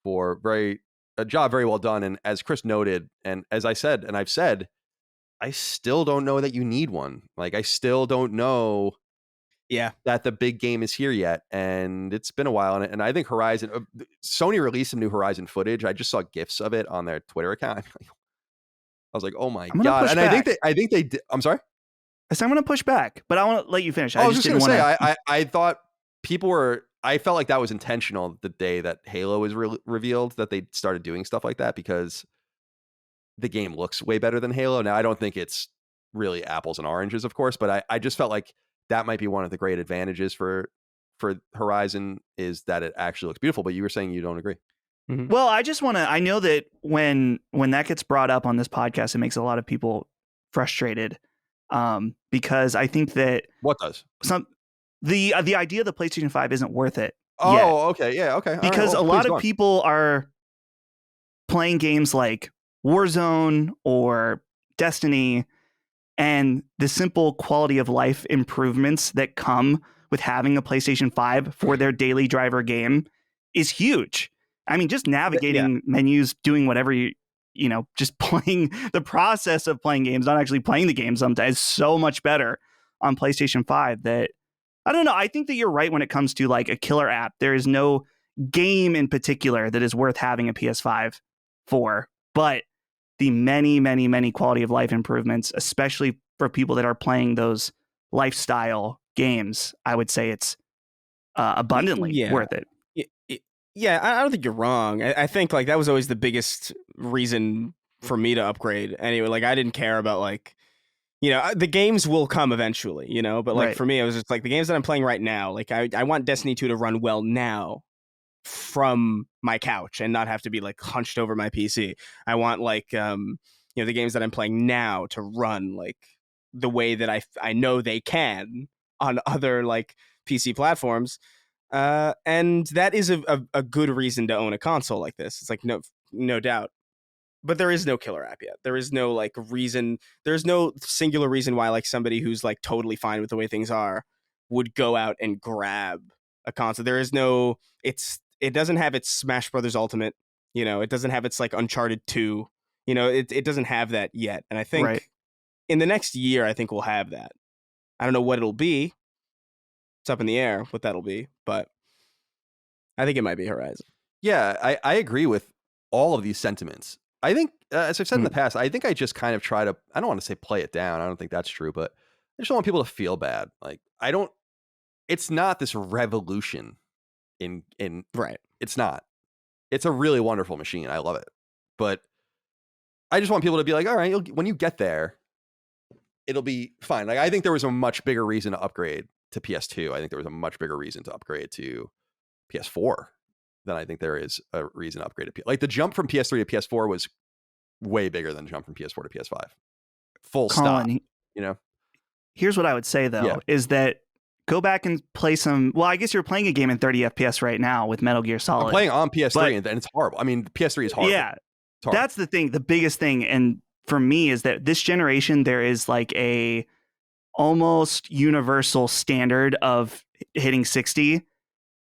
for a job very well done. And as Chris noted, and as I said, and I've said, I still don't know that you need one. Like, I still don't know that the big game is here yet. And it's been a while. And I think Horizon, Sony released some new Horizon footage. I just saw GIFs of it on their Twitter account. I was like, oh my God. And I think they did. I'm sorry? I said I'm going to push back, but I want to let you finish. I was just going to say, I thought people were, I felt like that was intentional the day that Halo was revealed, that they started doing stuff like that, because the game looks way better than Halo. Now, I don't think it's really apples and oranges, of course, but I just felt like that might be one of the great advantages for Horizon, is that it actually looks beautiful. But you were saying you don't agree. Mm-hmm. Well, I just want to, I know that when that gets brought up on this podcast, it makes a lot of people frustrated, because I think that what does the idea of the PlayStation 5 isn't worth it. Oh, yet. Okay. Yeah. Okay. Because a lot of people are playing games like Warzone or Destiny, and the simple quality of life improvements that come with having a PlayStation 5 for their daily driver game is huge. I mean, just navigating menus, doing whatever just playing, the process of playing games, not actually playing the game sometimes, is so much better on PlayStation 5 that, I don't know. I think that you're right when it comes to like a killer app. There is no game in particular that is worth having a PS5 for, but the many, many, many quality of life improvements, especially for people that are playing those lifestyle games, I would say it's abundantly worth it. Yeah, I don't think you're wrong. I think like that was always the biggest reason for me to upgrade. Anyway, like I didn't care about like, the games will come eventually, but like for me, it was just like the games that I'm playing right now. Like I want Destiny 2 to run well now from my couch and not have to be like hunched over my PC. I want like, the games that I'm playing now to run like the way that I know they can on other like PC platforms. And that is a good reason to own a console like this. It's like, no doubt. But there is no killer app yet. There is no like reason. There's no singular reason why like somebody who's like totally fine with the way things are would go out and grab a console. There is no. It doesn't have its Smash Brothers Ultimate. It doesn't have its like Uncharted 2. It doesn't have that yet. And I think in the next year, I think we'll have that. I don't know what it'll be. It's up in the air what that'll be, but I think it might be Horizon. Yeah, I agree with all of these sentiments. I think, as I've said in the past, I think I just kind of try to, I don't want to say play it down. I don't think that's true, but I just don't want people to feel bad. Like, it's not this revolution in right. It's not. It's a really wonderful machine. I love it. But I just want people to be like, all right, when you get there, it'll be fine. Like, I think there was a much bigger reason to upgrade to PS2. I think there was a much bigger reason to upgrade to PS4 than I think there is a reason to upgrade to like the jump from PS3 to PS4 was way bigger than the jump from PS4 to PS5. Full Colin, stop. Here's what I would say though, is that go back and play some. Well, I guess you're playing a game in 30 FPS right now with Metal Gear Solid. I'm playing on PS3 and it's horrible. I mean, PS3 is horrible. Yeah, that's the thing. The biggest thing, and for me, is that this generation there is like a almost universal standard of hitting 60,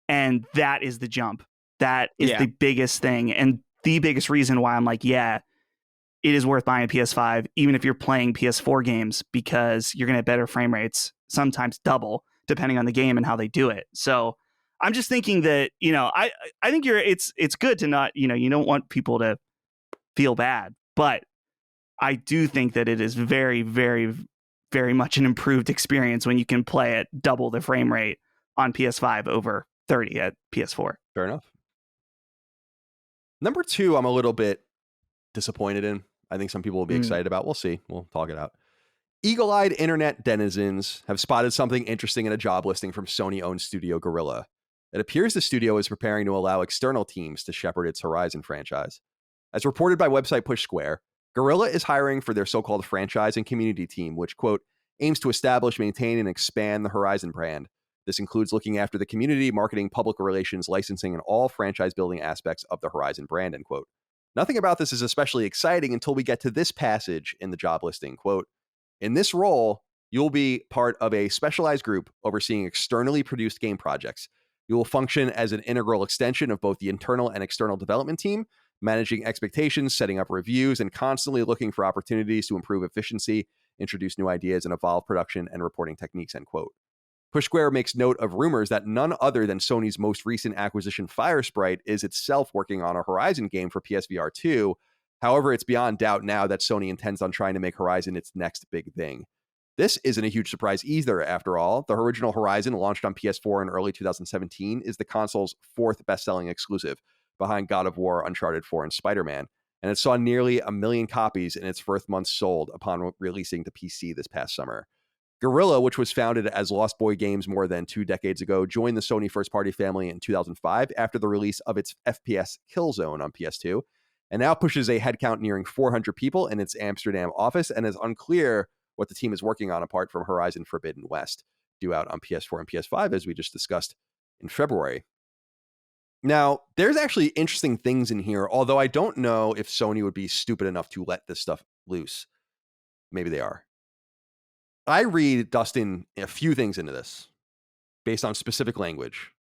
and that is the jump. That is the biggest thing, and the biggest reason why I'm like, it is worth buying a PS5, even if you're playing PS4 games, because you're going to have better frame rates, sometimes double, depending on the game and how they do it. So I'm just thinking that, I think it's good to not, you don't want people to feel bad, but I do think that it is very, very, very much an improved experience when you can play at double the frame rate on PS5 over 30 at PS4. Fair enough. Number 2, I'm a little bit disappointed in. I think some people will be excited about. We'll see. We'll talk it out. Eagle-eyed internet denizens have spotted something interesting in a job listing from Sony-owned studio Guerrilla. It appears the studio is preparing to allow external teams to shepherd its Horizon franchise. As reported by website Push Square, Guerrilla is hiring for their so-called franchise and community team, which, quote, aims to establish, maintain, and expand the Horizon brand. This includes looking after the community, marketing, public relations, licensing, and all franchise-building aspects of the Horizon brand, end quote. Nothing about this is especially exciting until we get to this passage in the job listing, quote, in this role, you'll be part of a specialized group overseeing externally produced game projects. You will function as an integral extension of both the internal and external development team, managing expectations, setting up reviews, and constantly looking for opportunities to improve efficiency, introduce new ideas, and evolve production and reporting techniques, end quote. Push Square makes note of rumors that none other than Sony's most recent acquisition, Firesprite, is itself working on a Horizon game for PSVR 2. However, it's beyond doubt now that Sony intends on trying to make Horizon its next big thing. This isn't a huge surprise either, after all. The original Horizon, launched on PS4 in early 2017, is the console's 4th best-selling exclusive, behind God of War, Uncharted 4, and Spider-Man, and it saw nearly 1 million copies in its first month sold upon releasing to PC this past summer. Guerrilla, which was founded as Lost Boy Games more than 2 decades ago, joined the Sony first-party family in 2005 after the release of its FPS Killzone on PS2, and now pushes a headcount nearing 400 people in its Amsterdam office, and is unclear what the team is working on apart from Horizon Forbidden West, due out on PS4 and PS5, as we just discussed in February. Now, there's actually interesting things in here, although I don't know if Sony would be stupid enough to let this stuff loose. Maybe they are. I read, Dustin, a few things into this based on specific language.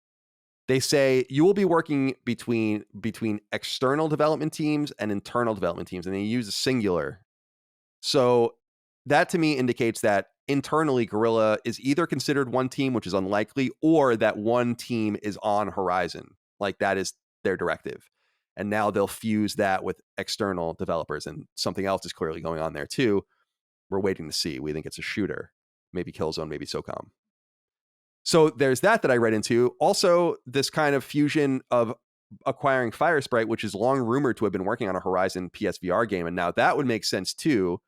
They say you will be working between external development teams and internal development teams, and they use a singular. So that to me indicates that internally Guerrilla is either considered one team, which is unlikely, or that one team is on Horizon. Like that is their directive. And now they'll fuse that with external developers, and something else is clearly going on there too. We're waiting to see. We think it's a shooter, maybe Killzone, maybe SOCOM. So there's that I read into. Also, this kind of fusion of acquiring Firesprite, which is long rumored to have been working on a Horizon PSVR game. And now that would make sense too,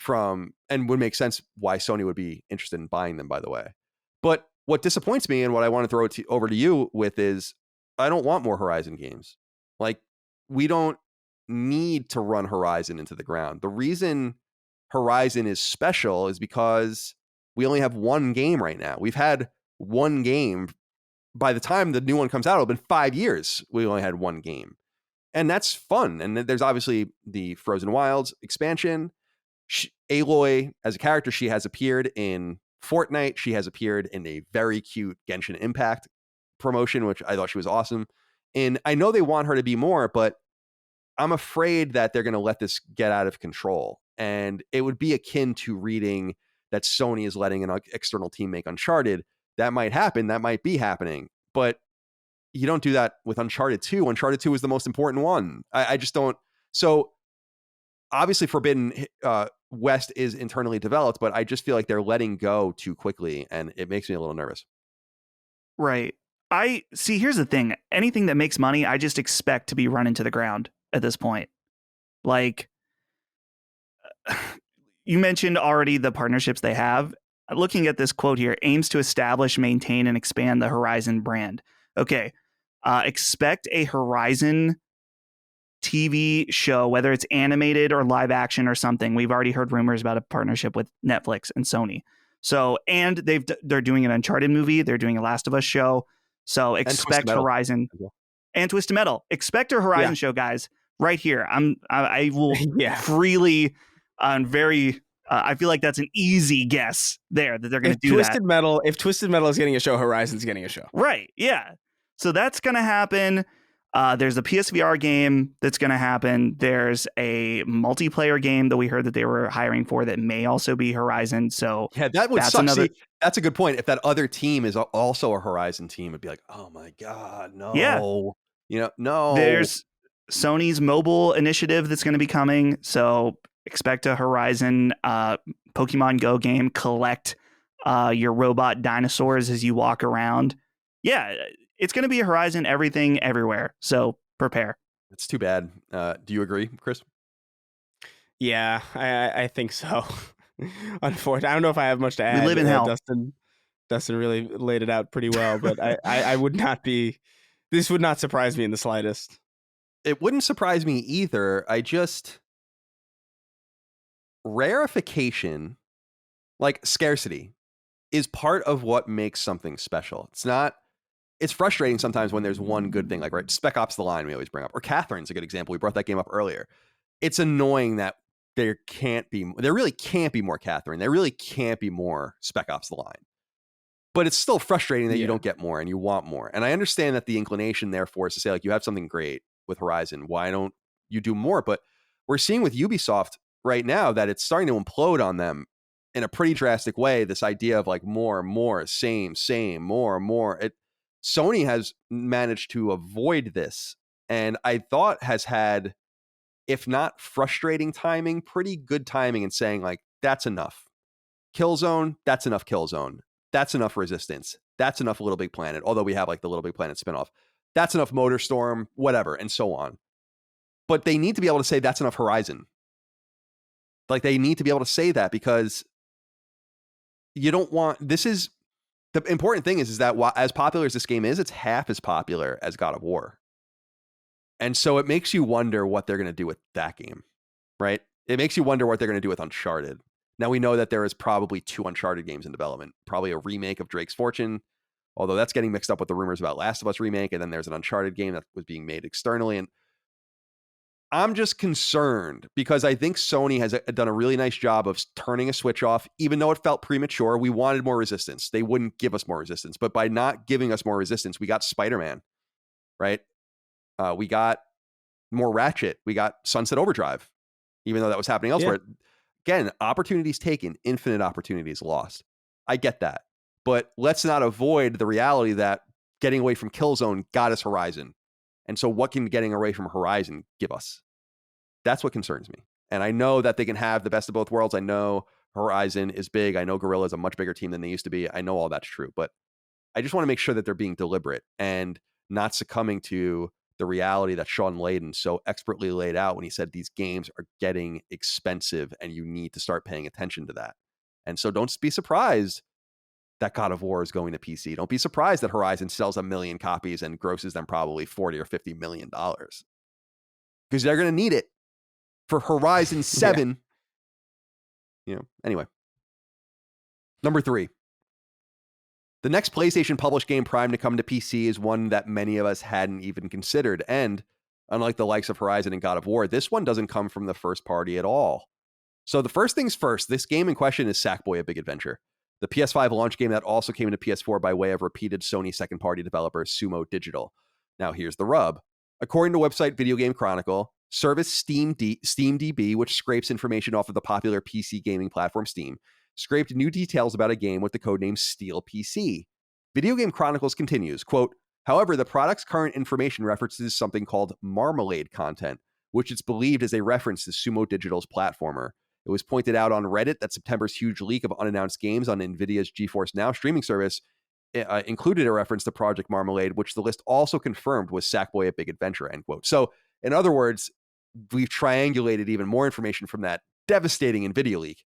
and would make sense why Sony would be interested in buying them, by the way. But what disappoints me and what I want to throw over to you with is I don't want more Horizon games. Like, we don't need to run Horizon into the ground. The reason Horizon is special is because we only have one game right now. We've had one game. By the time the new one comes out, it'll have been 5 years. We only had one game. And that's fun. And there's obviously the Frozen Wilds expansion. Aloy, as a character, she has appeared in Fortnite. She has appeared in a very cute Genshin Impact promotion, which I thought she was awesome. And I know they want her to be more, but I'm afraid that they're going to let this get out of control. And it would be akin to reading that Sony is letting an external team make Uncharted. That might happen. That might be happening. But you don't do that with Uncharted 2. Uncharted 2 is the most important one. I just don't. So obviously Forbidden West is internally developed, but I just feel like they're letting go too quickly, and it makes me a little nervous. Right. I see. Here's the thing. Anything that makes money, I just expect to be run into the ground at this point. Like, you mentioned already the partnerships they have. Looking at this quote here, aims to establish, maintain, and expand the Horizon brand. Okay. Expect a Horizon TV show, whether it's animated or live action or something. We've already heard rumors about a partnership with Netflix and Sony. So, and they're doing an Uncharted movie. They're doing a Last of Us show. So expect Horizon and Twisted Metal. Expect a Horizon show, guys, right here. I will freely very. I feel like that's an easy guess there that they're going to do Twisted Metal. If Twisted Metal is getting a show, Horizon's getting a show. Right. Yeah. So that's going to happen. There's a PSVR game that's going to happen. There's a multiplayer game that we heard that they were hiring for that may also be Horizon. So Yeah, that would that's suck. another. See, that's a good point. If that other team is also a Horizon team, it'd be like, oh my God, Yeah. no. No. There's Sony's mobile initiative that's going to be coming. So expect a Horizon Pokemon Go game. Collect your robot dinosaurs as you walk around. Yeah, it's going to be a Horizon everything everywhere. So prepare. It's too bad. Do you agree, Chris? Yeah, I think so. Unfortunately, I don't know if I have much to add. We live in hell. Dustin really laid it out pretty well, but I would not be. This would not surprise me in the slightest. It wouldn't surprise me either. Rarefication, like scarcity, is part of what makes something special. It's frustrating sometimes when there's one good thing, like, right, Spec Ops: The Line we always bring up, or Catherine's a good example. We brought that game up earlier. It's annoying that there really can't be more Catherine. There really can't be more Spec Ops: The Line. But it's still frustrating that you don't get more and you want more. And I understand that the inclination, therefore, is to say, like, you have something great with Horizon. Why don't you do more? But we're seeing with Ubisoft right now that it's starting to implode on them in a pretty drastic way. This idea of like more, same, more. Sony has managed to avoid this, and I thought has had, if not frustrating timing, pretty good timing in saying, like, that's enough. Killzone, that's enough Killzone. That's enough Resistance. That's enough Little Big Planet, although we have like the Little Big Planet spinoff. That's enough Motorstorm, whatever, and so on. But they need to be able to say that's enough Horizon. Like, they need to be able to say that, because you don't want, this is, the important thing is that while, as popular as this game is, it's half as popular as God of War. And so it makes you wonder what they're going to do with that game, right? It makes you wonder what they're going to do with Uncharted. Now, we know that there is probably 2 Uncharted games in development, probably a remake of Drake's Fortune, although that's getting mixed up with the rumors about Last of Us remake, and then there's an Uncharted game that was being made externally. And I'm just concerned because I think Sony has done a really nice job of turning a switch off, even though it felt premature. We wanted more Resistance. They wouldn't give us more Resistance, but by not giving us more Resistance, we got Spider-Man, right? We got more Ratchet. We got Sunset Overdrive, even though that was happening elsewhere. Yeah. Again, opportunities taken, infinite opportunities lost. I get that. But let's not avoid the reality that getting away from Killzone got us Horizon. And so what can getting away from Horizon give us? That's what concerns me. And I know that they can have the best of both worlds. I know Horizon is big. I know Guerrilla is a much bigger team than they used to be. I know all that's true. But I just want to make sure that they're being deliberate and not succumbing to the reality that Sean Layden so expertly laid out when he said these games are getting expensive and you need to start paying attention to that. And so don't be surprised that God of War is going to PC. Don't be surprised that Horizon sells 1 million copies and grosses them probably $40 or $50 million, because they're going to need it for Horizon 7. Anyway. Number 3. The next PlayStation published game primed to come to PC is one that many of us hadn't even considered. And unlike the likes of Horizon and God of War, this one doesn't come from the first party at all. So the first things first, this game in question is Sackboy: A Big Adventure, the PS5 launch game that also came into PS4 by way of repeated Sony second-party developer Sumo Digital. Now here's the rub. According to website Video Game Chronicle, service SteamDB, which scrapes information off of the popular PC gaming platform Steam, scraped new details about a game with the codename Steel PC. Video Game Chronicles continues, quote, however, the product's current information references something called Marmalade content, which it's believed is a reference to Sumo Digital's platformer. It was pointed out on Reddit that September's huge leak of unannounced games on NVIDIA's GeForce Now streaming service included a reference to Project Marmalade, which the list also confirmed was Sackboy: A Big Adventure, end quote. So, in other words, we've triangulated even more information from that devastating NVIDIA leak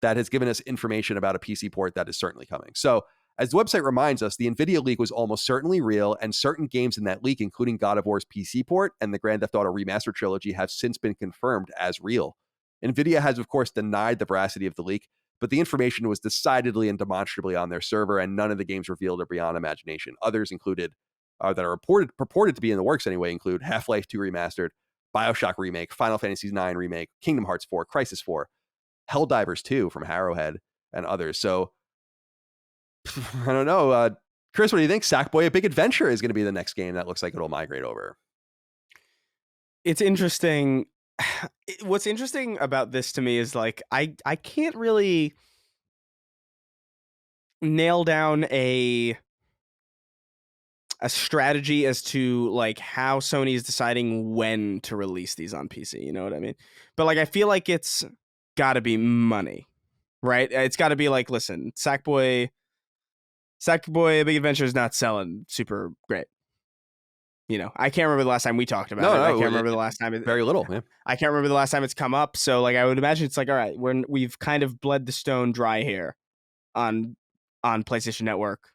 that has given us information about a PC port that is certainly coming. So, as the website reminds us, the NVIDIA leak was almost certainly real, and certain games in that leak, including God of War's PC port and the Grand Theft Auto Remastered trilogy, have since been confirmed as real. NVIDIA has, of course, denied the veracity of the leak, but the information was decidedly and demonstrably on their server, and none of the games revealed are beyond imagination. Others included, that are purported to be in the works anyway, include Half-Life 2 Remastered, BioShock Remake, Final Fantasy IX Remake, Kingdom Hearts 4, Crysis 4, Helldivers 2 from Arrowhead, and others. So, I don't know. Chris, what do you think? Sackboy: A Big Adventure is going to be the next game that looks like it'll migrate over. it's interesting. What's interesting about this to me is like I can't really nail down a strategy as to like how Sony is deciding when to release these on PC. You know what I mean? But like I feel like it's got to be money, right? It's got to be like, listen, Sackboy, A Big Adventure is not selling super great. You know, I can't remember the last time we talked about it. I can't remember the last time. Very little. Yeah. I can't remember the last time it's come up. So like I would imagine it's like, all right, we've kind of bled the stone dry here on PlayStation Network.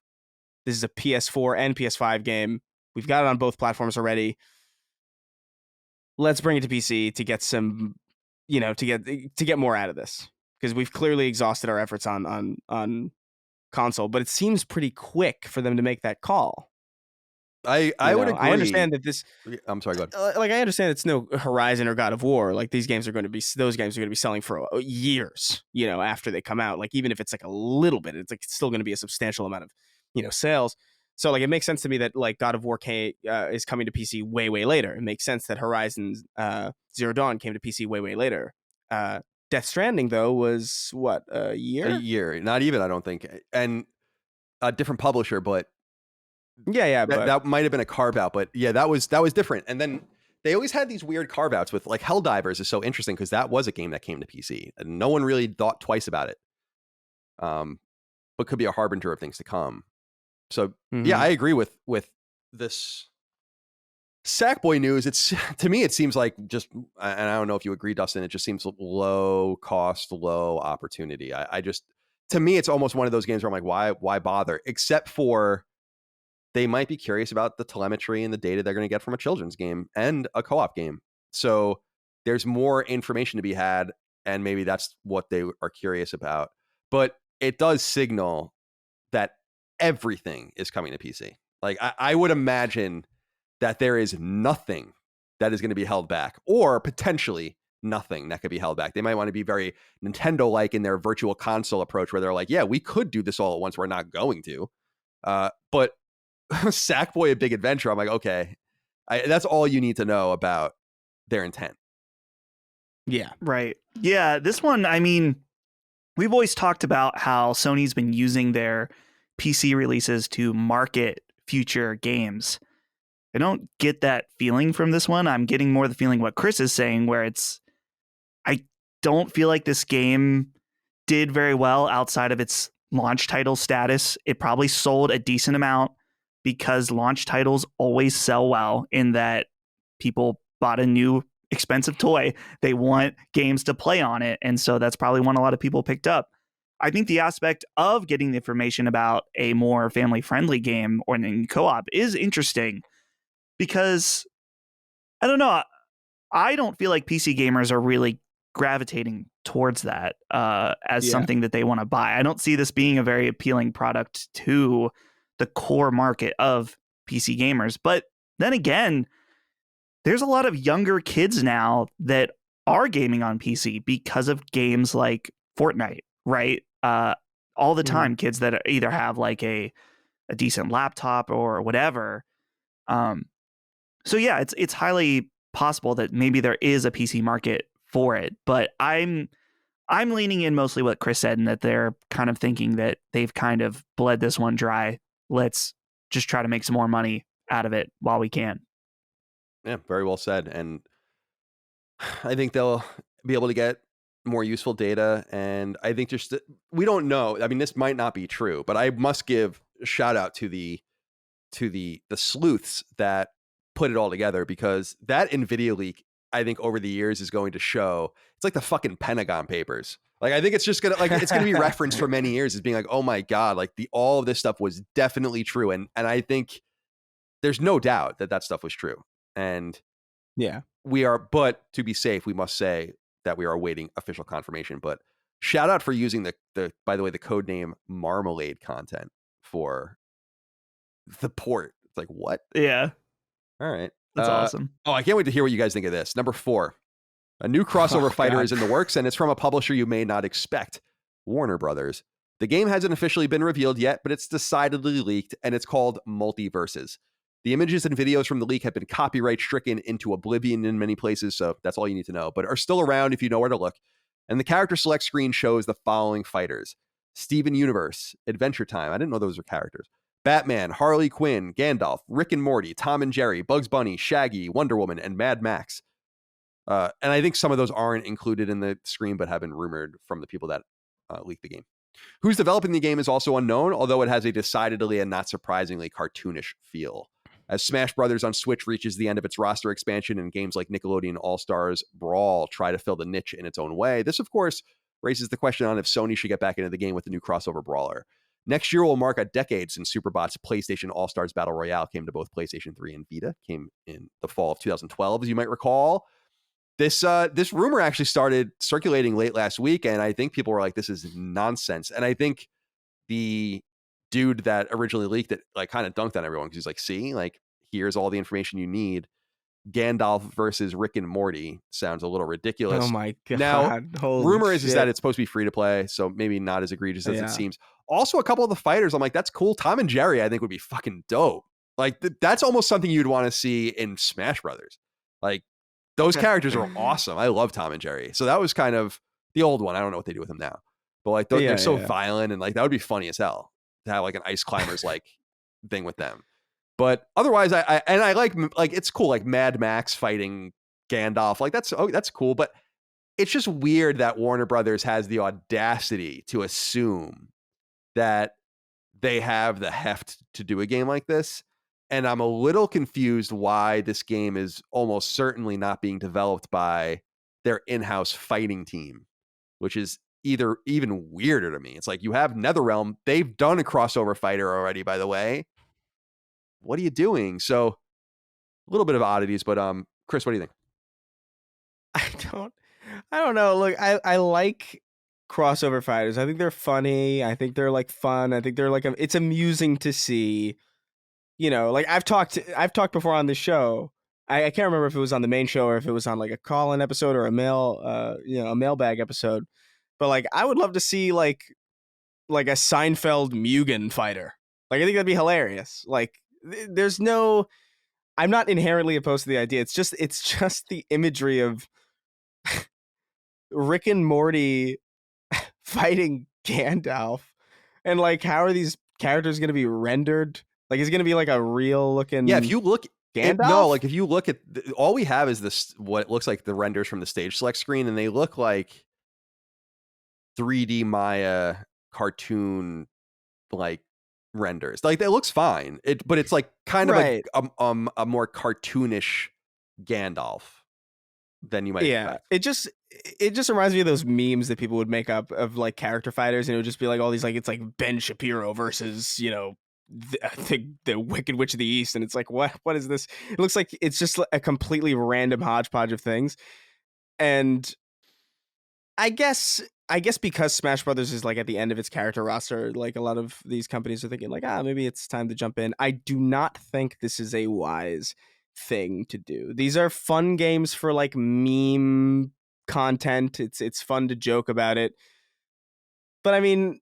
This is a PS4 and PS5 game. We've got it on both platforms already. Let's bring it to PC to get some, you know, to get more out of this, because we've clearly exhausted our efforts on console. But it seems pretty quick for them to make that call. I would agree. I understand that this. I'm sorry. Go ahead. Like I understand it's no Horizon or God of War. Like those games are going to be selling for years. You know, after they come out. Like even if it's like a little bit, it's like still going to be a substantial amount of, you know, sales. So like it makes sense to me that like God of War is coming to PC way later. It makes sense that Horizon Zero Dawn came to PC way later. Death Stranding though was what, a year? A year, not even, I don't think, and a different publisher, but. Yeah, that might have been a carve out, but yeah, that was different. And then they always had these weird carve outs with like Helldivers is so interesting because that was a game that came to PC and no one really thought twice about it. But could be a harbinger of things to come. So yeah, I agree with this Sackboy news. It's, to me, it seems like just, and I don't know if you agree, Dustin, it just seems low cost, low opportunity. I just, to me, it's almost one of those games where I'm like, why bother? Except for they might be curious about the telemetry and the data they're going to get from a children's game and a co-op game. So there's more information to be had, and maybe that's what they are curious about. But it does signal that everything is coming to PC. Like I would imagine that there is nothing that is going to be held back, or potentially nothing that could be held back. They might want to be very Nintendo-like in their virtual console approach, where they're like, yeah, we could do this all at once. We're not going to. But Sackboy, A Big Adventure, I'm like, okay, that's all you need to know about their intent. Yeah. Right. Yeah, this one, I mean, we've always talked about how Sony's been using their PC releases to market future games. I don't get that feeling from this one. I'm getting more the feeling what Chris is saying, where I don't feel like this game did very well outside of its launch title status. It probably sold a decent amount because launch titles always sell well, in that people bought a new expensive toy. They want games to play on it. And so that's probably one a lot of people picked up. I think the aspect of getting the information about a more family-friendly game or in co-op is interesting, because I don't know. I don't feel like PC gamers are really gravitating towards that as something that they want to buy. I don't see this being a very appealing product to the core market of PC gamers. But then again, there's a lot of younger kids now that are gaming on PC because of games like Fortnite, right? All the time, kids that either have like a decent laptop or whatever. So yeah, it's highly possible that maybe there is a PC market for it, but I'm leaning in mostly what Chris said, and that they're kind of thinking that they've kind of bled this one dry. Let's just try to make some more money out of it while we can. Yeah, very well said. And I think they'll be able to get more useful data. And I think just, we don't know. I mean, this might not be true, but I must give a shout out to the sleuths that put it all together, because that NVIDIA leak, I think over the years is going to show, it's like the fucking Pentagon Papers. Like, I think it's just gonna, like, it's gonna be referenced for many years as being like, oh my God, like all of this stuff was definitely true. And I think there's no doubt that stuff was true. And yeah, we are, but to be safe, we must say that we are awaiting official confirmation. But shout out for using the by the way, the code name Marmalade content for the port. It's like, what? Yeah. All right. That's awesome. Oh, I can't wait to hear what you guys think of this. Number 4, a new crossover fighter is in the works, and it's from a publisher you may not expect, Warner Brothers. The game hasn't officially been revealed yet, but it's decidedly leaked, and it's called Multiverses. The images and videos from the leak have been copyright stricken into oblivion in many places, so that's all you need to know, but are still around if you know where to look. And the character select screen shows the following fighters: Steven Universe, Adventure Time. I didn't know those were characters. Batman, Harley Quinn, Gandalf, Rick and Morty, Tom and Jerry, Bugs Bunny, Shaggy, Wonder Woman, and Mad Max. And I think some of those aren't included in the screen, but have been rumored from the people that leaked the game. Who's developing the game is also unknown, although it has a decidedly and not surprisingly cartoonish feel. As Smash Brothers on Switch reaches the end of its roster expansion and games like Nickelodeon All-Stars Brawl try to fill the niche in its own way, this, of course, raises the question on if Sony should get back into the game with a new crossover brawler. Next year will mark a decade since Superbot's PlayStation All-Stars Battle Royale came to both PlayStation 3 and Vita, came in the fall of 2012, as you might recall. This rumor actually started circulating late last week, and I think people were like, this is nonsense. And I think the dude that originally leaked it like kind of dunked on everyone because he's like, see, like, here's all the information you need. Gandalf versus Rick and Morty sounds a little ridiculous. Oh my god! Now, Holy rumor is shit. that it's supposed to be free to play, so maybe not as egregious as Yeah. it seems. Also, a couple of the fighters, I'm like, that's cool. Tom and Jerry, I think, would be fucking dope. Like, that's almost something you'd want to see in Smash Brothers. Like, those characters are awesome. I love Tom and Jerry. So that was kind of the old one. I don't know what they do with them now, but like they're so violent, and like that would be funny as hell to have like an ice climbers like thing with them. But otherwise, I like it's cool, like Mad Max fighting Gandalf. Like that's cool, but it's just weird that Warner Brothers has the audacity to assume that they have the heft to do a game like this. And I'm a little confused why this game is almost certainly not being developed by their in-house fighting team, which is either even weirder to me. It's like you have NetherRealm. They've done a crossover fighter already, by the way. What are you doing? So a little bit of oddities, but Chris, what do you think? I don't know. Look, I like crossover fighters. I think they're funny. I think they're like fun. I think they're like it's amusing to see. You know, like I've talked before on this show. I can't remember if it was on the main show or if it was on like a call-in episode or a mailbag episode. But like I would love to see like a Seinfeld Mugen fighter. Like I think that'd be hilarious. Like there's no, I'm not inherently opposed to the idea. It's just the imagery of Rick and Morty fighting Gandalf, and like how are these characters going to be rendered? Like, is it going to be like a real looking? Yeah, if you look, Gandalf? if you look at all we have is this, what looks like the renders from the stage select screen, and they look like 3D Maya cartoon like renders. Like, that looks fine. But it's like kind of like a more cartoonish Gandalf than you might expect. It just reminds me of those memes that people would make up of like character fighters, and it would just be like all these like, it's like Ben Shapiro versus, you know, the Wicked Witch of the East, and it's like, what is this? It looks like it's just a completely random hodgepodge of things. And I guess because Smash Brothers is like at the end of its character roster, like a lot of these companies are thinking like, maybe it's time to jump in. I do not think this is a wise thing to do. These are fun games for like meme content. It's fun to joke about it. But I mean,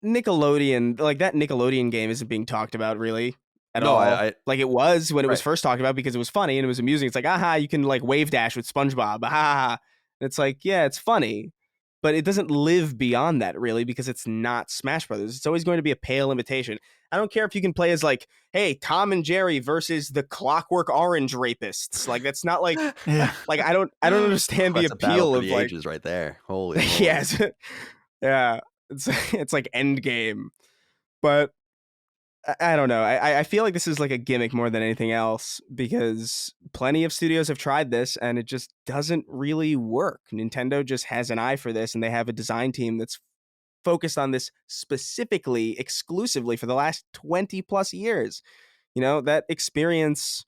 Nickelodeon, like that Nickelodeon game isn't being talked about really at all. Like it was when it was first talked about because it was funny and it was amusing. It's like, you can like wave dash with SpongeBob. And it's like, yeah, it's funny, but it doesn't live beyond that really because it's not Smash Brothers. It's always going to be a pale imitation. I don't care if you can play as like, hey, Tom and Jerry versus the Clockwork Orange rapists. Like that's not like, like I don't understand the appeal of like ages right there. Holy yes, yeah. It's like Endgame, but I don't know. I feel like this is like a gimmick more than anything else because plenty of studios have tried this and it just doesn't really work. Nintendo just has an eye for this, and they have a design team that's focused on this specifically, exclusively for the last 20 plus years. You know, that experience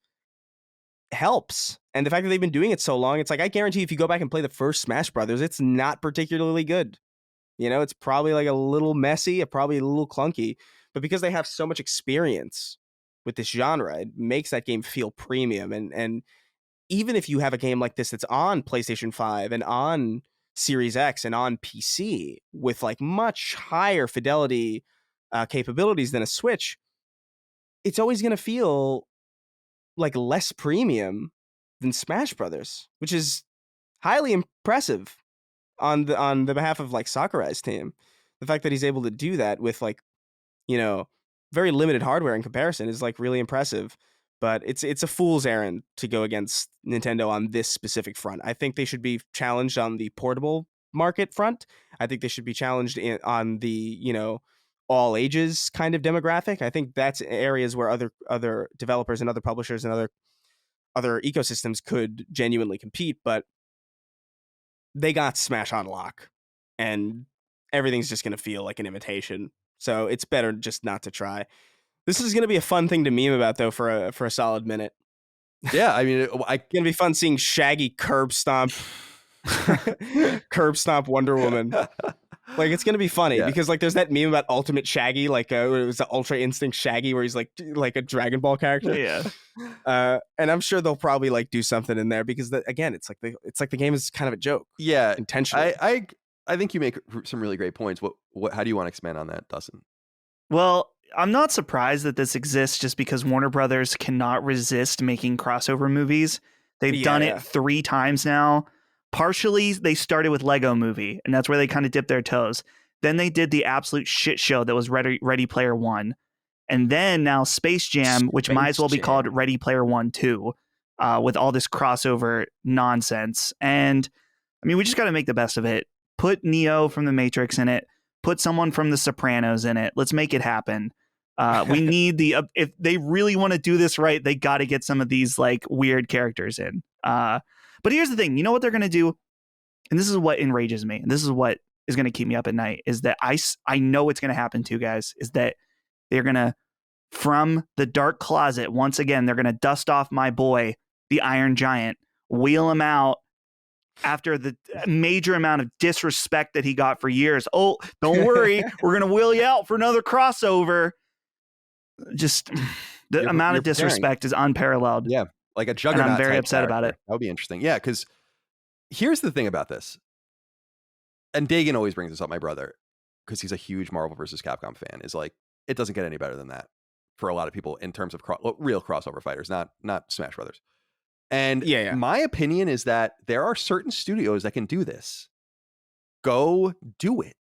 helps. And the fact that they've been doing it so long, it's like, I guarantee if you go back and play the first Smash Brothers, it's not particularly good. You know, it's probably like a little messy, probably a little clunky, but because they have so much experience with this genre, it makes that game feel premium. And even if you have a game like this that's on PlayStation 5 and on Series X and on PC with like much higher fidelity capabilities than a Switch, it's always going to feel like less premium than Smash Brothers, which is highly impressive on the behalf of like Sakurai's team. The fact that he's able to do that with like, you know, very limited hardware in comparison is like really impressive. But it's a fool's errand to go against Nintendo on this specific front. I think they should be challenged on the portable market front. I think they should be challenged on the, you know, all ages kind of demographic. I think that's areas where other developers and other publishers and other ecosystems could genuinely compete. But they got Smash on lock, and everything's just going to feel like an imitation. So it's better just not to try. This is going to be a fun thing to meme about, though, for a solid minute. Yeah, I mean, It's going to be fun seeing Shaggy curb stomp Wonder Woman. Like, it's going to be funny because, like, there's that meme about Ultimate Shaggy, like, it was the Ultra Instinct Shaggy, where he's like a Dragon Ball character. Yeah. And I'm sure they'll probably like do something in there because, again, it's like the game is kind of a joke. Yeah, intentionally. I think you make some really great points. What? How do you want to expand on that, Dustin? Well, I'm not surprised that this exists just because Warner Brothers cannot resist making crossover movies. They've done it 3 times now. Partially, they started with Lego Movie, and that's where they kind of dipped their toes. Then they did the absolute shit show that was Ready Player One. And then now Space Jam, which might as well be called Ready Player One 2, with all this crossover nonsense. And, I mean, we just got to make the best of it. Put Neo from The Matrix in it. Put someone from The Sopranos in it. Let's make it happen. We need if they really want to do this right, they got to get some of these like weird characters in. But here's the thing, you know what they're going to do? And this is what enrages me. And this is what is going to keep me up at night is that I know what's going to happen too, guys, is that they're going to, from the dark closet, once again, they're going to dust off my boy, the Iron Giant, wheel him out after the major amount of disrespect that he got for years. Oh, don't worry. We're going to wheel you out for another crossover. Just the amount of disrespect is unparalleled. Yeah. Like a juggernaut. And I'm very upset about it. That would be interesting. Yeah. Because here's the thing about this. And Dagan always brings this up, my brother, because he's a huge Marvel vs. Capcom fan, is like, it doesn't get any better than that for a lot of people in terms of real crossover fighters, not Smash Brothers. And my opinion is that there are certain studios that can do this. Go do it.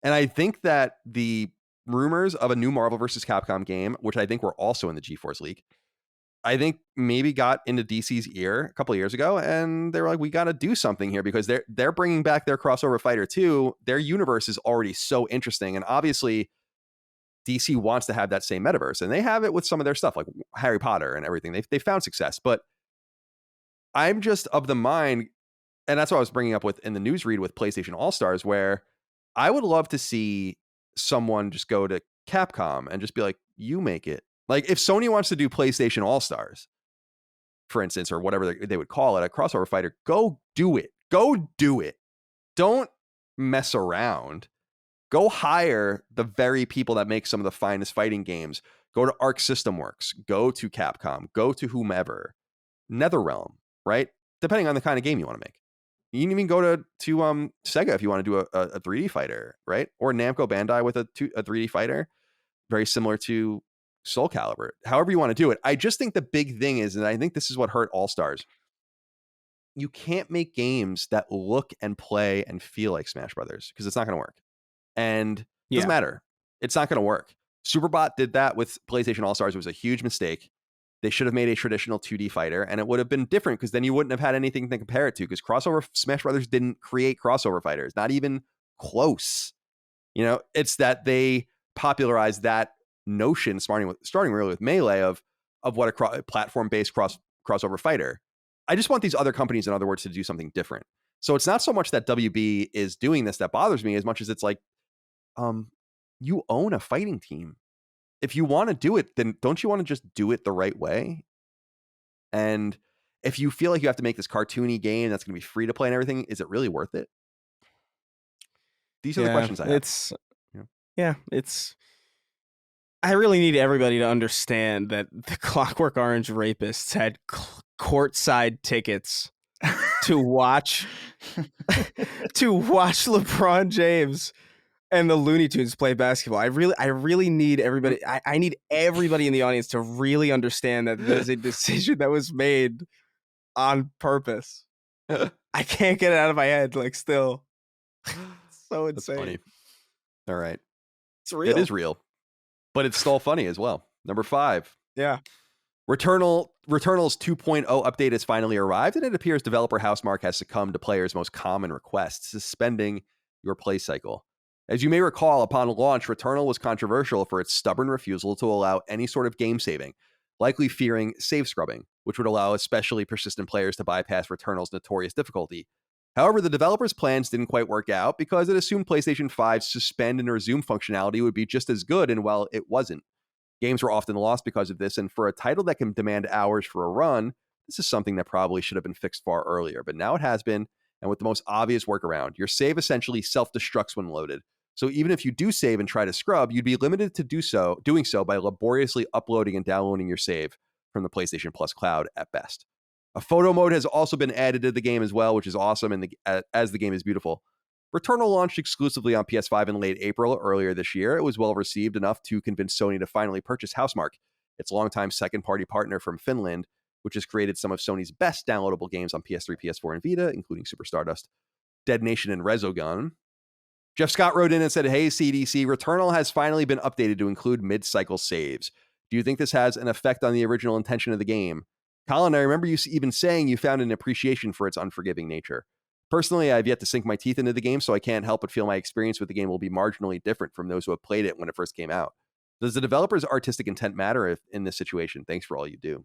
And I think that the rumors of a new Marvel vs. Capcom game, which I think were also in the GeForce leak, I think maybe got into DC's ear a couple of years ago, and they were like, we got to do something here because they're bringing back their crossover fighter too. Their universe is already so interesting, and obviously DC wants to have that same metaverse, and they have it with some of their stuff like Harry Potter and everything. They found success, but I'm just of the mind, and that's what I was bringing up with in the newsread with PlayStation All-Stars, where I would love to see someone just go to Capcom and just be like, you make it. Like if Sony wants to do PlayStation All-Stars, for instance, or whatever they would call it, a crossover fighter, go do it. Go do it. Don't mess around. Go hire the very people that make some of the finest fighting games. Go to Arc System Works. Go to Capcom. Go to whomever. NetherRealm, right? Depending on the kind of game you want to make. You can even go to Sega if you want to do a 3D fighter, right? Or Namco Bandai with a 3D fighter, very similar to Soul Calibur. However you want to do it. I just think the big thing is, and I think this is what hurt All-Stars, you can't make games that look and play and feel like Smash Brothers because it's not going to work. And it doesn't matter. It's not going to work. Superbot did that with PlayStation All-Stars. It was a huge mistake. They should have made a traditional 2D fighter, and it would have been different because then you wouldn't have had anything to compare it to because crossover Smash Brothers didn't create crossover fighters, not even close. You know, it's that they popularized that notion, starting really with Melee of what a platform-based crossover fighter. I just want these other companies, in other words, to do something different. So it's not so much that WB is doing this that bothers me as much as it's like, you own a fighting team. If you want to do it, then don't you want to just do it the right way? And if you feel like you have to make this cartoony game that's going to be free to play and everything, is it really worth it? These are the questions I have. I really need everybody to understand that the Clockwork Orange rapists had courtside tickets to watch LeBron James and the Looney Tunes play basketball. I really need everybody. I need everybody in the audience to really understand that there's a decision that was made on purpose. I can't get it out of my head. Like, still, it's so insane. That's funny. All right, it's real. It is real, but it's still funny as well. Number 5. Yeah. Returnal's 2.0 update has finally arrived, and it appears developer Housemarque has succumbed to players' most common request, suspending your play cycle. As you may recall, upon launch, Returnal was controversial for its stubborn refusal to allow any sort of game saving, likely fearing save scrubbing, which would allow especially persistent players to bypass Returnal's notorious difficulty. However, the developers' plans didn't quite work out because it assumed PlayStation 5's suspend and resume functionality would be just as good, and well, it wasn't. Games were often lost because of this, and for a title that can demand hours for a run, this is something that probably should have been fixed far earlier, but now it has been, and with the most obvious workaround. Your save essentially self-destructs when loaded. So even if you do save and try to scrub, you'd be limited to doing so by laboriously uploading and downloading your save from the PlayStation Plus cloud at best. A photo mode has also been added to the game as well, which is awesome, and as the game is beautiful. Returnal launched exclusively on PS5 in late April earlier this year. It was well received enough to convince Sony to finally purchase Housemarque, its longtime second-party partner from Finland, which has created some of Sony's best downloadable games on PS3, PS4, and Vita, including Super Stardust, Dead Nation, and Resogun. Jeff Scott wrote in and said, "Hey, CDC, Returnal has finally been updated to include mid-cycle saves. Do you think this has an effect on the original intention of the game? Colin, I remember you even saying you found an appreciation for its unforgiving nature. Personally, I've yet to sink my teeth into the game, so I can't help but feel my experience with the game will be marginally different from those who have played it when it first came out. Does the developer's artistic intent matter in this situation? Thanks for all you do."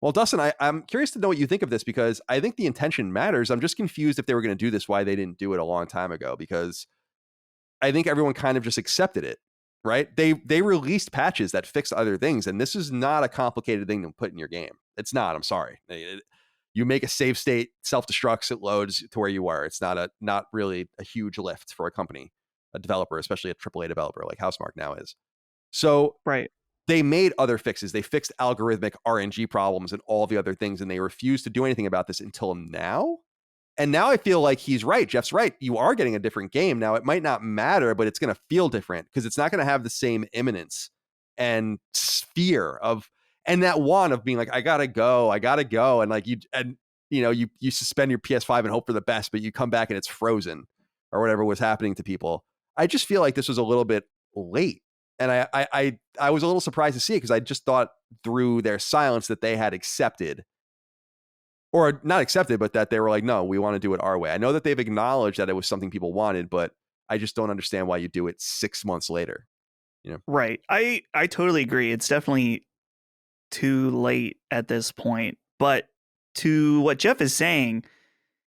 Well, Dustin, I'm curious to know what you think of this, because I think the intention matters. I'm just confused if they were going to do this, why they didn't do it a long time ago, because I think everyone kind of just accepted it, right? They released patches that fixed other things, and this is not a complicated thing to put in your game. It's not. I'm sorry. You make a save state, self-destructs, it loads to where you were. It's not really a huge lift for a company, a developer, especially a AAA developer like Housemarque now is. So Right. they made other fixes. They fixed algorithmic RNG problems and all the other things, and they refused to do anything about this until now. And now I feel like he's right. Jeff's right. You are getting a different game. Now, it might not matter, but it's going to feel different because it's not going to have the same imminence and sphere of, and that one of being like, I gotta go. And like you suspend your PS5 and hope for the best, but you come back and it's frozen or whatever was happening to people. I just feel like this was a little bit late. And I was a little surprised to see it, because I just thought through their silence that they had accepted, or not accepted, but that they were like, no, we want to do it our way. I know that they've acknowledged that it was something people wanted, but I just don't understand why you do it 6 months later. Right. I totally agree. It's definitely too late at this point. But to what Jeff is saying,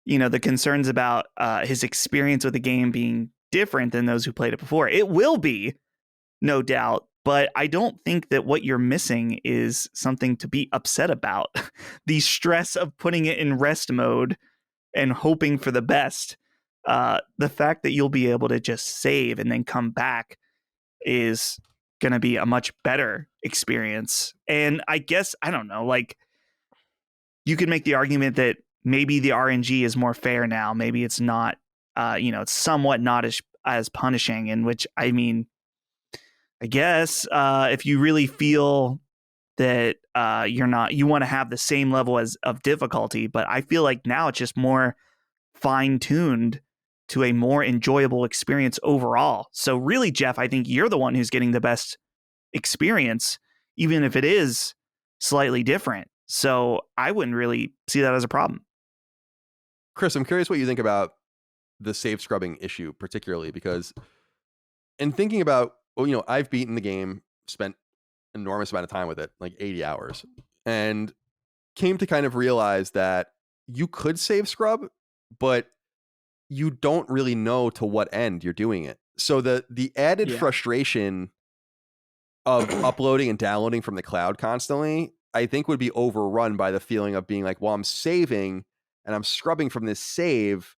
the concerns about his experience with the game being different than those who played it before, it will be, no doubt. But I don't think that what you're missing is something to be upset about. The stress of putting it in rest mode and hoping for the best. The fact that you'll be able to just save and then come back is going to be a much better experience. And I guess, I don't know, like, you could make the argument that maybe the RNG is more fair now. Maybe it's not, it's somewhat not as punishing, in which, I mean, I guess if you really feel that you want to have the same level of difficulty, but I feel like now it's just more fine-tuned to a more enjoyable experience overall. So really, Jeff, I think you're the one who's getting the best experience, even if it is slightly different. So I wouldn't really see that as a problem. Chris, I'm curious what you think about the save scrubbing issue, particularly because in thinking about, I've beaten the game, spent an enormous amount of time with it, like 80 hours, and came to kind of realize that you could save scrub, but you don't really know to what end you're doing it. So the added frustration of uploading and downloading from the cloud constantly, I think, would be overrun by the feeling of being like, well, I'm saving and I'm scrubbing from this save,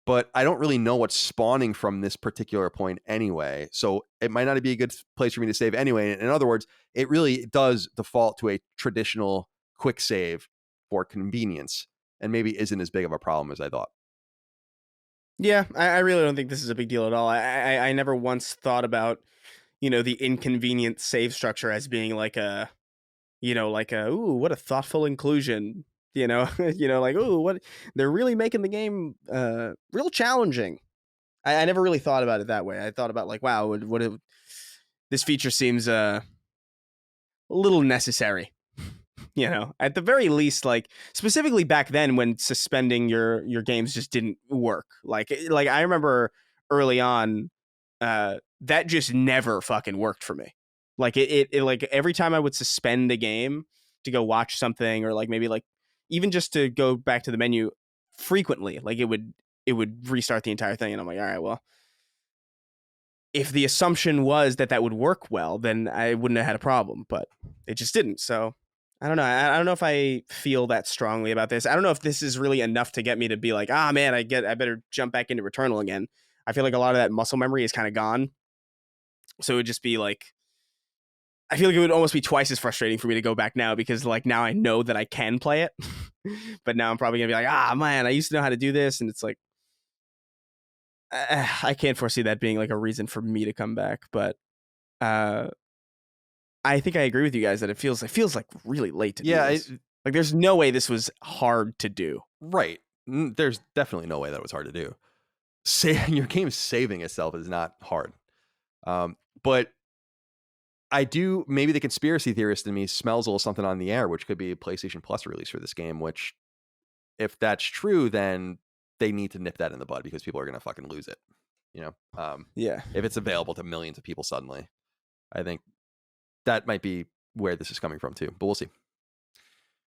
but I don't really know what's spawning from this particular point anyway. So it might not be a good place for me to save anyway. In other words, it really does default to a traditional quick save for convenience, and maybe isn't as big of a problem as I thought. Yeah, I really don't think this is a big deal at all. I never once thought about, the inconvenient save structure as being like a, ooh, what a thoughtful inclusion. Like, ooh, what they're really making the game real challenging. I never really thought about it that way. I thought about like, wow, this feature seems a little necessary. At the very least, like specifically back then when suspending your games just didn't work. Like I remember early on, that just never fucking worked for me. Like it like every time I would suspend a game to go watch something, or like maybe like even just to go back to the menu frequently, like it would restart the entire thing, and I'm like, all right, well, if the assumption was that would work well, then I wouldn't have had a problem, but it just didn't. So I don't know. I don't know if I feel that strongly about this. I don't know if this is really enough to get me to be like, man, I better jump back into Returnal again. I feel like a lot of that muscle memory is kind of gone. So it would just be like, I feel like it would almost be twice as frustrating for me to go back now, because like now I know that I can play it, but now I'm probably gonna be like, man, I used to know how to do this, and it's like, I can't foresee that being like a reason for me to come back. But I think I agree with you guys that it feels like really late to do this. Like there's no way this was hard to do. Right. There's definitely no way that was hard to do. Your game saving itself is not hard. But I do, maybe the conspiracy theorist in me smells a little something on the air, which could be a PlayStation Plus release for this game, which if that's true, then they need to nip that in the bud, because people are going to fucking lose it. Yeah. If it's available to millions of people suddenly, I think that might be where this is coming from too, but we'll see.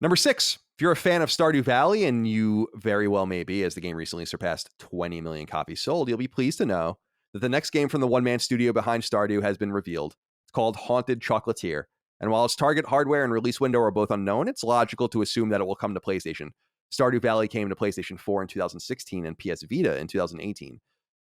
Number 6, if you're a fan of Stardew Valley, and you very well may be, as the game recently surpassed 20 million copies sold, you'll be pleased to know that the next game from the one-man studio behind Stardew has been revealed. It's called Haunted Chocolatier, and while its target hardware and release window are both unknown, it's logical to assume that it will come to PlayStation. Stardew Valley came to PlayStation 4 in 2016 and PS Vita in 2018.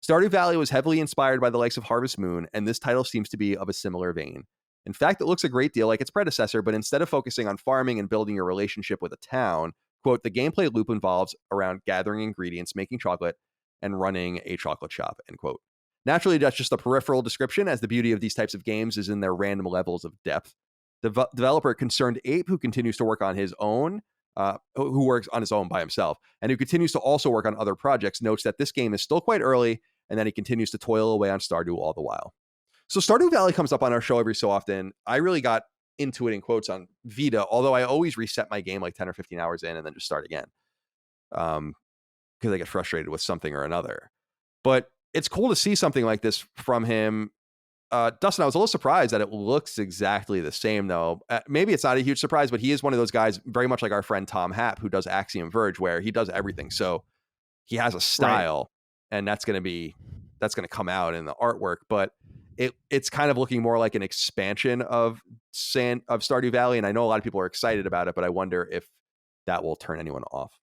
Stardew Valley was heavily inspired by the likes of Harvest Moon, and this title seems to be of a similar vein. In fact, it looks a great deal like its predecessor, but instead of focusing on farming and building your relationship with a town, quote, the gameplay loop involves around gathering ingredients, making chocolate, and running a chocolate shop, end quote. Naturally, that's just a peripheral description, as the beauty of these types of games is in their random levels of depth. The developer ConcernedApe, who continues to work on his own, who works on his own by himself, and who continues to also work on other projects, notes that this game is still quite early, and that he continues to toil away on Stardew all the while. So Stardew Valley comes up on our show every so often. I really got into it in quotes on Vita, although I always reset my game like 10 or 15 hours in and then just start again, because I get frustrated with something or another. But it's cool to see something like this from him. Dustin, I was a little surprised that it looks exactly the same, though. Maybe it's not a huge surprise, but he is one of those guys, very much like our friend Tom Happ, who does Axiom Verge, where he does everything. So he has a style, right, and that's going to come out in the artwork. But it's kind of looking more like an expansion of Stardew Valley, and I know a lot of people are excited about it, but I wonder if that will turn anyone off.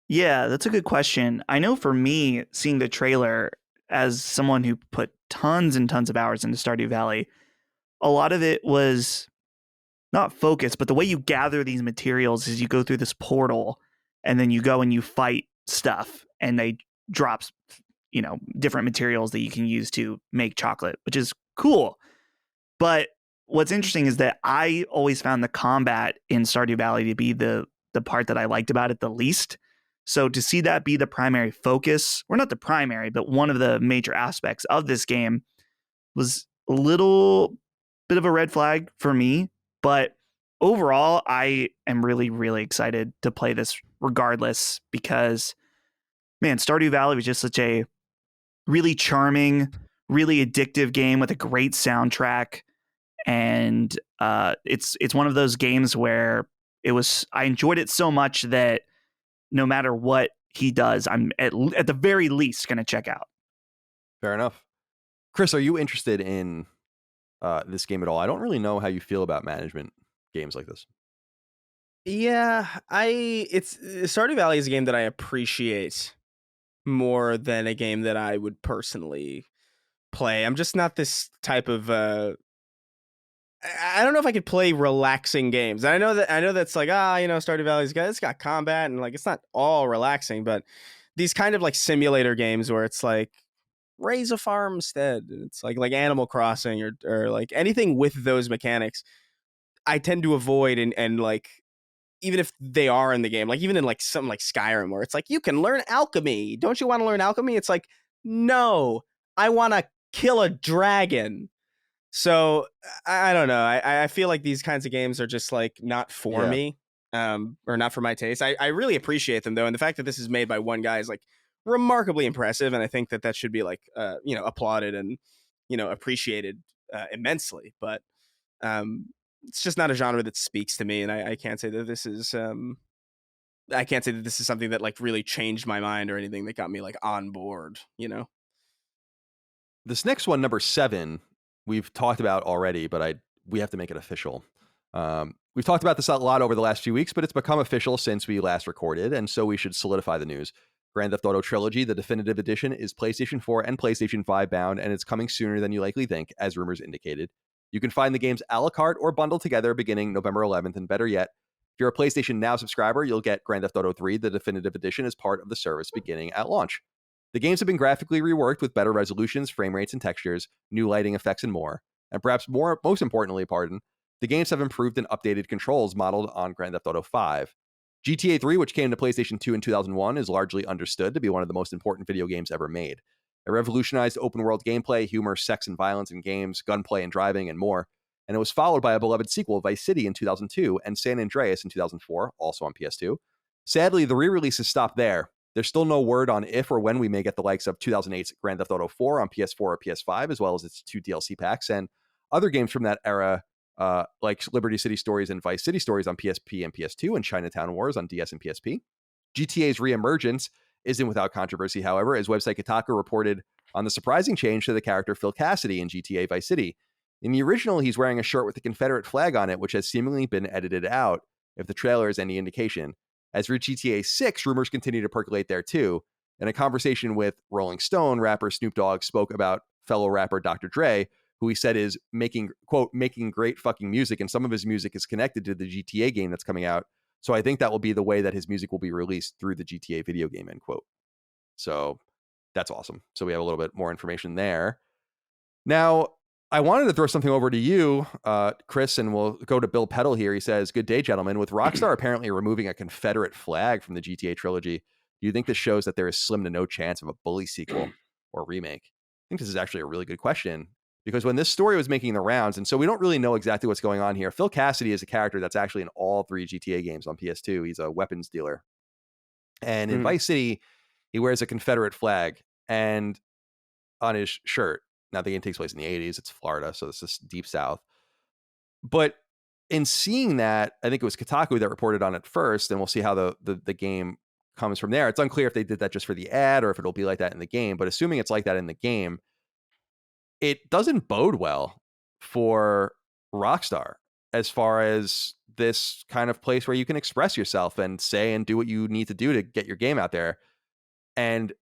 Yeah, that's a good question. I know for me, seeing the trailer, as someone who put tons and tons of hours into Stardew Valley, a lot of it was not focused, but the way you gather these materials is you go through this portal, and then you go and you fight stuff, and they drop, different materials that you can use to make chocolate, which is cool. But what's interesting is that I always found the combat in Stardew Valley to be the part that I liked about it the least. So to see that be the primary focus, or not the primary, but one of the major aspects of this game, was a little bit of a red flag for me. But overall, I am really, really excited to play this regardless, because, man, Stardew Valley was just such a really charming, really addictive game with a great soundtrack. And it's one of those games where I enjoyed it so much that no matter what he does, I'm at the very least going to check out. Fair enough. Chris, are you interested in this game at all? I don't really know how you feel about management games like this. Yeah, Stardew Valley is a game that I appreciate more than a game that I would personally play. I'm just not this type of I don't know if I could play relaxing games. I know that's like, Stardew Valley's it's got combat, and like it's not all relaxing, but these kind of like simulator games where it's like raise a farmstead. It's like Animal Crossing or like anything with those mechanics. I tend to avoid and like even if they are in the game, like even in like something like Skyrim where it's like you can learn alchemy. Don't you want to learn alchemy? It's like no, I want to kill a dragon. So I don't know. I feel like these kinds of games are just like not for me, or not for my taste. I really appreciate them though, and the fact that this is made by one guy is like remarkably impressive, and I think that should be like applauded and appreciated immensely. But it's just not a genre that speaks to me, and I can't say that this is I can't say that this is something that like really changed my mind or anything that got me like on board. This next one, number 7, we've talked about already, but we have to make it official. We've talked about this a lot over the last few weeks, but it's become official since we last recorded, and so we should solidify the news. Grand Theft Auto Trilogy, the definitive edition, is PlayStation 4 and PlayStation 5 bound, and it's coming sooner than you likely think, as rumors indicated. You can find the games a la carte or bundled together beginning November 11th, and better yet, if you're a PlayStation Now subscriber, you'll get Grand Theft Auto 3, the definitive edition, as part of the service beginning at launch. The games have been graphically reworked with better resolutions, frame rates, and textures, new lighting effects, and more. And perhaps most importantly, the games have improved and updated controls modeled on Grand Theft Auto 5. GTA 3, which came to PlayStation 2 in 2001, is largely understood to be one of the most important video games ever made. It revolutionized open-world gameplay, humor, sex and violence in games, gunplay and driving, and more. And it was followed by a beloved sequel, Vice City, in 2002, and San Andreas in 2004, also on PS2. Sadly, the re-releases stopped there. There's still no word on if or when we may get the likes of 2008's Grand Theft Auto 4 on PS4 or PS5, as well as its 2 DLC packs, and other games from that era, like Liberty City Stories and Vice City Stories on PSP and PS2, and Chinatown Wars on DS and PSP. GTA's reemergence isn't without controversy, however, as website Kotaku reported on the surprising change to the character Phil Cassidy in GTA Vice City. In the original, he's wearing a shirt with the Confederate flag on it, which has seemingly been edited out, if the trailer is any indication. As for GTA 6, rumors continue to percolate there too. In a conversation with Rolling Stone, rapper Snoop Dogg spoke about fellow rapper Dr. Dre, who he said is making great fucking music, and some of his music is connected to the GTA game that's coming out. So I think that will be the way that his music will be released through the GTA video game, end quote. So that's awesome. So we have a little bit more information there. Now, I wanted to throw something over to you, Chris, and we'll go to Bill Peddle here. He says, "Good day, gentlemen. With Rockstar apparently removing a Confederate flag from the GTA trilogy, do you think this shows that there is slim to no chance of a Bully sequel or remake?" I think this is actually a really good question, because when this story was making the rounds, and so we don't really know exactly what's going on here, Phil Cassidy is a character that's actually in all 3 GTA games on PS2. He's a weapons dealer. And in Vice City, he wears a Confederate flag and on his shirt. Now, the game takes place in the 80s. It's Florida, so it's just deep south. But in seeing that, I think it was Kotaku that reported on it first, and we'll see how the game comes from there. It's unclear if they did that just for the ad or if it'll be like that in the game. But assuming it's like that in the game, it doesn't bode well for Rockstar as far as this kind of place where you can express yourself and say and do what you need to do to get your game out there. And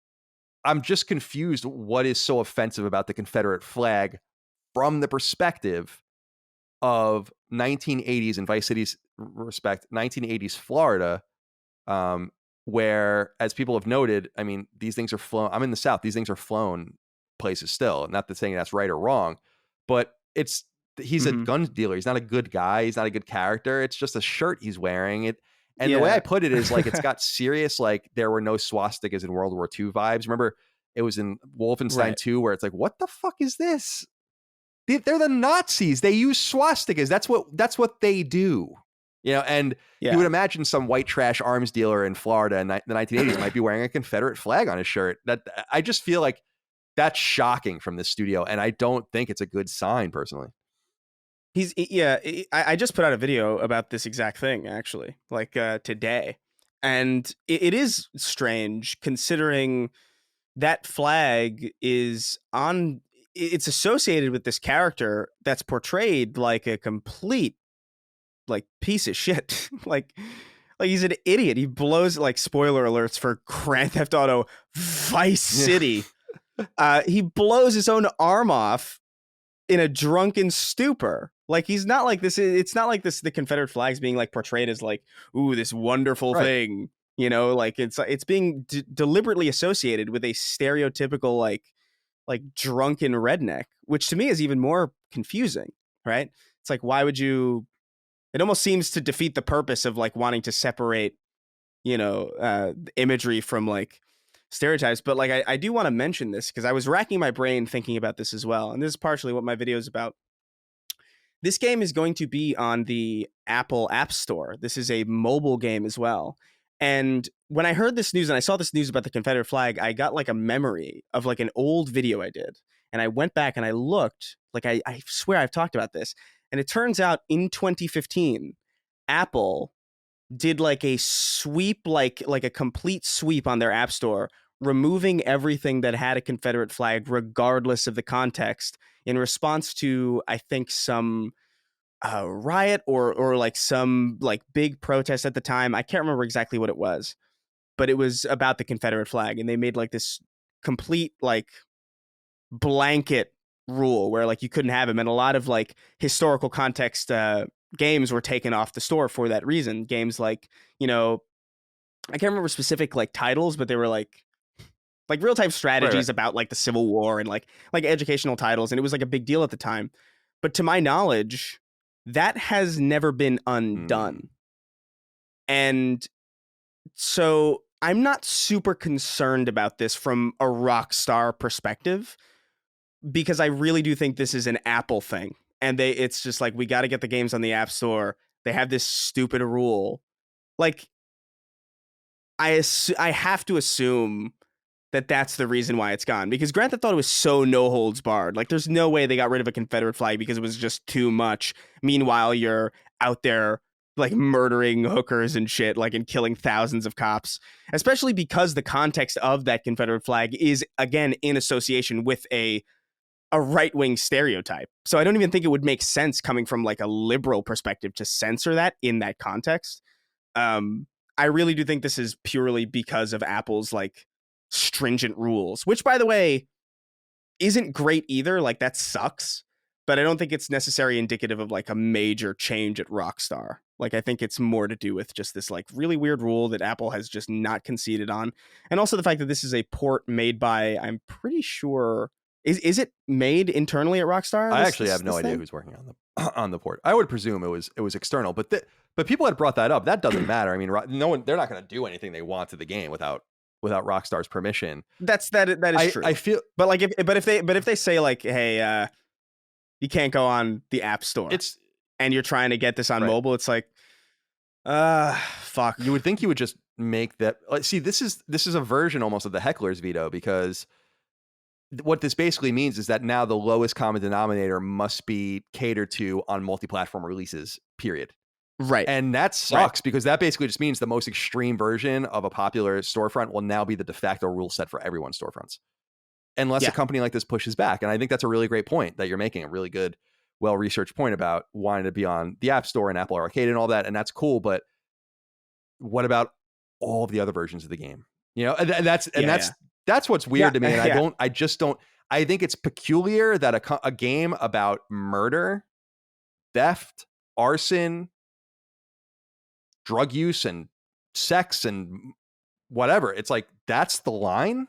I'm just confused what is so offensive about the Confederate flag from the perspective of 1980s, in Vice City's respect, 1980s Florida, where, as people have noted, I mean, these things are flown. I'm in the South. These things are flown places still. Not that saying that's right or wrong, but he's a gun dealer. He's not a good guy. He's not a good character. It's just a shirt he's wearing. And the way I put it is like, it's got serious, like there were no swastikas in World War II vibes. Remember, it was in Wolfenstein 2 where it's like, what the fuck is this? They're the Nazis. They use swastikas. That's what they do. And you would imagine some white trash arms dealer in Florida in the 1980s might be wearing a Confederate flag on his shirt. That I just feel like that's shocking from this studio, and I don't think it's a good sign personally. I just put out a video about this exact thing, actually, like today. And it is strange considering that flag it's associated with this character that's portrayed like a complete like piece of shit. like he's an idiot. He blows, like, spoiler alerts for Grand Theft Auto Vice City. He blows his own arm off in a drunken stupor. Like, he's not like this. It's not like this. The Confederate flag's being like portrayed as like, ooh, this wonderful thing. You know, like it's being deliberately associated with a stereotypical like drunken redneck, which to me is even more confusing, right? It's like, why would you? It almost seems to defeat the purpose of like wanting to separate, imagery from like stereotypes. But like, I do want to mention this because I was racking my brain thinking about this as well, and this is partially what my video is about. This game is going to be on the Apple App Store. This is a mobile game as well. And when I heard this news and I saw this news about the Confederate flag, I got like a memory of like an old video I did. And I went back and I looked, like I swear I've talked about this. And it turns out in 2015, Apple did like a sweep, like a complete sweep on their App Store, removing everything that had a Confederate flag, regardless of the context, in response to, I think, some riot or like some like big protest at the time. I can't remember exactly what it was, but it was about the Confederate flag, and they made like this complete like blanket rule where like you couldn't have him, and a lot of like historical context games were taken off the store for that reason. Games like, I can't remember specific like titles, but they were like real time strategies about like the Civil War and like educational titles, and it was like a big deal at the time. But to my knowledge, that has never been undone. And so I'm not super concerned about this from a Rockstar perspective, because I really do think this is an Apple thing. And it's just like, we got to get the games on the App Store. They have this stupid rule. Like, I have to assume that that's the reason why it's gone. Because Grand Theft Auto was so no holds barred. Like, there's no way they got rid of a Confederate flag because it was just too much. Meanwhile, you're out there like murdering hookers and shit, like, and killing thousands of cops. Especially because the context of that Confederate flag is, again, in association with a right-wing stereotype. So I don't even think it would make sense coming from like a liberal perspective to censor that in that context. I really do think this is purely because of Apple's like stringent rules, which, by the way, isn't great either. Like, that sucks, but I don't think it's necessarily indicative of like a major change at Rockstar. Like, I think it's more to do with just this like really weird rule that Apple has just not conceded on. And also the fact that this is a port made by, I'm pretty sure, is it made internally at Rockstar? I actually have no idea who's working on the port. I would presume it was external, but people had brought that up. That doesn't matter. I mean, they're not going to do anything they want to the game without Rockstar's permission. That is true. I feel, but like if they say like, hey, you can't go on the App Store, and you're trying to get this on mobile, it's like, fuck. You would think you would just make that. See, this is a version almost of the heckler's veto, because what this basically means is that now the lowest common denominator must be catered to on multi-platform releases, period. Right. And that sucks, because that basically just means the most extreme version of a popular storefront will now be the de facto rule set for everyone's storefronts, unless a company like this pushes back. And I think that's a really great point that you're making, a really good, well-researched point about wanting to be on the App Store and Apple Arcade and all that. And that's cool. But what about all of the other versions of the game? That's what's weird to me. And I think it's peculiar that a game about murder, theft, arson, drug use, and sex and whatever, it's like, that's the line.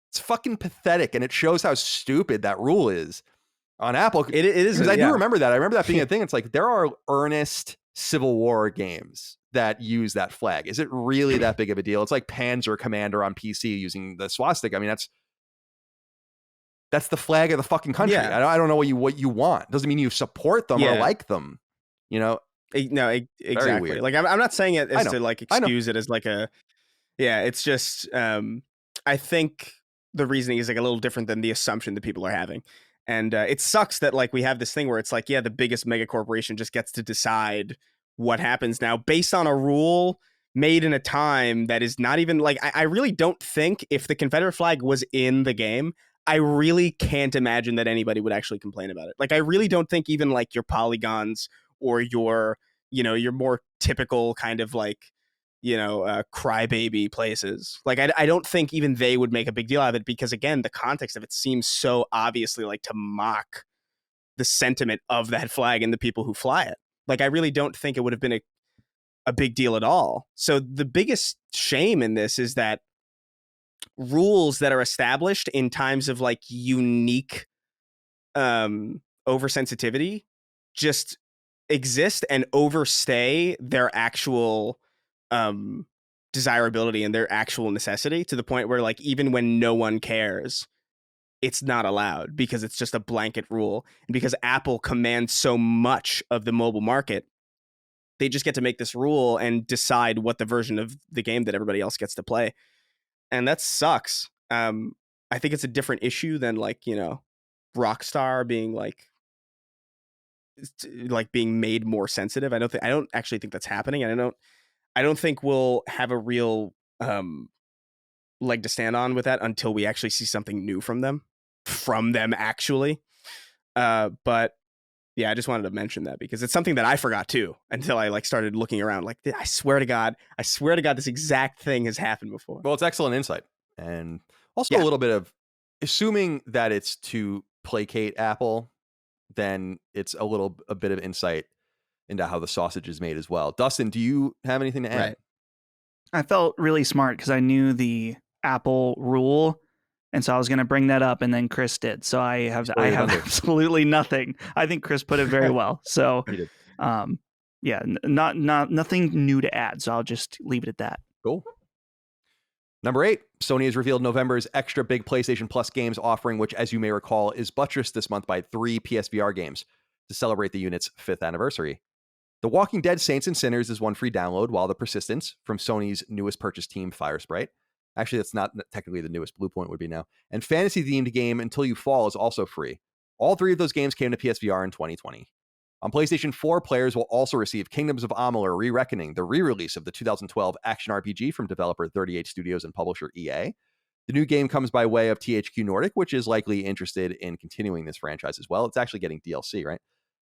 It's fucking pathetic. And it shows how stupid that rule is on Apple. It is. Because I do remember that. I remember that being a thing. It's like, there are earnest Civil War games that use that flag. Is it really that big of a deal? It's like Panzer Commander on PC using the swastika. I mean, that's the flag of the fucking country. Yeah. I don't know what you want. Doesn't mean you support them or like them. No, exactly. Like, I'm not saying it as to like excuse it as like a, it's just, I think the reasoning is like a little different than the assumption that people are having. And it sucks that like we have this thing where it's like, the biggest mega corporation just gets to decide what happens now based on a rule made in a time that is not even like, I really don't think if the Confederate flag was in the game, I really can't imagine that anybody would actually complain about it. Like, I really don't think even like your polygons or your more typical kind of like, crybaby places. Like, I don't think even they would make a big deal out of it, because again, the context of it seems so obviously like to mock the sentiment of that flag and the people who fly it. Like, I really don't think it would have been a big deal at all. So the biggest shame in this is that rules that are established in times of like unique oversensitivity just exist and overstay their actual desirability and their actual necessity, to the point where like even when no one cares, it's not allowed because it's just a blanket rule. And because Apple commands so much of the mobile market, they just get to make this rule and decide what the version of the game that everybody else gets to play. And that sucks. I think it's a different issue than like, you know, Rockstar being like being made more sensitive. I don't actually think that's happening. And I don't think we'll have a real leg to stand on with that until we actually see something new from them actually. But yeah, I just wanted to mention that because it's something that I forgot too until I like started looking around. Like, I swear to God, this exact thing has happened before. Well, it's excellent insight. And also a little bit of assuming that it's to placate Apple, then it's a bit of insight into how the sausage is made as well. Dustin, do you have anything to add? Right. I felt really smart because I knew the Apple rule. And so I was going to bring that up, and then Chris did. So I have absolutely nothing. I think Chris put it very well. So, nothing new to add. So I'll just leave it at that. Cool. Number 8, Sony has revealed November's extra big PlayStation Plus games offering, which, as you may recall, is buttressed this month by 3 PSVR games to celebrate the unit's 5th anniversary. The Walking Dead Saints and Sinners is one free download, while The Persistence from Sony's newest purchase team, Firesprite. Actually, that's not technically the newest. Bluepoint would be now. And fantasy-themed game Until You Fall is also free. All 3 of those games came to PSVR in 2020. On PlayStation 4, players will also receive Kingdoms of Amalur: Re-Reckoning, the re-release of the 2012 action RPG from developer 38 Studios and publisher EA. The new game comes by way of THQ Nordic, which is likely interested in continuing this franchise as well. It's actually getting DLC, right?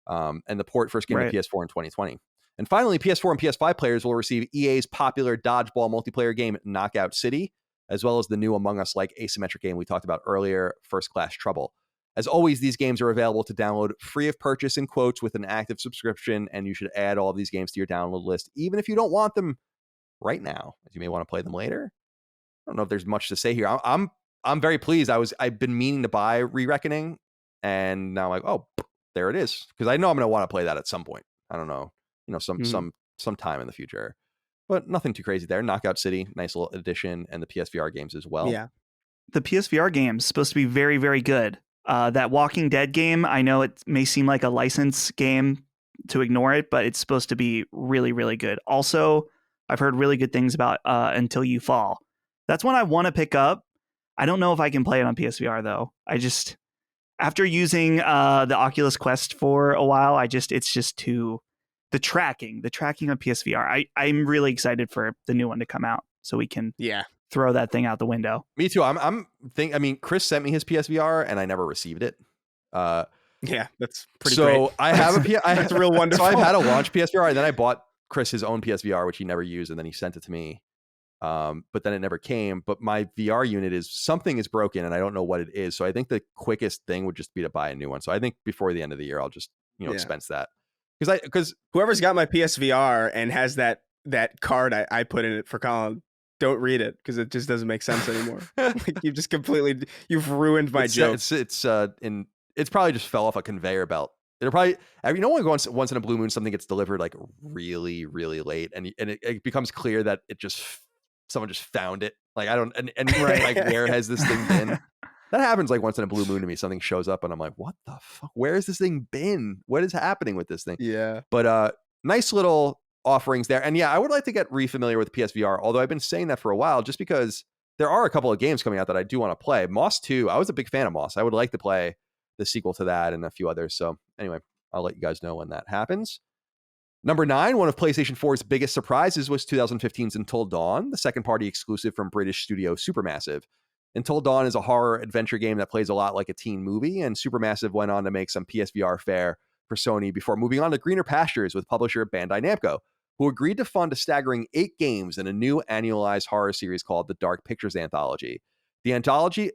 And the port first came to PS4 in 2020. And finally, PS4 and PS5 players will receive EA's popular dodgeball multiplayer game Knockout City, as well as the new Among Us-like asymmetric game we talked about earlier, First Class Trouble. As always, these games are available to download free of purchase, in quotes, with an active subscription, and you should add all of these games to your download list, even if you don't want them right now, as you may want to play them later. I don't know if there's much to say here. I'm very pleased. I've been meaning to buy Re-Reckoning, and now I'm like, oh, there it is, because I know I'm going to want to play that at some point. I don't know. Some time in the future, but nothing too crazy there. Knockout City, nice little addition, and the PSVR games as well. Yeah, the PSVR game's supposed to be very, very good. That Walking Dead game, I know it may seem like a license game to ignore it, but it's supposed to be really, really good. Also, I've heard really good things about Until You Fall. That's one I want to pick up. I don't know if I can play it on PSVR though. After using the Oculus Quest for a while, it's just too. The tracking on PSVR. I'm really excited for the new one to come out so we can throw that thing out the window. Me too. Chris sent me his PSVR and I never received it. Yeah, that's pretty great. So I have that's real wonderful. So I've had a launch PSVR, and then I bought Chris his own PSVR, which he never used, and then he sent it to me. But then it never came. But my VR unit something is broken, and I don't know what it is. So I think the quickest thing would just be to buy a new one. So I think before the end of the year, I'll just expense that. Because whoever's got my PSVR and has that card I put in it for Colin, don't read it because it just doesn't make sense anymore. Like, you've ruined my joke. It's probably just fell off a conveyor belt. It'll probably once in a blue moon something gets delivered like really, really late, and it becomes clear that someone just found it. Like I don't and right. Like where has this thing been? That happens like once in a blue moon to me. Something shows up and I'm like, what the fuck? Where has this thing been? What is happening with this thing? Yeah. But nice little offerings there. And yeah, I would like to get re-familiar with PSVR, although I've been saying that for a while just because there are a couple of games coming out that I do want to play. Moss 2, I was a big fan of Moss. I would like to play the sequel to that and a few others. So anyway, I'll let you guys know when that happens. Number 9, one of PlayStation 4's biggest surprises was 2015's Until Dawn, the second-party exclusive from British studio Supermassive. Until Dawn is a horror adventure game that plays a lot like a teen movie, and Supermassive went on to make some PSVR fare for Sony before moving on to greener pastures with publisher Bandai Namco, who agreed to fund a staggering 8 games in a new annualized horror series called the Dark Pictures Anthology. The anthology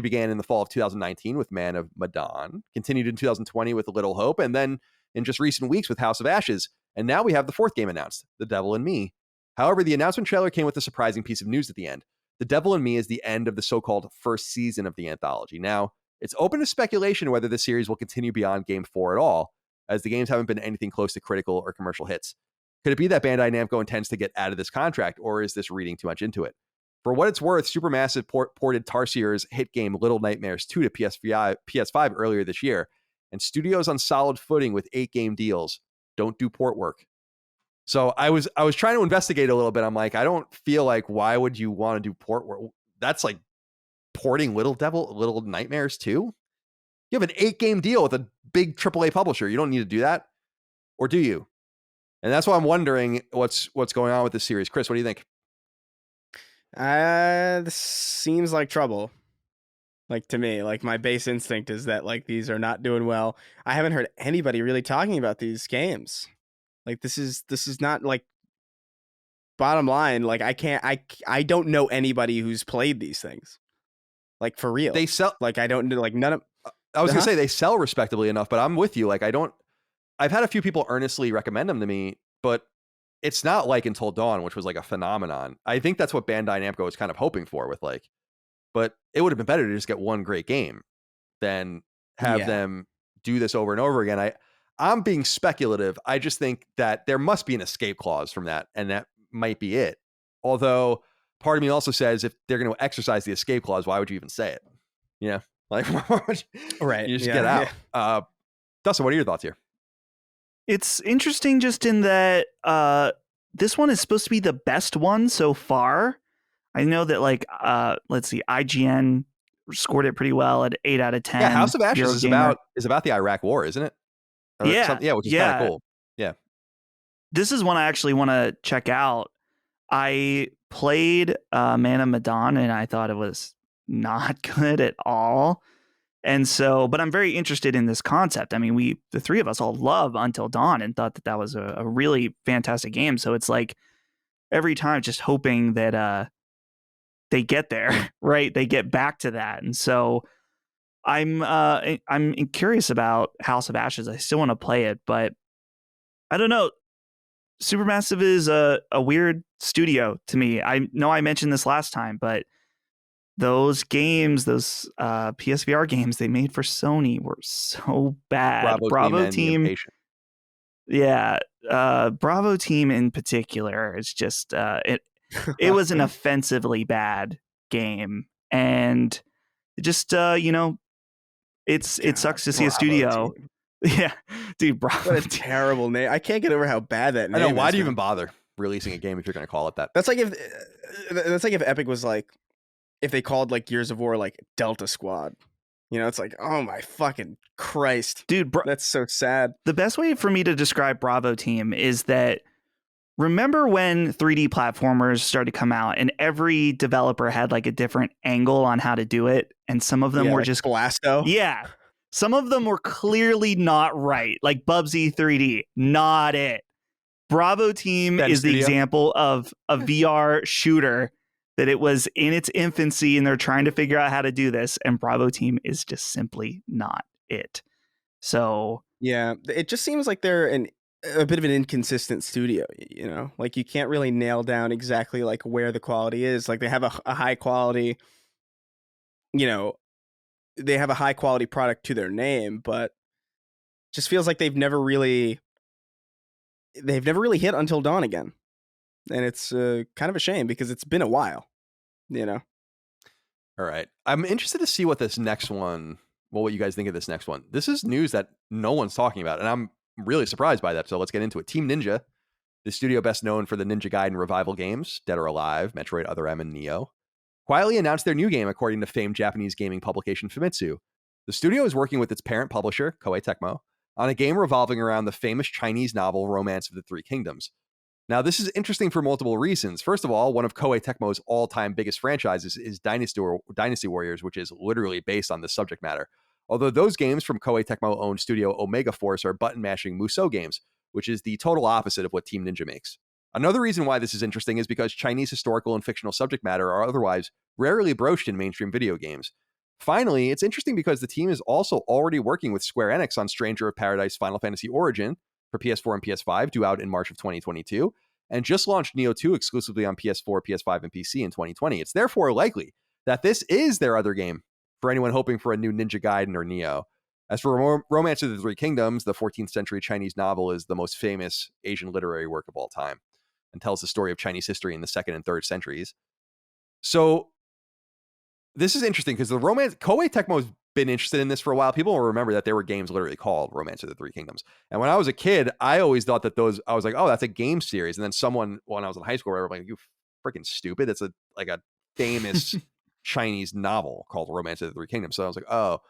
began in the fall of 2019 with Man of Medan, continued in 2020 with A Little Hope, and then in just recent weeks with House of Ashes. And now we have the fourth game announced, The Devil in Me. However, the announcement trailer came with a surprising piece of news at the end. The Devil in Me is the end of the so-called first season of the anthology. Now, it's open to speculation whether the series will continue beyond Game 4 at all, as the games haven't been anything close to critical or commercial hits. Could it be that Bandai Namco intends to get out of this contract, or is this reading too much into it? For what it's worth, Supermassive ported Tarsiers' hit game Little Nightmares 2 to PS5 earlier this year, and studios on solid footing with 8-game deals don't do port work. So I was trying to investigate a little bit. I'm like, I don't feel like, why would you want to do port work? That's like porting Little Nightmares 2? You have an 8-game deal with a big AAA publisher. You don't need to do that. Or do you? And that's why I'm wondering what's going on with this series. Chris, what do you think? This seems like trouble. Like, to me, like, my base instinct is that, like, these are not doing well. I haven't heard anybody really talking about these games. Like, this is not, like, bottom line, like, I don't know anybody who's played these things. Like, for real. They sell, like, I don't, like, none of, I was gonna say they sell respectably enough, but I'm with you. Like, I've had a few people earnestly recommend them to me, but it's not like Until Dawn, which was like a phenomenon. I think that's what Bandai Namco was kind of hoping for with, like, but it would have been better to just get one great game than have them do this over and over again. I'm being speculative. I just think that there must be an escape clause from that, and that might be it. Although part of me also says, if they're going to exercise the escape clause, why would you even say it? You know, like, right? You just get out. Yeah. Dustin, what are your thoughts here? It's interesting just in that this one is supposed to be the best one so far. I know that, like, let's see, IGN scored it pretty well at 8 out of 10. Yeah, House of Ashes is about the Iraq War, isn't it? Or yeah, which is kind of cool. Yeah. This is one I actually want to check out. I played Man of Medan, and I thought it was not good at all. And so, but I'm very interested in this concept. I mean, the three of us all love Until Dawn and thought that was a really fantastic game. So it's like every time just hoping that they get there, right? They get back to that. And so I'm curious about House of Ashes. I still want to play it, but I don't know. Supermassive is a weird studio to me. I know I mentioned this last time, but those games, those PSVR games they made for Sony were so bad. Bravo team. Yeah. Bravo team in particular is just, it was an offensively bad game. And it just, it sucks to see a studio. Team. Yeah, dude, Bravo. What a terrible name. I can't get over how bad that name is. I know, why do you even bother releasing a game if you're going to call it that? That's like if Epic was like, if they called, like, Gears of War, like, Delta Squad. You know, it's like, oh my fucking Christ. Dude, that's so sad. The best way for me to describe Bravo Team is that, remember when 3D platformers started to come out and every developer had, like, a different angle on how to do it? And some of them were, like, just Blasto. Yeah. Some of them were clearly not right. Like Bubsy 3D, not it. Bravo Team is the example of a VR shooter that it was in its infancy and they're trying to figure out how to do this. And Bravo Team is just simply not it. So yeah, it just seems like they're a bit of an inconsistent studio, you know, like you can't really nail down exactly like where the quality is. Like they have a high quality, you know, they have a high quality product to their name, but just feels like they've never really hit Until Dawn again. And it's kind of a shame because it's been a while, you know? All right. I'm interested to see what this next one, what you guys think of this next one. This is news that no one's talking about, and I'm really surprised by that. So let's get into it. Team Ninja, the studio best known for the Ninja Gaiden revival games, Dead or Alive, Metroid Other M, and Nioh, quietly announced their new game, according to famed Japanese gaming publication Famitsu. The studio is working with its parent publisher, Koei Tecmo, on a game revolving around the famous Chinese novel Romance of the Three Kingdoms. Now, this is interesting for multiple reasons. First of all, one of Koei Tecmo's all-time biggest franchises is Dynasty Warriors, which is literally based on this subject matter. Although those games from Koei Tecmo-owned studio Omega Force are button-mashing Musou games, which is the total opposite of what Team Ninja makes. Another reason why this is interesting is because Chinese historical and fictional subject matter are otherwise rarely broached in mainstream video games. Finally, it's interesting because the team is also already working with Square Enix on Stranger of Paradise Final Fantasy Origin, for PS4 and PS5, due out in March of 2022, and just launched Nioh 2 exclusively on PS4, PS5, and PC in 2020. It's therefore likely that this is their other game for anyone hoping for a new Ninja Gaiden or Nioh. As for Romance of the Three Kingdoms, the 14th century Chinese novel is the most famous Asian literary work of all time and tells the story of Chinese history in the 2nd and 3rd centuries. So this is interesting because the Koei Tecmo has been interested in this for a while. People will remember that there were games literally called Romance of the Three Kingdoms. And when I was a kid, I always thought that I was like, oh, that's a game series. And then someone, when I was in high school, I was like, you freaking stupid. It's a famous Chinese novel called Romance of the Three Kingdoms. So I was like, oh.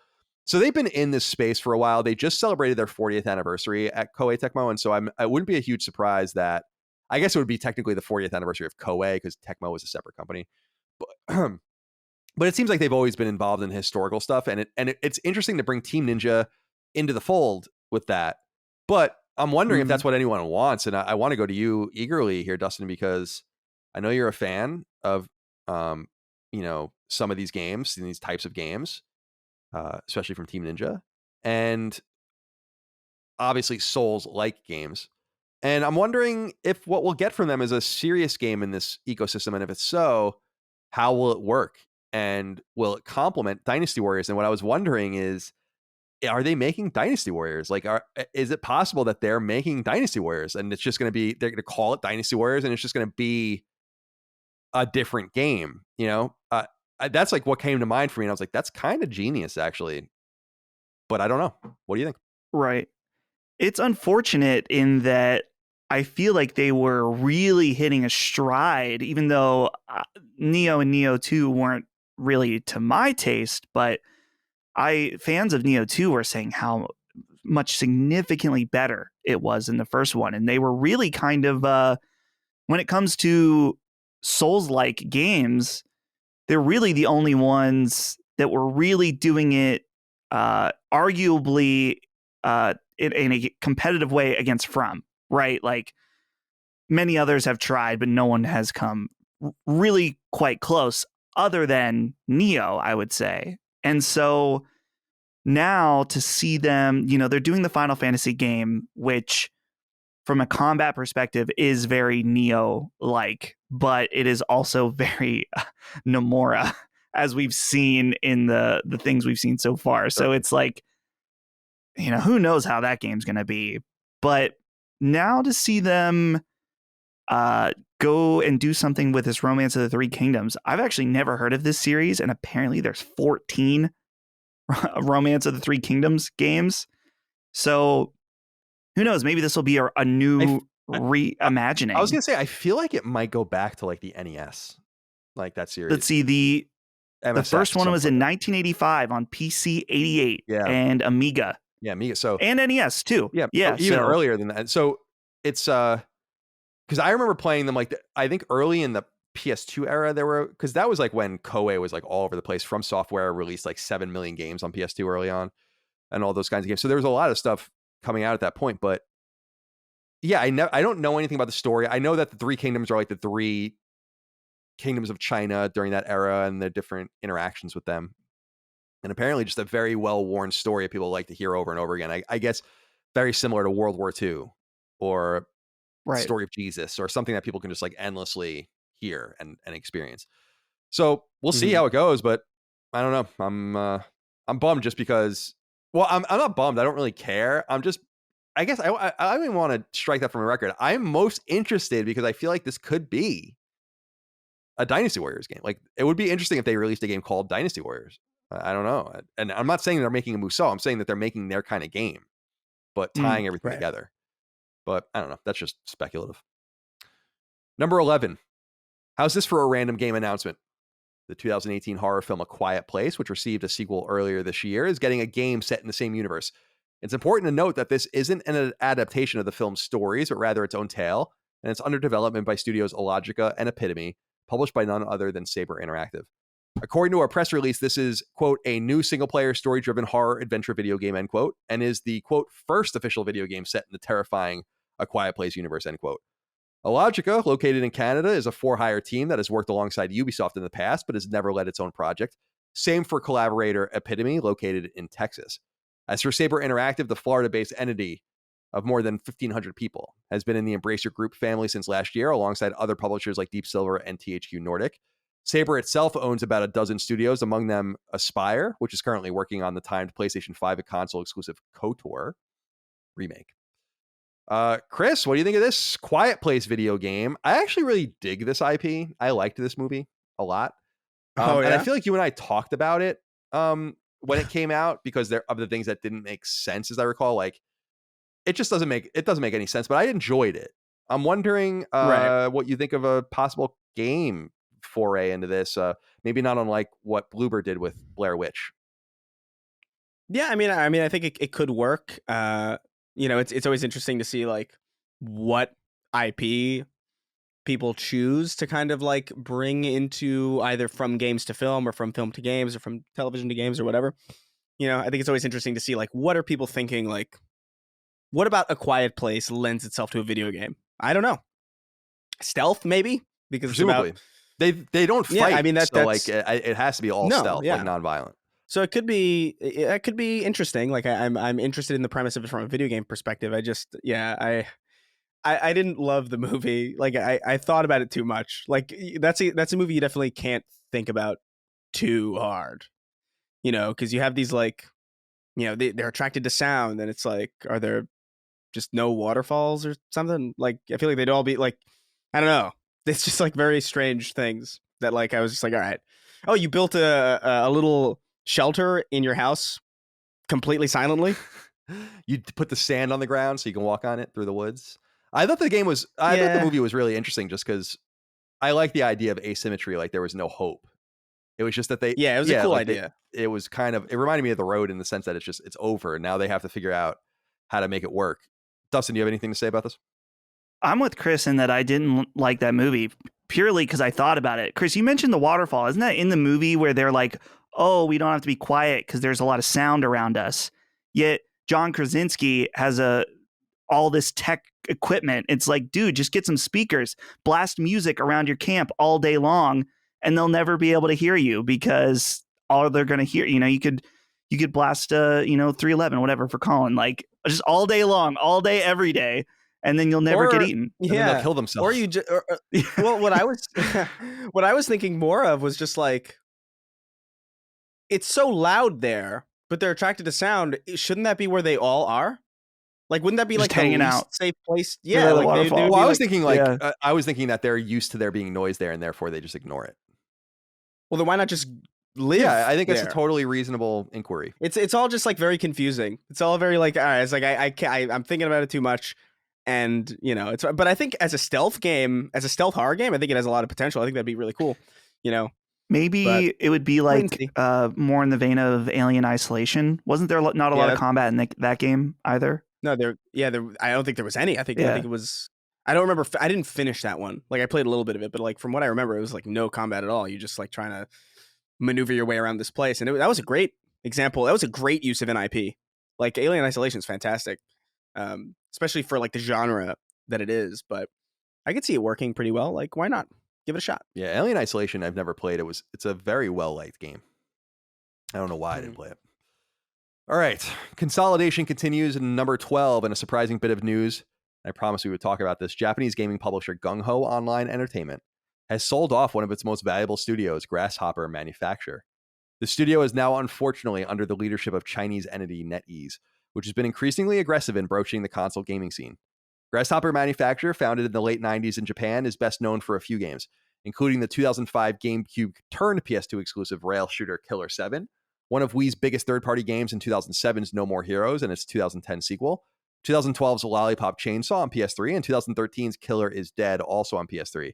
So they've been in this space for a while. They just celebrated their 40th anniversary at Koei Tecmo. And so it wouldn't be a huge surprise that, I guess it would be technically the 40th anniversary of Koei because Tecmo was a separate company. But it seems like they've always been involved in historical stuff. And it's interesting to bring Team Ninja into the fold with that. But I'm wondering if that's what anyone wants. And I want to go to you eagerly here, Dustin, because I know you're a fan of, some of these games and these types of games. Especially from Team Ninja, and obviously Souls-like games. And I'm wondering if what we'll get from them is a serious game in this ecosystem, and if it's so, how will it work? And will it complement Dynasty Warriors? And what I was wondering is, are they making Dynasty Warriors? Like, is it possible that they're making Dynasty Warriors, and it's just going to be, they're going to call it Dynasty Warriors, and it's just going to be a different game, that's like what came to mind for me. And I was like, that's kind of genius, actually. But I don't know. What do you think? Right. It's unfortunate in that I feel like they were really hitting a stride, even though Nioh and Nioh 2 weren't really to my taste. But fans of Nioh 2 were saying how much significantly better it was in the first one. And they were really kind of, when it comes to Souls-like games, they're really the only ones that were really doing it arguably in a competitive way against From, right? Like many others have tried, but no one has come really quite close other than Nioh, I would say. And so now to see them, they're doing the Final Fantasy game, which from a combat perspective is very Nioh-like, but it is also very Nomura, as we've seen in the things we've seen so far. So it's like, who knows how that game's going to be. But now to see them go and do something with this Romance of the Three Kingdoms, I've actually never heard of this series, and apparently there's 14 Romance of the Three Kingdoms games. So who knows? Maybe this will be a new reimagining. I was going to say, I feel like it might go back to like the NES, like that series. Let's see. The first one was in 1985 on PC 88 and Amiga. Yeah, Amiga. So and NES too. Yeah, even earlier than that. So it's because I remember playing them I think early in the PS2 era because that was like when Koei was like all over the place. From Software released like 7 million games on PS2 early on, and all those kinds of games. So there was a lot of stuff coming out at that point. But yeah, I don't know anything about the story. I know that the Three Kingdoms are like the three kingdoms of China during that era and the different interactions with them. And apparently just a very well-worn story people like to hear over and over again. I guess very similar to World War II or the story of Jesus, or something that people can just like endlessly hear and experience. So we'll see how it goes, but I don't know. I'm bummed just because, well, I'm not bummed. I don't really care. I guess I don't even want to strike that from a record. I'm most interested because I feel like this could be a Dynasty Warriors game. Like, it would be interesting if they released a game called Dynasty Warriors. I don't know. And I'm not saying they're making a Musou. I'm saying that they're making their kind of game, but tying everything together. But I don't know. That's just speculative. Number 11. How's this for a random game announcement? The 2018 horror film A Quiet Place, which received a sequel earlier this year, is getting a game set in the same universe. It's important to note that this isn't an adaptation of the film's stories, but rather its own tale, and it's under development by studios Illogica and Epitome, published by none other than Saber Interactive. According to our press release, this is, quote, a new single-player story-driven horror adventure video game, end quote, and is the, quote, first official video game set in the terrifying A Quiet Place universe, end quote. Illogica, located in Canada, is a for-hire team that has worked alongside Ubisoft in the past, but has never led its own project. Same for collaborator Epitome, located in Texas. As for Saber Interactive, the Florida-based entity, of more than 1,500 people, has been in the Embracer Group family since last year, alongside other publishers like Deep Silver and THQ Nordic. Saber itself owns about a dozen studios, among them Aspyr, which is currently working on the timed PlayStation 5 and console-exclusive KOTOR remake. Chris, what do you think of this Quiet Place video game? I actually really dig this IP. I liked this movie a lot. And I feel like you and I talked about it when it came out, because there of the things that didn't make sense, as I recall. Like, it just doesn't make any sense, but I enjoyed it. I'm wondering what you think of a possible game foray into this, maybe not unlike what Bloober did with Blair Witch. Yeah, I mean, I think it could work. It's always interesting to see like what IP people choose to kind of like bring into either from games to film, or from film to games, or from television to games, or whatever. I think it's always interesting to see like what are people thinking, like what about A Quiet Place lends itself to a video game? I don't know. Stealth, maybe, because presumably it's about, they don't fight. Yeah, I mean, so like it has to be all stealth, like non-violent. So it could be interesting. Like I'm interested in the premise of it from a video game perspective. I didn't love the movie. Like I thought about it too much. Like that's a movie you definitely can't think about too hard. Because you have these like, they're attracted to sound, and it's like, are there just no waterfalls or something? Like I feel like they'd all be like, I don't know. It's just like very strange things that like I was just like, all right. Oh, you built a little shelter in your house completely silently. You put the sand on the ground so you can walk on it through the woods. I thought the movie was really interesting, just because I like the idea of asymmetry. Like there was no hope. It was just that it was a cool idea. It was kind of, it reminded me of The Road in the sense that it's over. Now they have to figure out how to make it work. Dustin, do you have anything to say about this? I'm with Chris in that I didn't like that movie purely because I thought about it. Chris, you mentioned the waterfall. Isn't that in the movie where they're like, oh, we don't have to be quiet because there's a lot of sound around us? Yet John Krasinski has all this tech equipment. It's like, dude, just get some speakers, blast music around your camp all day long, and they'll never be able to hear you, because all they're going to hear, you could blast 311, whatever, for Colin, like just all day long, all day, every day. And then you'll never get eaten. And then they'll kill themselves. Or you just, well, what I was thinking more of was just like, it's so loud there, but they're attracted to sound. Shouldn't that be where they all are? Like, wouldn't that be just like hanging the out, least safe place? Yeah, like well, I was thinking I was thinking that they're used to there being noise there, and therefore they just ignore it. Well, then why not just live? Yeah, I think there? it's a totally reasonable inquiry. It's all just like very confusing. It's all very like, all right, it's like I'm thinking about it too much. And but I think as a stealth horror game, I think it has a lot of potential. I think that'd be really cool. Maybe it would be like more in the vein of Alien Isolation. Wasn't there not a lot of combat in that game either? No, I don't think there was any. I think it was. I don't remember. I didn't finish that one. Like I played a little bit of it, but like from what I remember, it was like no combat at all. You just like trying to maneuver your way around this place, and that was a great example. That was a great use of an IP. Like Alien Isolation is fantastic. Especially for like the genre that it is, but I could see it working pretty well. Like, why not give it a shot? Yeah, Alien Isolation, I've never played. It's a very well liked game. I don't know why I didn't play it. All right, consolidation continues in number 12, and a surprising bit of news. I promised we would talk about this. Japanese gaming publisher GungHo Online Entertainment has sold off one of its most valuable studios, Grasshopper Manufacture. The studio is now unfortunately under the leadership of Chinese entity NetEase, which has been increasingly aggressive in broaching the console gaming scene. Grasshopper Manufacture, founded in the late 90s in Japan, is best known for a few games, including the 2005 GameCube turned PS2 exclusive rail shooter Killer 7, one of Wii's biggest third-party games in 2007's No More Heroes and its 2010 sequel, 2012's Lollipop Chainsaw on PS3, and 2013's Killer is Dead, also on PS3.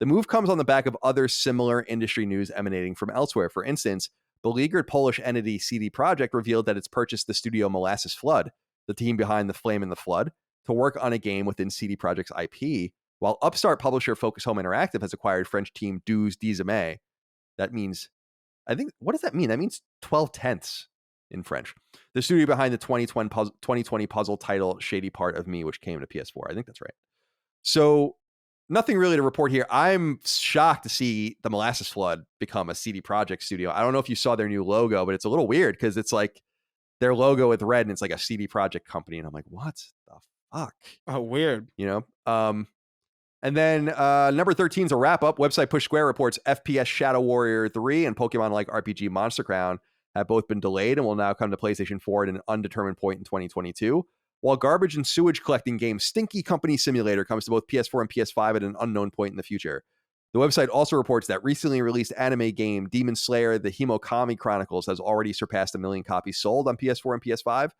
The move comes on the back of other similar industry news emanating from elsewhere. For instance, beleaguered Polish entity CD Projekt revealed that it's purchased the studio Molasses Flood, the team behind The Flame and the Flood, to work on a game within CD Projekt's IP, while upstart publisher Focus Home Interactive has acquired French team Douze Dizeme. That means, what does that mean? That means 12/10 in French. The studio behind the 2020 puzzle title Shady Part of Me, which came to PS4. I think that's right. So nothing really to report here. I'm shocked to see the Molasses Flood become a CD Projekt studio. I don't know if you saw their new logo, but it's a little weird because it's like their logo with red and it's like a CD Projekt company. And I'm like, what the Fuck. Oh, weird. You know? And then number 13 is a wrap up. Website Push Square reports FPS Shadow Warrior 3 and Pokemon like RPG Monster Crown have both been delayed and will now come to PlayStation 4 at an undetermined point in 2022. While garbage and sewage collecting game Stinky Company Simulator comes to both PS4 and PS5 at an unknown point in the future. The website also reports that recently released anime game Demon Slayer The Himokami Chronicles has already surpassed 1 million copies sold on PS4 and PS5.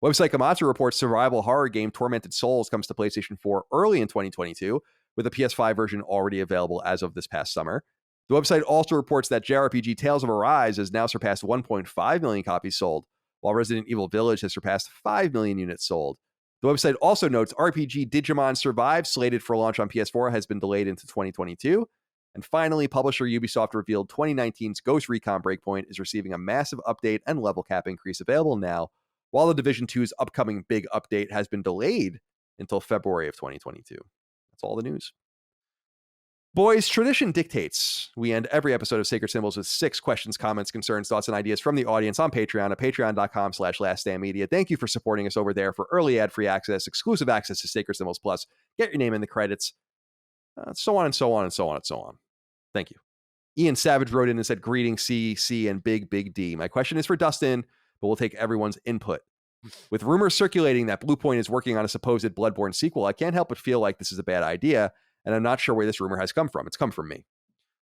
Website Komatsu reports survival horror game Tormented Souls comes to PlayStation 4 early in 2022, with a PS5 version already available as of this past summer. The website also reports that JRPG Tales of Arise has now surpassed 1.5 million copies sold, while Resident Evil Village has surpassed 5 million units sold. The website also notes RPG Digimon Survive, slated for launch on PS4, has been delayed into 2022. And finally, publisher Ubisoft revealed 2019's Ghost Recon Breakpoint is receiving a massive update and level cap increase available now, while the Division 2's upcoming big update has been delayed until February of 2022. That's all the news. Boys, tradition dictates we end every episode of Sacred Symbols with 6 questions, comments, concerns, thoughts, and ideas from the audience on Patreon at patreon.com/laststandmedia. Thank you for supporting us over there for early ad-free access, exclusive access to Sacred Symbols Plus, get your name in the credits, so on and so on and so on and so on. Thank you. Ian Savage wrote in and said, greetings, C, and Big D. My question is for Dustin, but we'll take everyone's input. With rumors circulating that Bluepoint is working on a supposed Bloodborne sequel, I can't help but feel like this is a bad idea, and I'm not sure where this rumor has come from. It's come from me.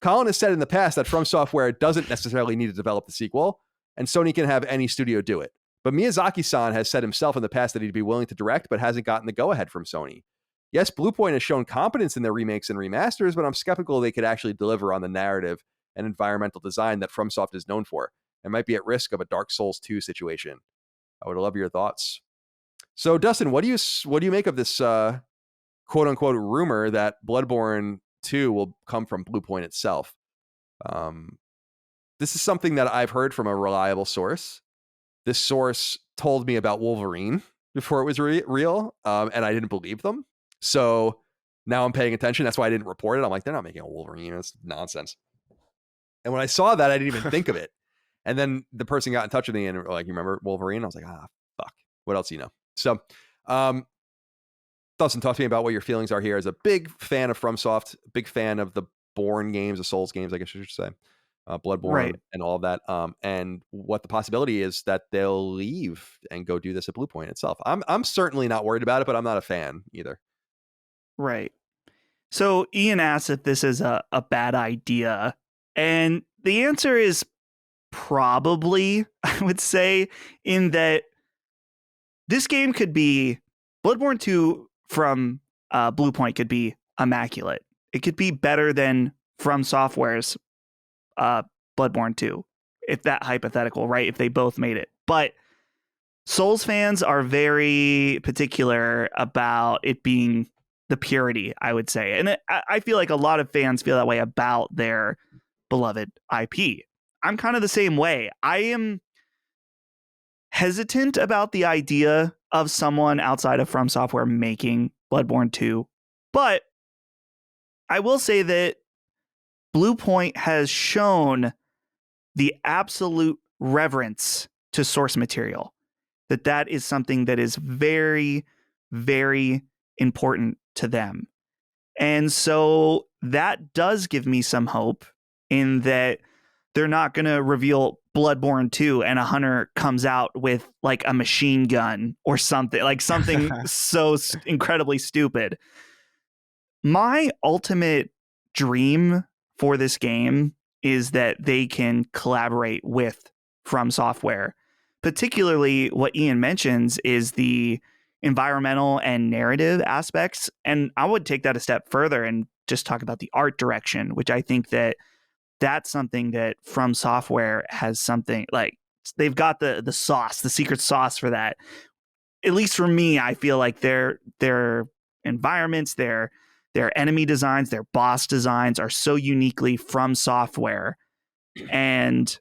Colin has said in the past that From Software doesn't necessarily need to develop the sequel, and Sony can have any studio do it. But Miyazaki-san has said himself in the past that he'd be willing to direct, but hasn't gotten the go-ahead from Sony. Yes, Bluepoint has shown competence in their remakes and remasters, but I'm skeptical they could actually deliver on the narrative and environmental design that FromSoft is known for, and might be at risk of a Dark Souls 2 situation. I would love your thoughts. So, Dustin, what do you make of this quote unquote rumor that Bloodborne 2 will come from Bluepoint itself? This is something that I've heard from a reliable source. This source told me about Wolverine before it was real, and I didn't believe them. So now I'm paying attention. That's why I didn't report it. I'm like, they're not making a Wolverine. It's nonsense. And when I saw that, I didn't even think of it. And then the person got in touch with me and like, you remember Wolverine? I was like, fuck. What else do you know? So, Dustin, talk to me about what your feelings are here as a big fan of FromSoft, big fan of the Bourne games, the Souls games, I guess I should say, Bloodborne, right, and all of that, and what the possibility is that they'll leave and go do this at Bluepoint itself. I'm certainly not worried about it, but I'm not a fan either. Right. So Ian asked if this is a bad idea, and the answer is probably, I would say, in that this game could be Bloodborne 2 from Bluepoint could be immaculate. It could be better than From Software's Bloodborne 2, if that hypothetical, right? If they both made it. But Souls fans are very particular about it being the purity, I would say. And I feel like a lot of fans feel that way about their beloved IP. I'm kind of the same way. I am hesitant about the idea of someone outside of From Software making Bloodborne 2, but I will say that Bluepoint has shown the absolute reverence to source material, that is something that is very, very important to them. And so that does give me some hope in that they're not going to reveal Bloodborne 2 and a hunter comes out with like a machine gun or something, like something so incredibly stupid. My ultimate dream for this game is that they can collaborate with From Software. Particularly what Ian mentions is the environmental and narrative aspects. And I would take that a step further and just talk about the art direction, which I think that's something that From Software has something like they've got the sauce, the secret sauce for that. At least for me, I feel like their environments, their enemy designs, their boss designs are so uniquely From Software. And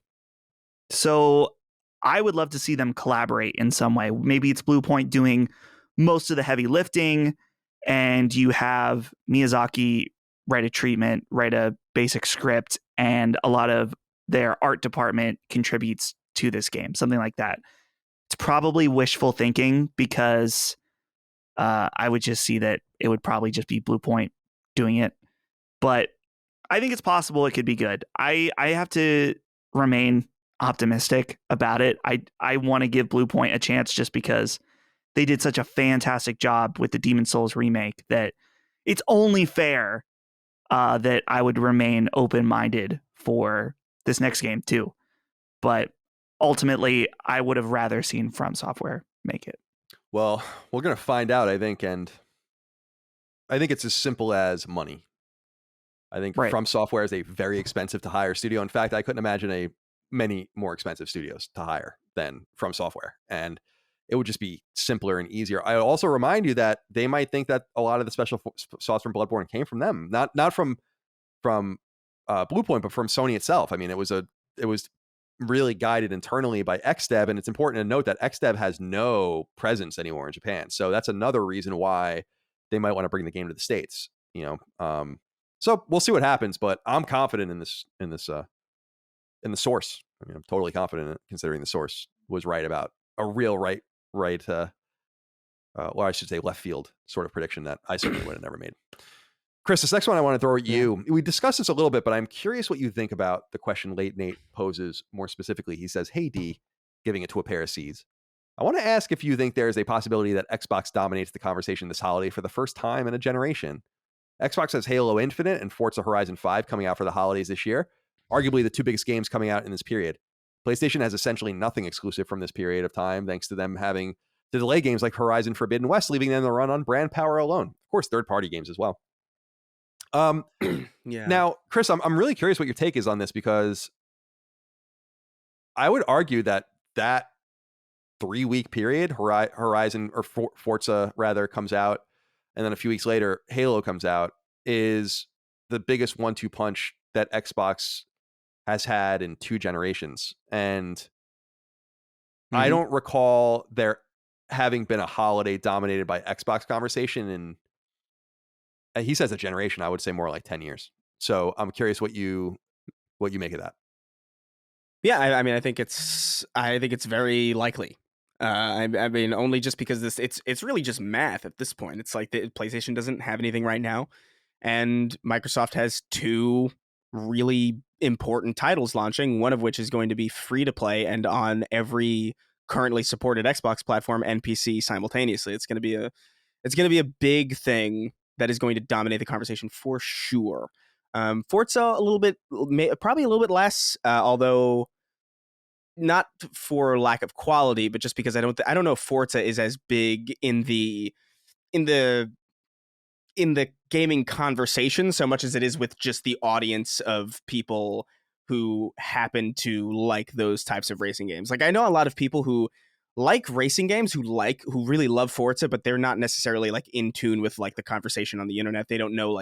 so I would love to see them collaborate in some way. Maybe it's Bluepoint doing most of the heavy lifting and you have Miyazaki write a treatment, write a basic script, and a lot of their art department contributes to this game, something like that. It's probably wishful thinking because I would just see that it would probably just be Bluepoint doing it. But I think it's possible it could be good. I have to remain optimistic about it. I want to give Bluepoint a chance just because they did such a fantastic job with the Demon Souls remake that it's only fair that I would remain open-minded for this next game too. But ultimately, I would have rather seen From Software make it. Well, we're going to find out, I think, and I think it's as simple as money. I think Right. From Software is a very expensive to hire studio. In fact, I couldn't imagine many more expensive studios to hire than From Software, and it would just be simpler and easier. I also remind you that they might think that a lot of the special sauce from Bloodborne came from them, not from Bluepoint, but from Sony itself. I mean, it was really guided internally by XDev, and it's important to note that XDev has no presence anymore in Japan. So that's another reason why they might want to bring the game to the States. So we'll see what happens, but I'm confident in the source. I mean, I'm totally confident in it, considering the source was right about a real right, or I should say left field sort of prediction that I certainly would have never made. Chris, this next one I want to throw at you. We discussed this a little bit, but I'm curious what you think about the question Late Nate poses more specifically. He says, "Hey D," giving it to a pair of C's. I want to ask if you think there is a possibility that Xbox dominates the conversation this holiday for the first time in a generation. Xbox has Halo Infinite and Forza Horizon 5 coming out for the holidays this year, arguably the two biggest games coming out in this period. PlayStation has essentially nothing exclusive from this period of time, thanks to them having to delay games like Horizon Forbidden West, leaving them to run on brand power alone. Of course, third-party games as well. Now, Chris, I'm really curious what your take is on this, because I would argue that 3-week period, Horizon or Forza rather, comes out, and then a few weeks later, Halo comes out, is the biggest 1-2 punch that Xbox has had in 2 generations. And I don't recall there having been a holiday dominated by Xbox conversation in, he says a generation, I would say more like 10 years. So I'm curious what you make of that. Yeah, I mean, I think it's very likely. I mean, only just because it's really just math at this point. It's like the PlayStation doesn't have anything right now, and Microsoft has 2 really important titles launching, one of which is going to be free to play and on every currently supported Xbox platform and PC simultaneously. It's going to be a big thing that is going to dominate the conversation for sure. Forza a little bit, probably a little bit less, although not for lack of quality, but just because I don't know if Forza is as big in the gaming conversation so much as it is with just the audience of people who happen to like those types of racing games. Like, I know a lot of people who like racing games, who really love Forza, but they're not necessarily like in tune with like the conversation on the internet. They don't know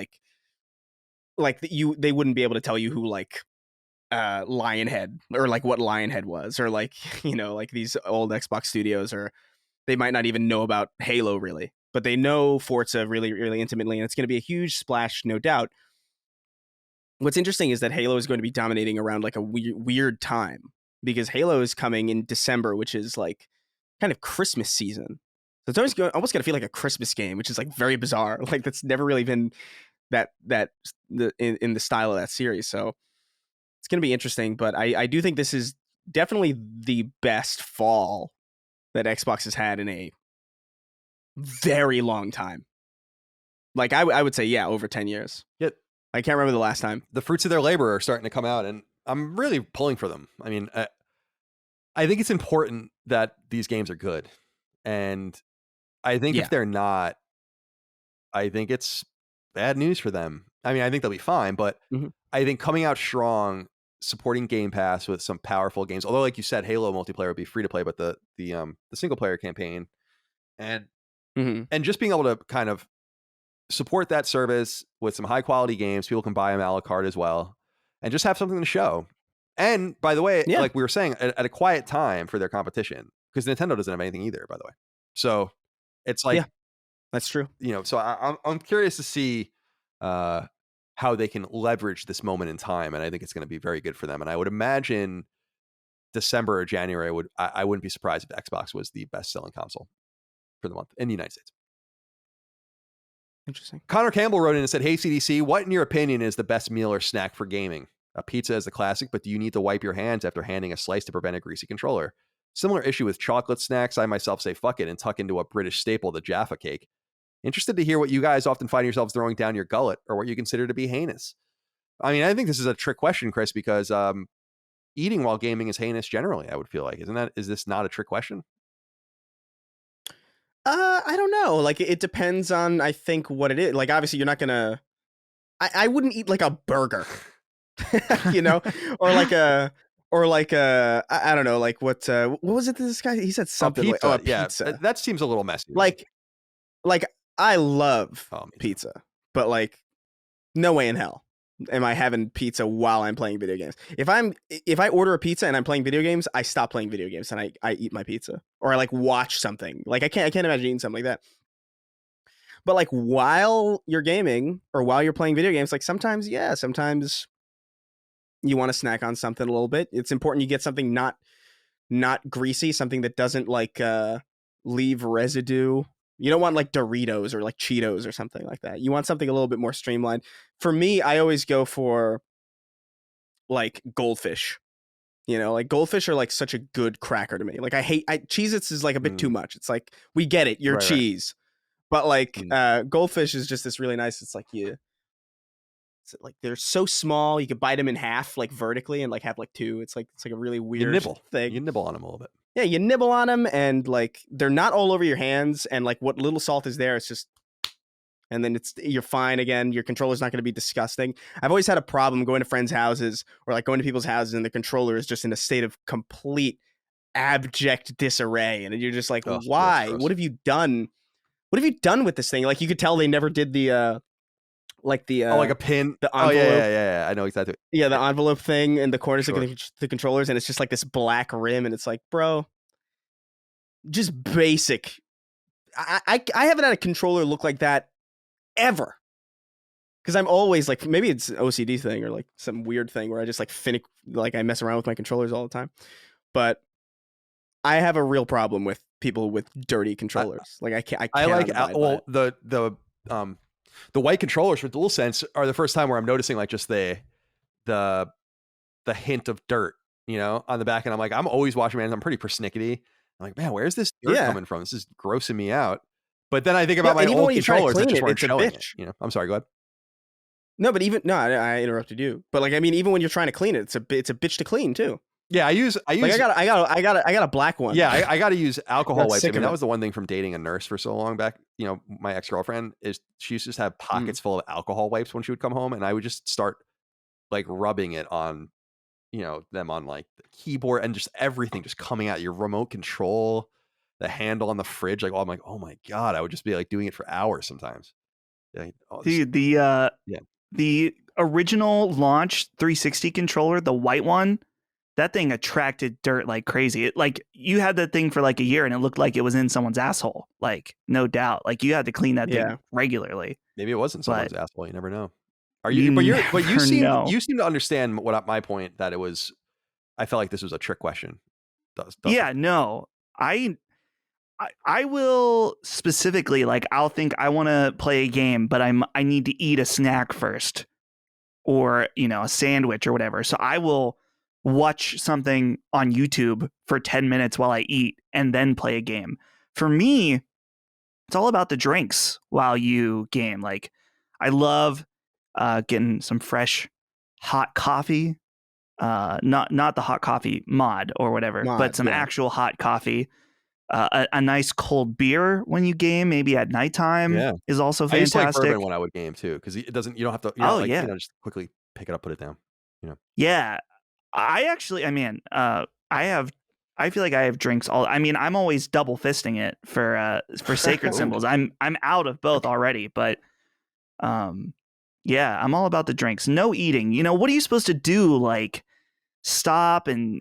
they wouldn't be able to tell you who like Lionhead, or like what Lionhead was, or like, like these old Xbox studios, or they might not even know about Halo really, but they know Forza really, really intimately, and it's going to be a huge splash, no doubt. What's interesting is that Halo is going to be dominating around like a weird time, because Halo is coming in December, which is like kind of Christmas season. So it's almost going to feel like a Christmas game, which is like very bizarre. Like, that's never really been in the style of that series. So it's going to be interesting, but I do think this is definitely the best fall that Xbox has had in a very long time. Like, I would say, yeah, over 10 years. Yeah. I can't remember the last time. The fruits of their labor are starting to come out, and I'm really pulling for them. I mean, I think it's important that these games are good, and I think if they're not, I think it's bad news for them. I mean, I think they'll be fine, but I think coming out strong, supporting Game Pass with some powerful games, although like you said, Halo multiplayer would be free to play, but the single player campaign and just being able to kind of support that service with some high quality games, people can buy them a la carte as well, and just have something to show. And by the way, like we were saying, at a quiet time for their competition, because Nintendo doesn't have anything either, by the way. So it's like, that's true. So I'm curious to see how they can leverage this moment in time, and I think it's going to be very good for them. And I would imagine December or January I wouldn't be surprised if Xbox was the best selling console for the month in the United States. Interesting. Connor Campbell wrote in and said, "Hey CDC, what in your opinion is the best meal or snack for gaming? A pizza is the classic, but do you need to wipe your hands after handing a slice to prevent a greasy controller? Similar issue with chocolate snacks. I myself say fuck it and tuck into a British staple, the Jaffa cake. Interested to hear what you guys often find yourselves throwing down your gullet or what you consider to be heinous." I mean, I think this is a trick question, Chris, because eating while gaming is heinous generally, I would feel like. Is this not a trick question? I don't know. Like, it depends on, I think, what it is. Like, obviously, you're not gonna. I wouldn't eat like a burger, you know, or like a, I don't know, like what was it? This guy, he said something pizza, like, a pizza. Yeah, that seems a little messy. Like I love pizza, but like, no way in hell am I having pizza while I'm playing video games. If I order a pizza and I'm playing video games, I stop playing video games and I eat my pizza, or I like watch something. Like I can't imagine eating something like that. But like while you're gaming or while you're playing video games, like sometimes you want to snack on something a little bit. It's important you get something not greasy, something that doesn't like leave residue. You don't want like Doritos or like Cheetos or something like that. You want something a little bit more streamlined. For me, I always go for like goldfish. You know, like goldfish are like such a good cracker to me. Like Cheez-Its is like a bit too much. It's like, we get it, you're cheese. But like goldfish is just this really nice, it's like they're so small, you could bite them in half like vertically and like have like two. It's like a really weird thing. You nibble on them a little bit. Yeah, you nibble on them and like they're not all over your hands, and like what little salt is there, it's just, and then you're fine again. Your controller's not going to be disgusting. I've always had a problem going to friends' houses or like going to people's houses and the controller is just in a state of complete abject disarray, and you're just like, why? What have you done? What have you done with this thing? Like you could tell they never did the like a pin. The envelope. Yeah. I know exactly. Yeah, the envelope thing in the corners of the controllers, and it's just like this black rim, and it's like, bro, just basic. I haven't had a controller look like that ever. Because I'm always like, maybe it's an OCD thing or like some weird thing where I just like I mess around with my controllers all the time. But I have a real problem with people with dirty controllers. Like I can't. I like the white controllers for DualSense are the first time where I'm noticing like just the hint of dirt, you know, on the back, and I'm like, I'm always washing my hands. I'm pretty persnickety. I'm like, man, where's this dirt coming from? This is grossing me out. But then I think about my old controllers that just weren't showing it. You know, I'm sorry, go ahead. No, but I interrupted you. But like, I mean, even when you're trying to clean it, it's a bitch to clean too. Yeah, I use. Like I got a black one. Yeah, I got to use alcohol wipes. I mean, that was the one thing from dating a nurse for so long back. You know, my ex-girlfriend she used to just have pockets full of alcohol wipes when she would come home, and I would just start like rubbing it on, you know, them on like the keyboard and just everything just coming out, your remote control, the handle on the fridge. Like, I'm like, oh my god, I would just be like doing it for hours sometimes. Dude, the original launch 360 controller, the white one, that thing attracted dirt like crazy. It, like, you had that thing for like a year and it looked like it was in someone's asshole. Like, no doubt. Like, you had to clean that thing regularly. Maybe it wasn't someone's asshole. You never know. You seem to understand my point, that it was. I felt like this was a trick question. Yeah, no, I will specifically, like, I'll think I want to play a game, but I need to eat a snack first, or, you know, a sandwich or whatever. So I will watch something on YouTube for 10 minutes while I eat and then play a game. For me, it's all about the drinks while you game. Like, I love getting some fresh hot coffee, not the hot coffee mod or whatever, but some actual hot coffee. A nice cold beer when you game, maybe at nighttime, is also fantastic. I used to like bourbon when I would game too, because it doesn't. You don't have to. You know, just quickly pick it up, put it down. You know. Yeah, I feel like I have drinks all. I mean, I'm always double fisting it for sacred symbols. I'm out of both already, but yeah, I'm all about the drinks. No eating. You know, what are you supposed to do? Like, stop and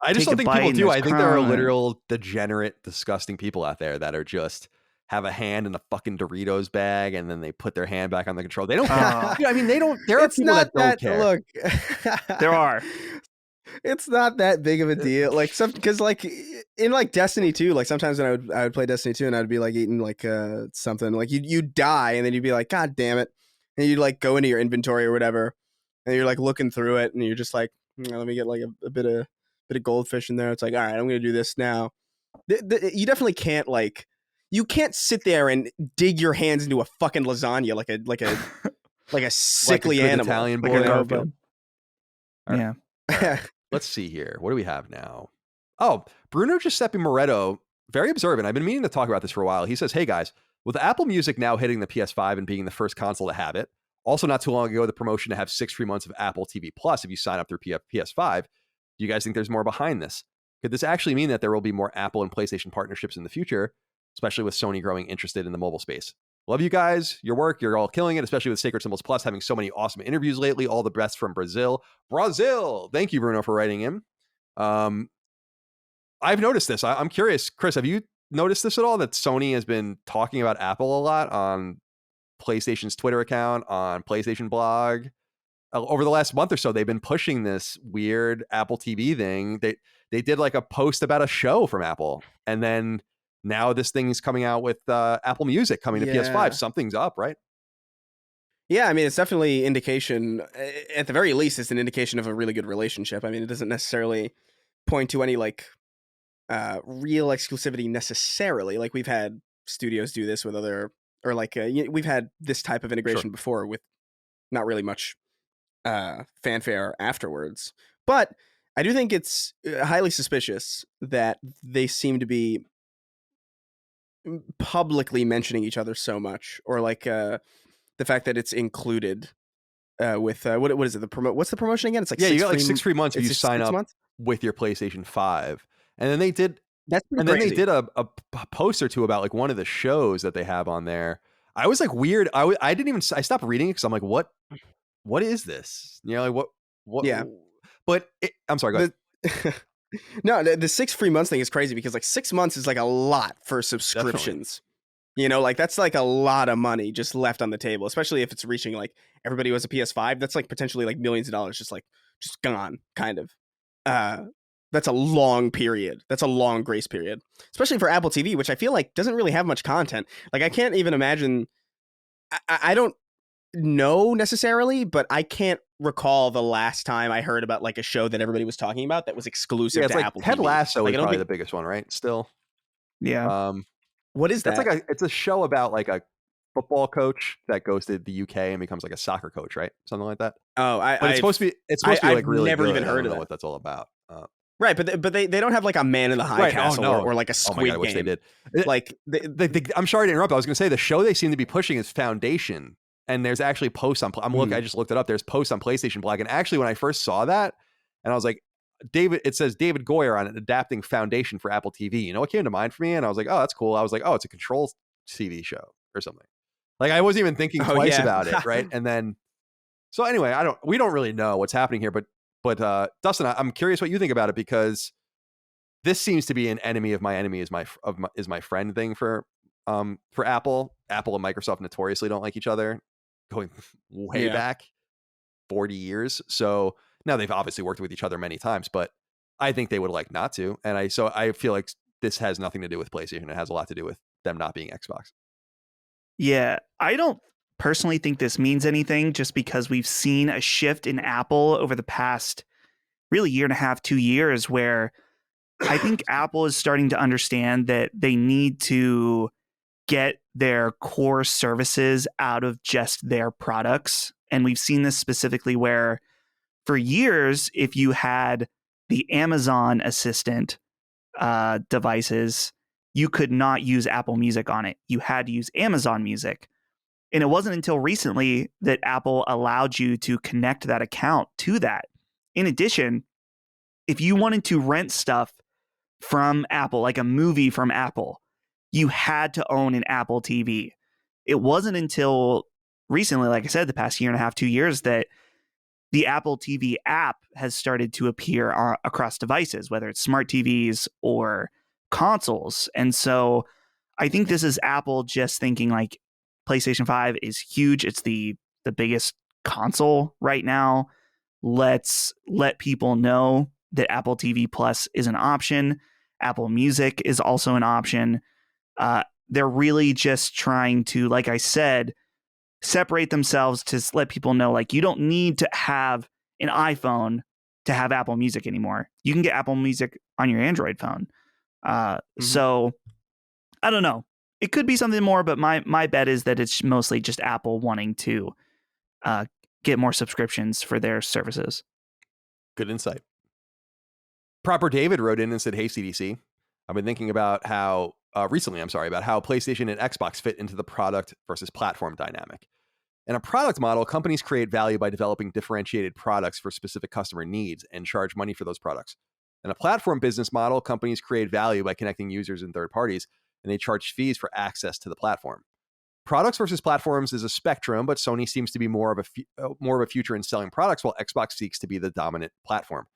I just don't think people do. I think there are literal degenerate, disgusting people out there that are just have a hand in a fucking Doritos bag and then they put their hand back on the control. They don't care. I mean, they don't. There are people that don't care. Look, there are. It's not that big of a deal. Like because like in like Destiny 2, like sometimes when I would play Destiny 2 and I'd be like eating like something like you'd die and then you'd be like, God damn it. And you'd like go into your inventory or whatever and you're like looking through it and you're just like, let me get like a bit of goldfish in there. It's like, all right, I'm gonna do this now. You definitely can't like you can't sit there and dig your hands into a fucking lasagna like a sickly like a good animal. Italian Like boy. a Garfield. All right. Yeah. All right. Let's see here. What do we have now? Oh, Bruno Giuseppe Moretto, very observant. I've been meaning to talk about this for a while. He says, hey guys, with Apple Music now hitting the PS5 and being the first console to have it, also not too long ago, the promotion to have 6 free months of Apple TV Plus if you sign up through PS5, do you guys think there's more behind this? Could this actually mean that there will be more Apple and PlayStation partnerships in the future, especially with Sony growing interested in the mobile space? Love you guys, your work, you're all killing it, especially with Sacred Symbols Plus having so many awesome interviews lately. All the best from Brazil. Brazil! Thank you, Bruno, for writing in. I've noticed this. I'm curious, Chris, have you noticed this at all, that Sony has been talking about Apple a lot on PlayStation's Twitter account, on PlayStation blog? Over the last month or so, they've been pushing this weird Apple TV thing. They did like a post about a show from Apple, and then now this thing is coming out with Apple Music coming to PS5. Something's up, right? Yeah, I mean, it's definitely indication. At the very least, it's an indication of a really good relationship. I mean, it doesn't necessarily point to any like real exclusivity necessarily. Like we've had studios do this with other, or like we've had this type of integration before with not really much fanfare afterwards. But I do think it's highly suspicious that they seem to be publicly mentioning each other so much, or like the fact that it's included with what is it? What's the promotion again? It's like you got like 6 free months if you sign up months? with your PlayStation 5. And then they did That's pretty and crazy. then they did a post or two about like one of the shows that they have on there. I was like weird. I didn't even I stopped reading it because I'm like, what is this? You know, like what? Yeah. But I'm sorry. Go ahead. No, the 6 free months thing is crazy because like 6 months is like a lot for subscriptions. Definitely. You know, like that's like a lot of money just left on the table, especially if it's reaching like everybody who has a PS5. That's like potentially like millions of dollars just gone, kind of. That's a long period. That's a long grace period, especially for Apple TV, which I feel like doesn't really have much content. Like I can't even imagine. I don't know necessarily, but I can't recall the last time I heard about like a show that everybody was talking about that was exclusive to like Apple Ted TV. Lasso like, is probably the biggest one, right? Still. Yeah. What is that? It's a show about like a football coach that goes to the UK and becomes like a soccer coach, right? Something like that. Oh, but it's supposed to be like really never good. even heard I don't of know that. what that's all about. Right, but they don't have like a Man in the High Castle or like a Squid Game. I wish they did. Like I'm sorry to interrupt. I was going to say the show they seem to be pushing is Foundation, and there's actually posts on. I just looked it up. There's posts on PlayStation blog, and actually when I first saw that, and I was like, it says David Goyer on it, adapting Foundation for Apple TV. You know what came to mind for me? And I was like, oh, that's cool. I was like, oh, it's a Control TV show or something. Like I wasn't even thinking twice about it, right? And then, so anyway, we don't really know what's happening here, but Dustin, I'm curious what you think about it, because this seems to be an enemy of my enemy is my friend thing for Apple. Apple and Microsoft notoriously don't like each other, going way back 40 years. So now they've obviously worked with each other many times, but I think they would like not to. And I feel like this has nothing to do with PlayStation. It has a lot to do with them not being Xbox. Yeah, I don't personally think this means anything, just because we've seen a shift in Apple over the past really 1.5 to 2 years, where I think Apple is starting to understand that they need to get their core services out of just their products. And we've seen this specifically where for years, if you had the Amazon Assistant devices, you could not use Apple Music on it. You had to use Amazon Music. And it wasn't until recently that Apple allowed you to connect that account to that. In addition, if you wanted to rent stuff from Apple, like a movie from Apple, you had to own an Apple TV. It wasn't until recently, like I said, the past 1.5 to 2 years, that the Apple TV app has started to appear across devices, whether it's smart TVs or consoles. And so I think this is Apple just thinking like PlayStation 5 is huge. It's the biggest console right now. let's let people know that Apple TV Plus is an option. Apple Music is also an option. They're really just trying to, like I said, separate themselves to let people know, like, you don't need to have an iPhone to have Apple Music anymore. You can get Apple Music on your Android phone. So I don't know. It could be something more, but my bet is that it's mostly just Apple wanting to get more subscriptions for their services. Good insight. Proper David wrote in and said, "Hey CDC, I've been thinking about how recently, about how PlayStation and Xbox fit into the product versus platform dynamic. In a product model, companies create value by developing differentiated products for specific customer needs and charge money for those products. In a platform business model, companies create value by connecting users and third parties, and they charge fees for access to the platform. Products versus platforms is a spectrum, but Sony seems to be more of a future in selling products, while Xbox seeks to be the dominant platform.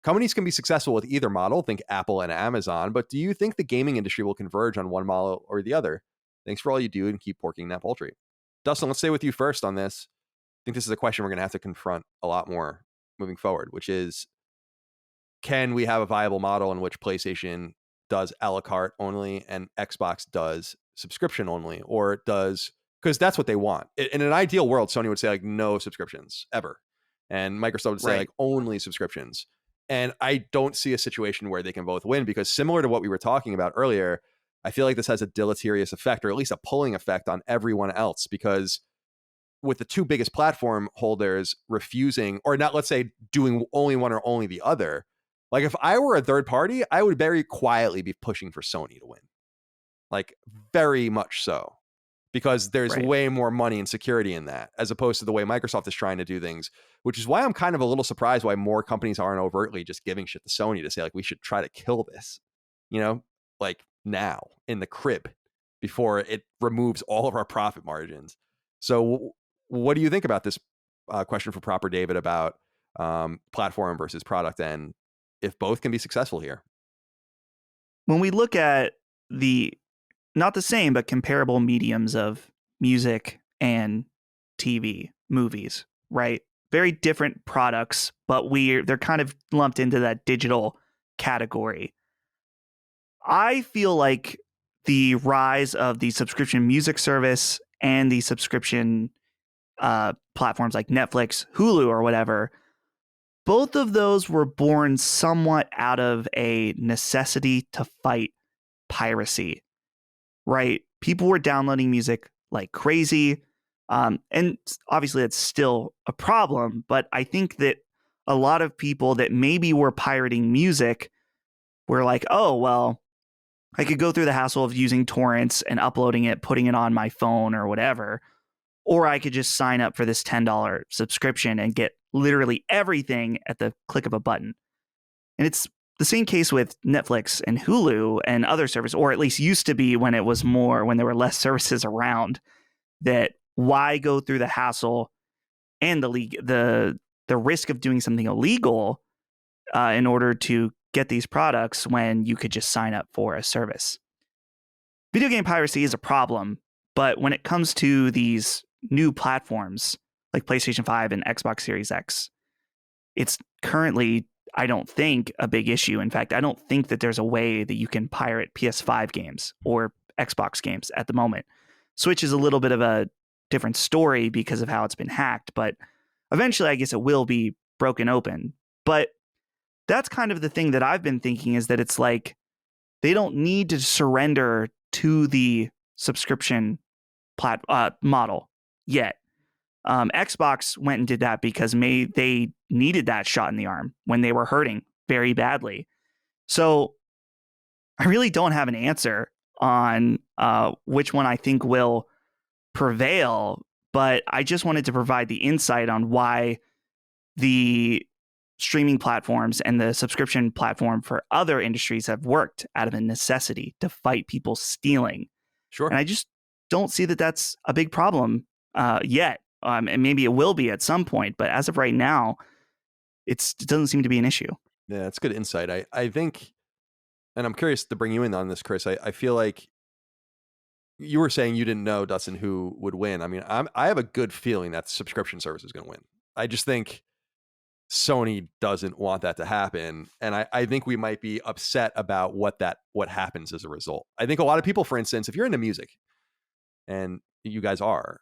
Companies can be successful with either model, think Apple and Amazon, but do you think the gaming industry will converge on one model or the other? Thanks for all you do and keep porking that poultry." Dustin, let's stay with you first on this. I think this is a question we're going to have to confront a lot more moving forward, which is, can we have a viable model in which PlayStation does a la carte only and Xbox does subscription only, or does, because that's what they want. In an ideal world, Sony would say like no subscriptions ever, and Microsoft would say like only subscriptions. And I don't see a situation where they can both win, because similar to what we were talking about earlier, I feel like this has a deleterious effect, or at least a pulling effect on everyone else, because with the two biggest platform holders refusing, or not, let's say doing only one or only the other, like if I were a third party, I would very quietly be pushing for Sony to win. Like very much so, because there's way more money and security in that, as opposed to the way Microsoft is trying to do things, which is why I'm kind of a little surprised why more companies aren't overtly just giving shit to Sony to say like, we should try to kill this, like now in the crib before it removes all of our profit margins. So what do you think about this question for Proper David about platform versus product, and if both can be successful here? When we look at not the same, but comparable mediums of music and TV, movies, right? Very different products, but they're kind of lumped into that digital category. I feel like the rise of the subscription music service and the subscription platforms like Netflix, Hulu, or whatever, both of those were born somewhat out of a necessity to fight piracy, right? People were downloading music like crazy. And obviously that's still a problem, but I think that a lot of people that maybe were pirating music were like, oh, well, I could go through the hassle of using torrents and uploading it, putting it on my phone or whatever, or I could just sign up for this $10 subscription and get literally everything at the click of a button. And it's the same case with Netflix and Hulu and other services, or at least used to be when there were less services around, that why go through the hassle and the risk of doing something illegal in order to get these products when you could just sign up for a service. Video game piracy is a problem, but when it comes to these new platforms like PlayStation 5 and Xbox Series X, it's currently, I don't think, a big issue. In fact, I don't think that there's a way that you can pirate PS5 games or Xbox games at the moment. Switch is a little bit of a different story because of how it's been hacked, but eventually I guess it will be broken open. But that's kind of the thing that I've been thinking, is that it's like they don't need to surrender to the subscription model yet. Xbox went and did that because they needed that shot in the arm when they were hurting very badly. So I really don't have an answer on which one I think will prevail, but I just wanted to provide the insight on why the streaming platforms and the subscription platform for other industries have worked out of a necessity to fight people stealing. Sure. And I just don't see that that's a big problem yet. And maybe it will be at some point, but as of right now, it doesn't seem to be an issue. Yeah, that's good insight. I think, and I'm curious to bring you in on this, Chris. I feel like you were saying you didn't know, Dustin, who would win. I mean, I have a good feeling that subscription service is going to win. I just think Sony doesn't want that to happen. And I think we might be upset about what happens as a result. I think a lot of people, for instance, if you're into music, and you guys are,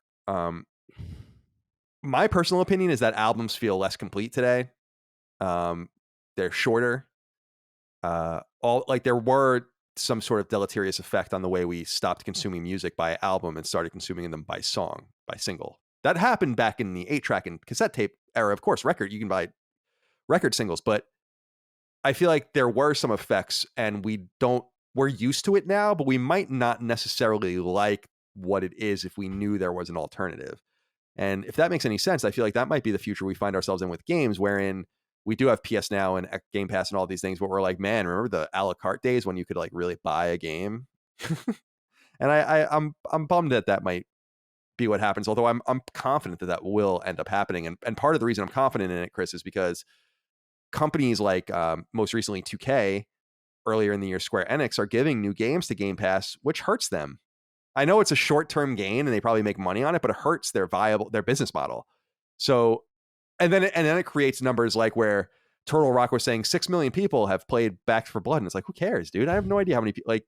my personal opinion is that albums feel less complete today. They're shorter. There were some sort of deleterious effect on the way we stopped consuming music by album and started consuming them by song, by single. That happened back in the 8-track and cassette tape era. Of course, you can buy record singles, but I feel like there were some effects, and we're used to it now, but we might not necessarily like what it is if we knew there was an alternative. And if that makes any sense, I feel like that might be the future we find ourselves in with games, wherein we do have PS Now and Game Pass and all these things, but we're like, man, remember the a la carte days when you could like really buy a game? And I'm bummed that might be what happens. Although I'm confident that will end up happening. And part of the reason I'm confident in it, Chris, is because companies like most recently 2K, earlier in the year Square Enix, are giving new games to Game Pass, which hurts them. I know it's a short-term gain and they probably make money on it, but it hurts their business model. So, and then it creates numbers like where Turtle Rock was saying 6 million people have played Back 4 Blood, and it's like, who cares, dude? I have no idea how many people. Like,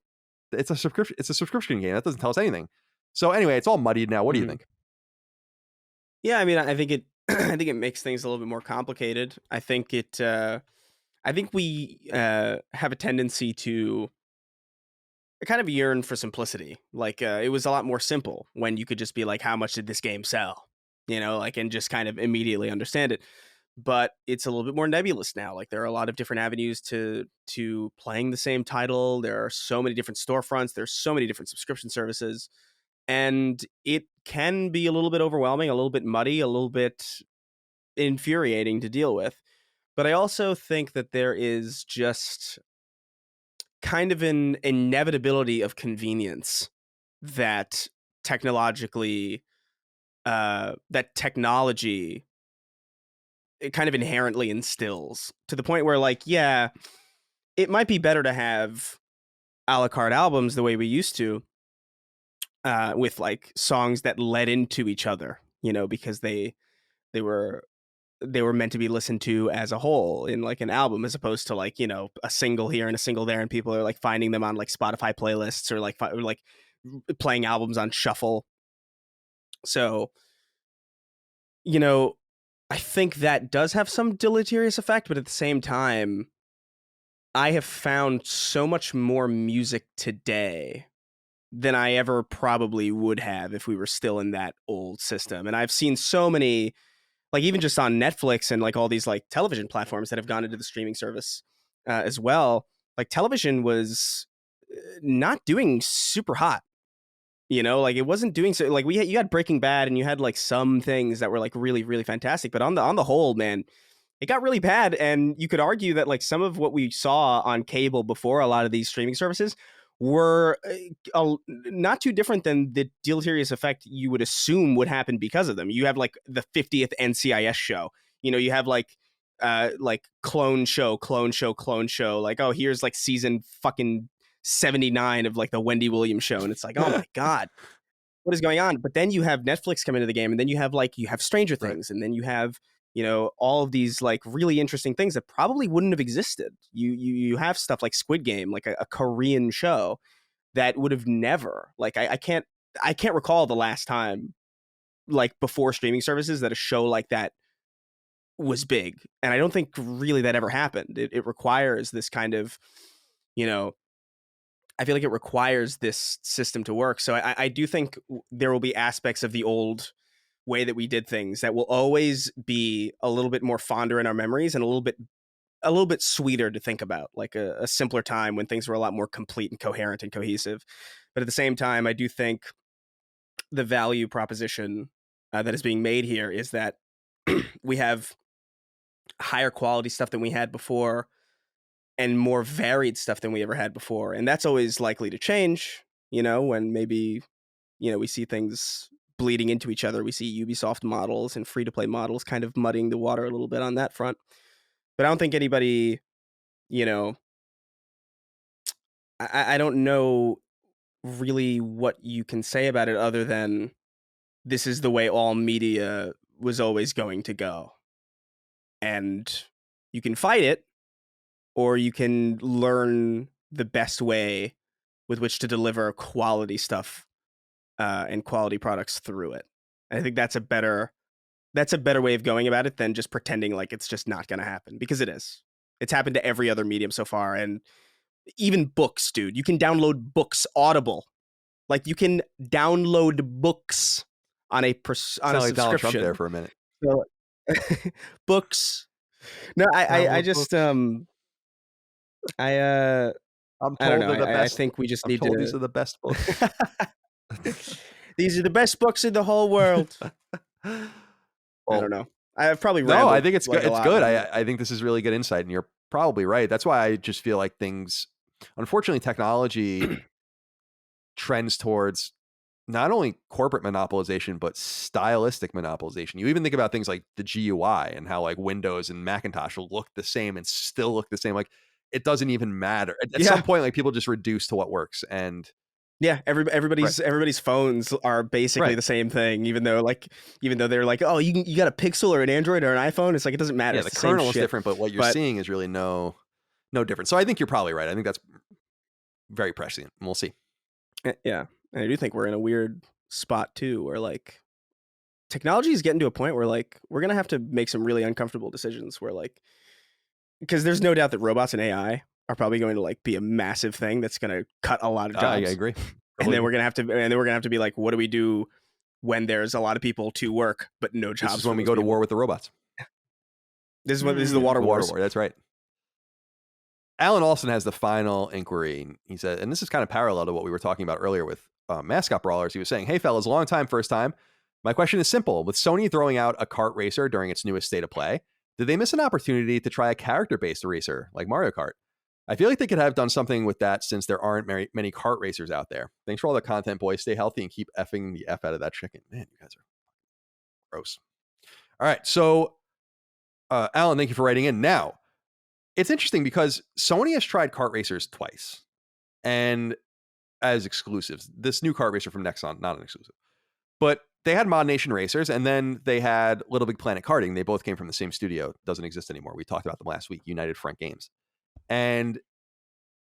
it's a subscription game. That doesn't tell us anything. So anyway, it's all muddied now. What do you think? Yeah, I mean, I think it I think it makes things a little bit more complicated. I think we have a tendency to kind of yearn for simplicity. Like it was a lot more simple when you could just be like, how much did this game sell? And just kind of immediately understand it. But it's a little bit more nebulous now. Like there are a lot of different avenues to playing the same title. There are so many different storefronts. There's so many different subscription services. And it can be a little bit overwhelming, a little bit muddy, a little bit infuriating to deal with. But I also think that there is just kind of an inevitability of convenience that technology it kind of inherently instills, to the point where, like, yeah, it might be better to have a la carte albums the way we used to, with like songs that led into each other, because they were meant to be listened to as a whole in like an album, as opposed to like, a single here and a single there, and people are like finding them on like Spotify playlists or like playing albums on shuffle. So, I think that does have some deleterious effect, but at the same time, I have found so much more music today than I ever probably would have if we were still in that old system. And I've seen so many, like even just on Netflix and like all these like television platforms that have gone into the streaming service as well. Like television was not doing super hot, like it wasn't doing so. Like you had Breaking Bad and you had like some things that were like really, really fantastic, but on the whole, man, it got really bad. And you could argue that like some of what we saw on cable before a lot of these streaming services were not too different than the deleterious effect you would assume would happen because of them. You have like the 50th NCIS show, you have like clone show, like, oh, here's like season fucking 79 of like the Wendy Williams show, and it's like, oh my god, what is going on? But then you have Netflix come into the game, and then you have Stranger Things, right. And then you have all of these like really interesting things that probably wouldn't have existed. You have stuff like Squid Game, like a Korean show that would have never, like, I can't recall the last time, like before streaming services, that a show like that was big. And I don't think really that ever happened. It requires this kind of, I feel like it requires this system to work. So I do think there will be aspects of the old way that we did things that will always be a little bit more fonder in our memories and a little bit sweeter to think about, like a simpler time when things were a lot more complete and coherent and cohesive. But at the same time, I do think the value proposition that is being made here is that we have higher quality stuff than we had before, and more varied stuff than we ever had before. And that's always likely to change, when maybe, we see things bleeding into each other. We see Ubisoft models and free-to-play models kind of muddying the water a little bit on that front. But I don't think anybody, I don't know really what you can say about it other than this is the way all media was always going to go. and you can fight it, or you can learn the best way with which to deliver quality stuff and quality products through it. And I think that's a better way of going about it than just pretending like it's just not going to happen, because it is. It's happened to every other medium so far, and even books, dude. You can download books Audible. Like, you can download books on a Sound like Donald Trump subscription. there for a minute. So, books. No, I just I'm I told don't know. they're the best. I think we just I'm need told to. these are the best books. These are the best books in the whole world. I don't know. I've probably no. I rambled, think it's like, good. a It's lot good. on it. I think this is really good insight, and you're probably right. That's why I just feel like things, unfortunately, technology trends towards not only corporate monopolization, but stylistic monopolization. You even think about things like the GUI and how like Windows and Macintosh will look the same and still look the same. Like, it doesn't even matter. At some point, like, people just reduce to what works. And yeah, everybody's phones are basically Right. the same thing, even though they're like, oh, you got a Pixel or an Android or an iPhone. It's like, it doesn't matter. yeah, It's the same kernel is shit. different, but what you're seeing is really no different. So I think you're probably right. I think that's very prescient, and we'll see. Yeah, and I do think we're in a weird spot too, where like technology is getting to a point where like we're gonna have to make some really uncomfortable decisions. Where like, because there's no doubt that robots and AI are probably going to like be a massive thing that's going to cut a lot of jobs. I agree. And then we're gonna have to be like, what do we do when there's a lot of people to work but no jobs? This is when we go to war with the robots. This is the water wars. War. That's right. Alan Olson has the final inquiry. He said, and this is kind of parallel to what we were talking about earlier with mascot brawlers. He was saying, "Hey fellas, long time, first time. My question is simple. With Sony throwing out a kart racer during its newest state of play, did they miss an opportunity to try a character-based racer like Mario Kart? I feel like they could have done something with that since there aren't many kart racers out there. Thanks for all the content, boys. Stay healthy and keep effing the F out of that chicken." Man, you guys are gross. All right. So, Alan, thank you for writing in. Now, it's interesting because Sony has tried kart racers twice and as exclusives. This new kart racer from Nexon, not an exclusive. But they had Mod Nation Racers, and then they had Little Big Planet Karting. They both came from the same studio. Doesn't exist anymore. We talked about them last week, United Front Games. And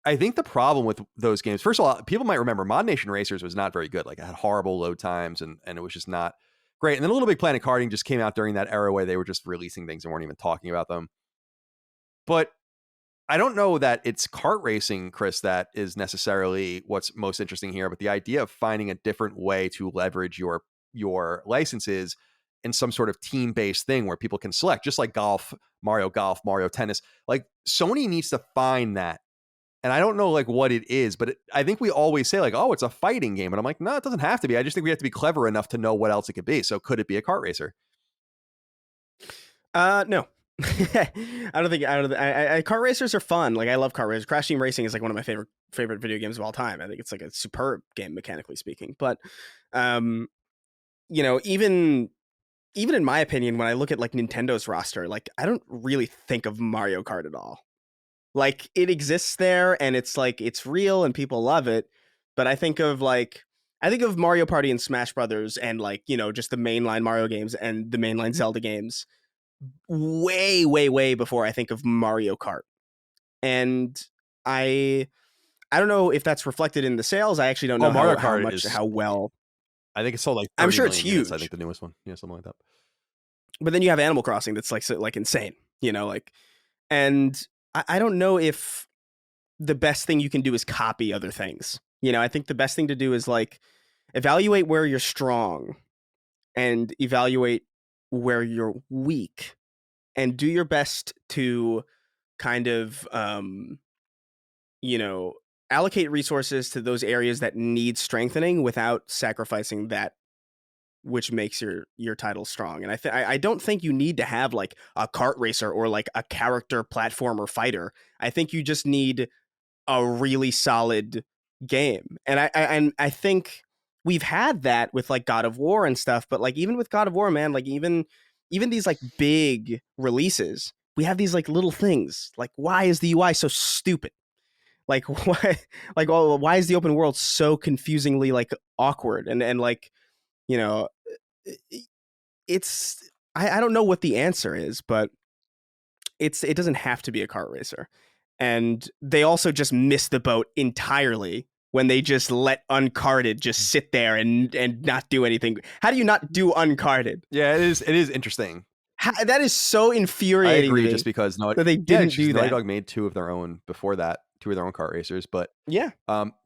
I think the problem with those games, first of all, people might remember Mod Nation Racers was not very good. Like, it had horrible load times, and it was just not great. And then Little Big Planet Karting just came out during that era where they were just releasing things and weren't even talking about them. But I don't know that it's kart racing, Chris, that is necessarily what's most interesting here, but the idea of finding a different way to leverage your licenses in some sort of team-based thing where people can select, just like golf, Mario Tennis. Like, Sony needs to find that. And I don't know like what it is, but I think we always say like, oh, it's a fighting game. And I'm like, no, it doesn't have to be. I just think we have to be clever enough to know what else it could be. So could it be a kart racer? No. Kart racers are fun. Like, I love kart racers. Crash Team Racing is like one of my favorite video games of all time. I think it's like a superb game, mechanically speaking. But, even in my opinion, when I look at like Nintendo's roster, like, I don't really think of Mario Kart at all. Like, it exists there and it's like, it's real and people love it. But I think of Mario Party and Smash Brothers and like, just the mainline Mario games and the mainline Zelda games way, way, way before I think of Mario Kart. And I don't know if that's reflected in the sales. I actually don't know Mario Kart how well. I think it's sold like 30 I'm sure it's million units, huge. I think the newest one. Yeah, something like that. But then you have Animal Crossing that's like insane, and I don't know if the best thing you can do is copy other things. I think the best thing to do is like evaluate where you're strong and evaluate where you're weak and do your best to kind of, allocate resources to those areas that need strengthening without sacrificing that which makes your title strong. And I don't think you need to have like a kart racer or like a character platformer fighter. I think you just need a really solid game. And I think we've had that with like God of War and stuff, but like even with God of War, man, like even these like big releases, we have these like little things. Like, why is the UI so stupid? Like, why is the open world so confusingly like awkward and like, it's I don't know what the answer is, but it doesn't have to be a kart racer. And they also just miss the boat entirely when they just let Uncarded just sit there and not do anything. How do you not do Uncarded? Yeah, it is interesting. That is so infuriating. I agree, to me just because that they didn't do that. Naughty Dog made two of their own before that, two of their own kart racers. But yeah,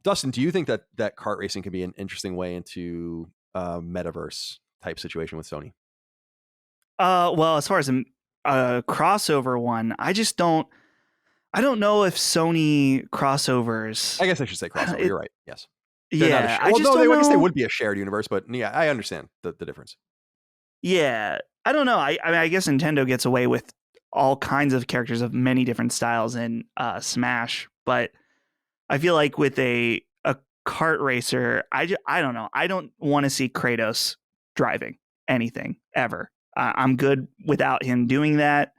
Dustin, do you think that kart racing can be an interesting way into metaverse type situation with Sony? Well, as far as a crossover one, I don't know if Sony crossovers. I guess I should say crossover. You're right. Yes. Yeah, I guess they would be a shared universe, but yeah, I understand the difference. Yeah, I don't know. I mean, I guess Nintendo gets away with all kinds of characters of many different styles in Smash, but I feel like with a kart racer, I don't know. I don't want to see Kratos driving anything ever. I'm good without him doing that.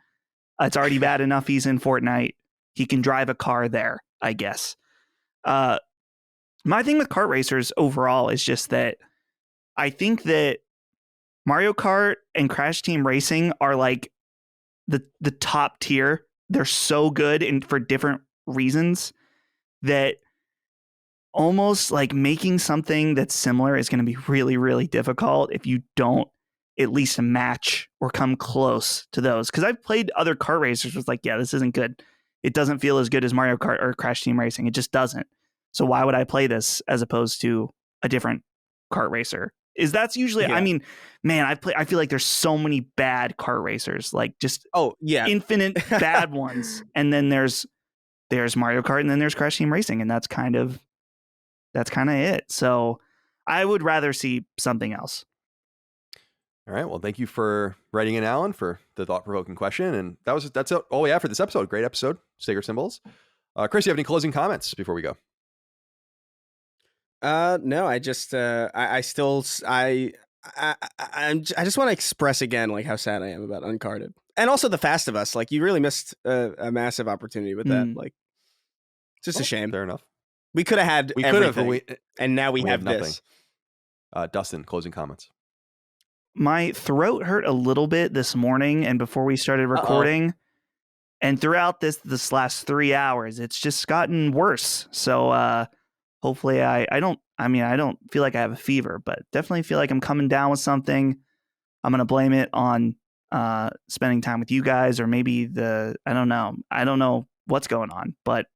It's already bad enough he's in Fortnite. He can drive a car there, I guess. My thing with kart racers overall is just that I think that Mario Kart and Crash Team Racing are like the top tier. They're so good and for different reasons that almost like making something that's similar is going to be really, really difficult if you don't at least match or come close to those. Because I've played other kart racers was like, yeah, this isn't good. It doesn't feel as good as Mario Kart or Crash Team Racing. It just doesn't. So why would I play this as opposed to a different kart racer? That's usually, I mean, man, I feel like there's so many bad kart racers, like just infinite bad ones. And then there's Mario Kart and then there's Crash Team Racing. And that's kind of it. So I would rather see something else. All right. Well, thank you for writing in, Alan, for the thought-provoking question. And that's all we have for this episode. Great episode. Sacred Symbols. Chris, you have any closing comments before we go? No, I just I just want to express again like how sad I am about Uncarded. And also The Fast of Us. Like, you really missed a massive opportunity with that. Like, it's just a shame. Fair enough. We could have had everything, and now we have nothing. this. Dustin, closing comments. My throat hurt a little bit this morning and before we started recording. And throughout this last 3 hours, it's just gotten worse. So hopefully I don't feel like I have a fever, but definitely feel like I'm coming down with something. I'm going to blame it on spending time with you guys, or maybe I don't know what's going on, but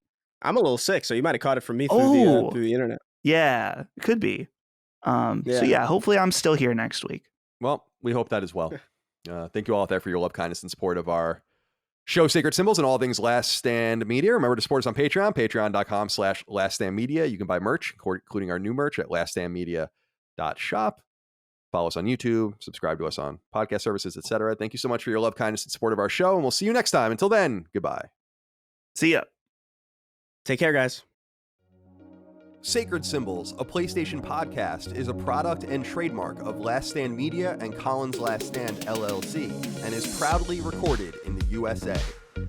I'm a little sick, so you might have caught it from me through the internet. Yeah, it could be. So yeah, hopefully I'm still here next week. Well, we hope that as well. Thank you all out there for your love, kindness, and support of our show, Sacred Symbols, and all things Last Stand Media. Remember to support us on Patreon, patreon.com/laststandmedia. You can buy merch, including our new merch at laststandmedia.shop. Follow us on YouTube, subscribe to us on podcast services, etc. Thank you so much for your love, kindness, and support of our show, and we'll see you next time. Until then, goodbye. See ya. Take care, guys. Sacred Symbols, a PlayStation podcast, is a product and trademark of Last Stand Media and Collins Last Stand LLC, and is proudly recorded in the USA.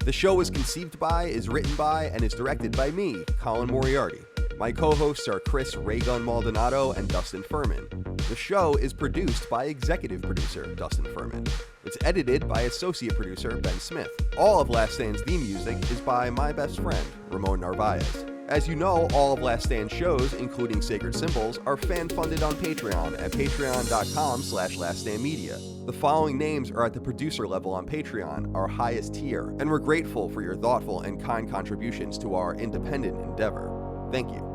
The show is conceived by, is written by, and is directed by me, Colin Moriarty. My co-hosts are Chris Raygun Maldonado and Dustin Furman. The show is produced by executive producer Dustin Furman. It's edited by associate producer Ben Smith. All of Last Stand's theme music is by my best friend, Ramon Narvaez. As you know, all of Last Stand shows, including Sacred Symbols, are fan-funded on Patreon at patreon.com/laststandmedia. The following names are at the producer level on Patreon, our highest tier, and we're grateful for your thoughtful and kind contributions to our independent endeavor. Thank you.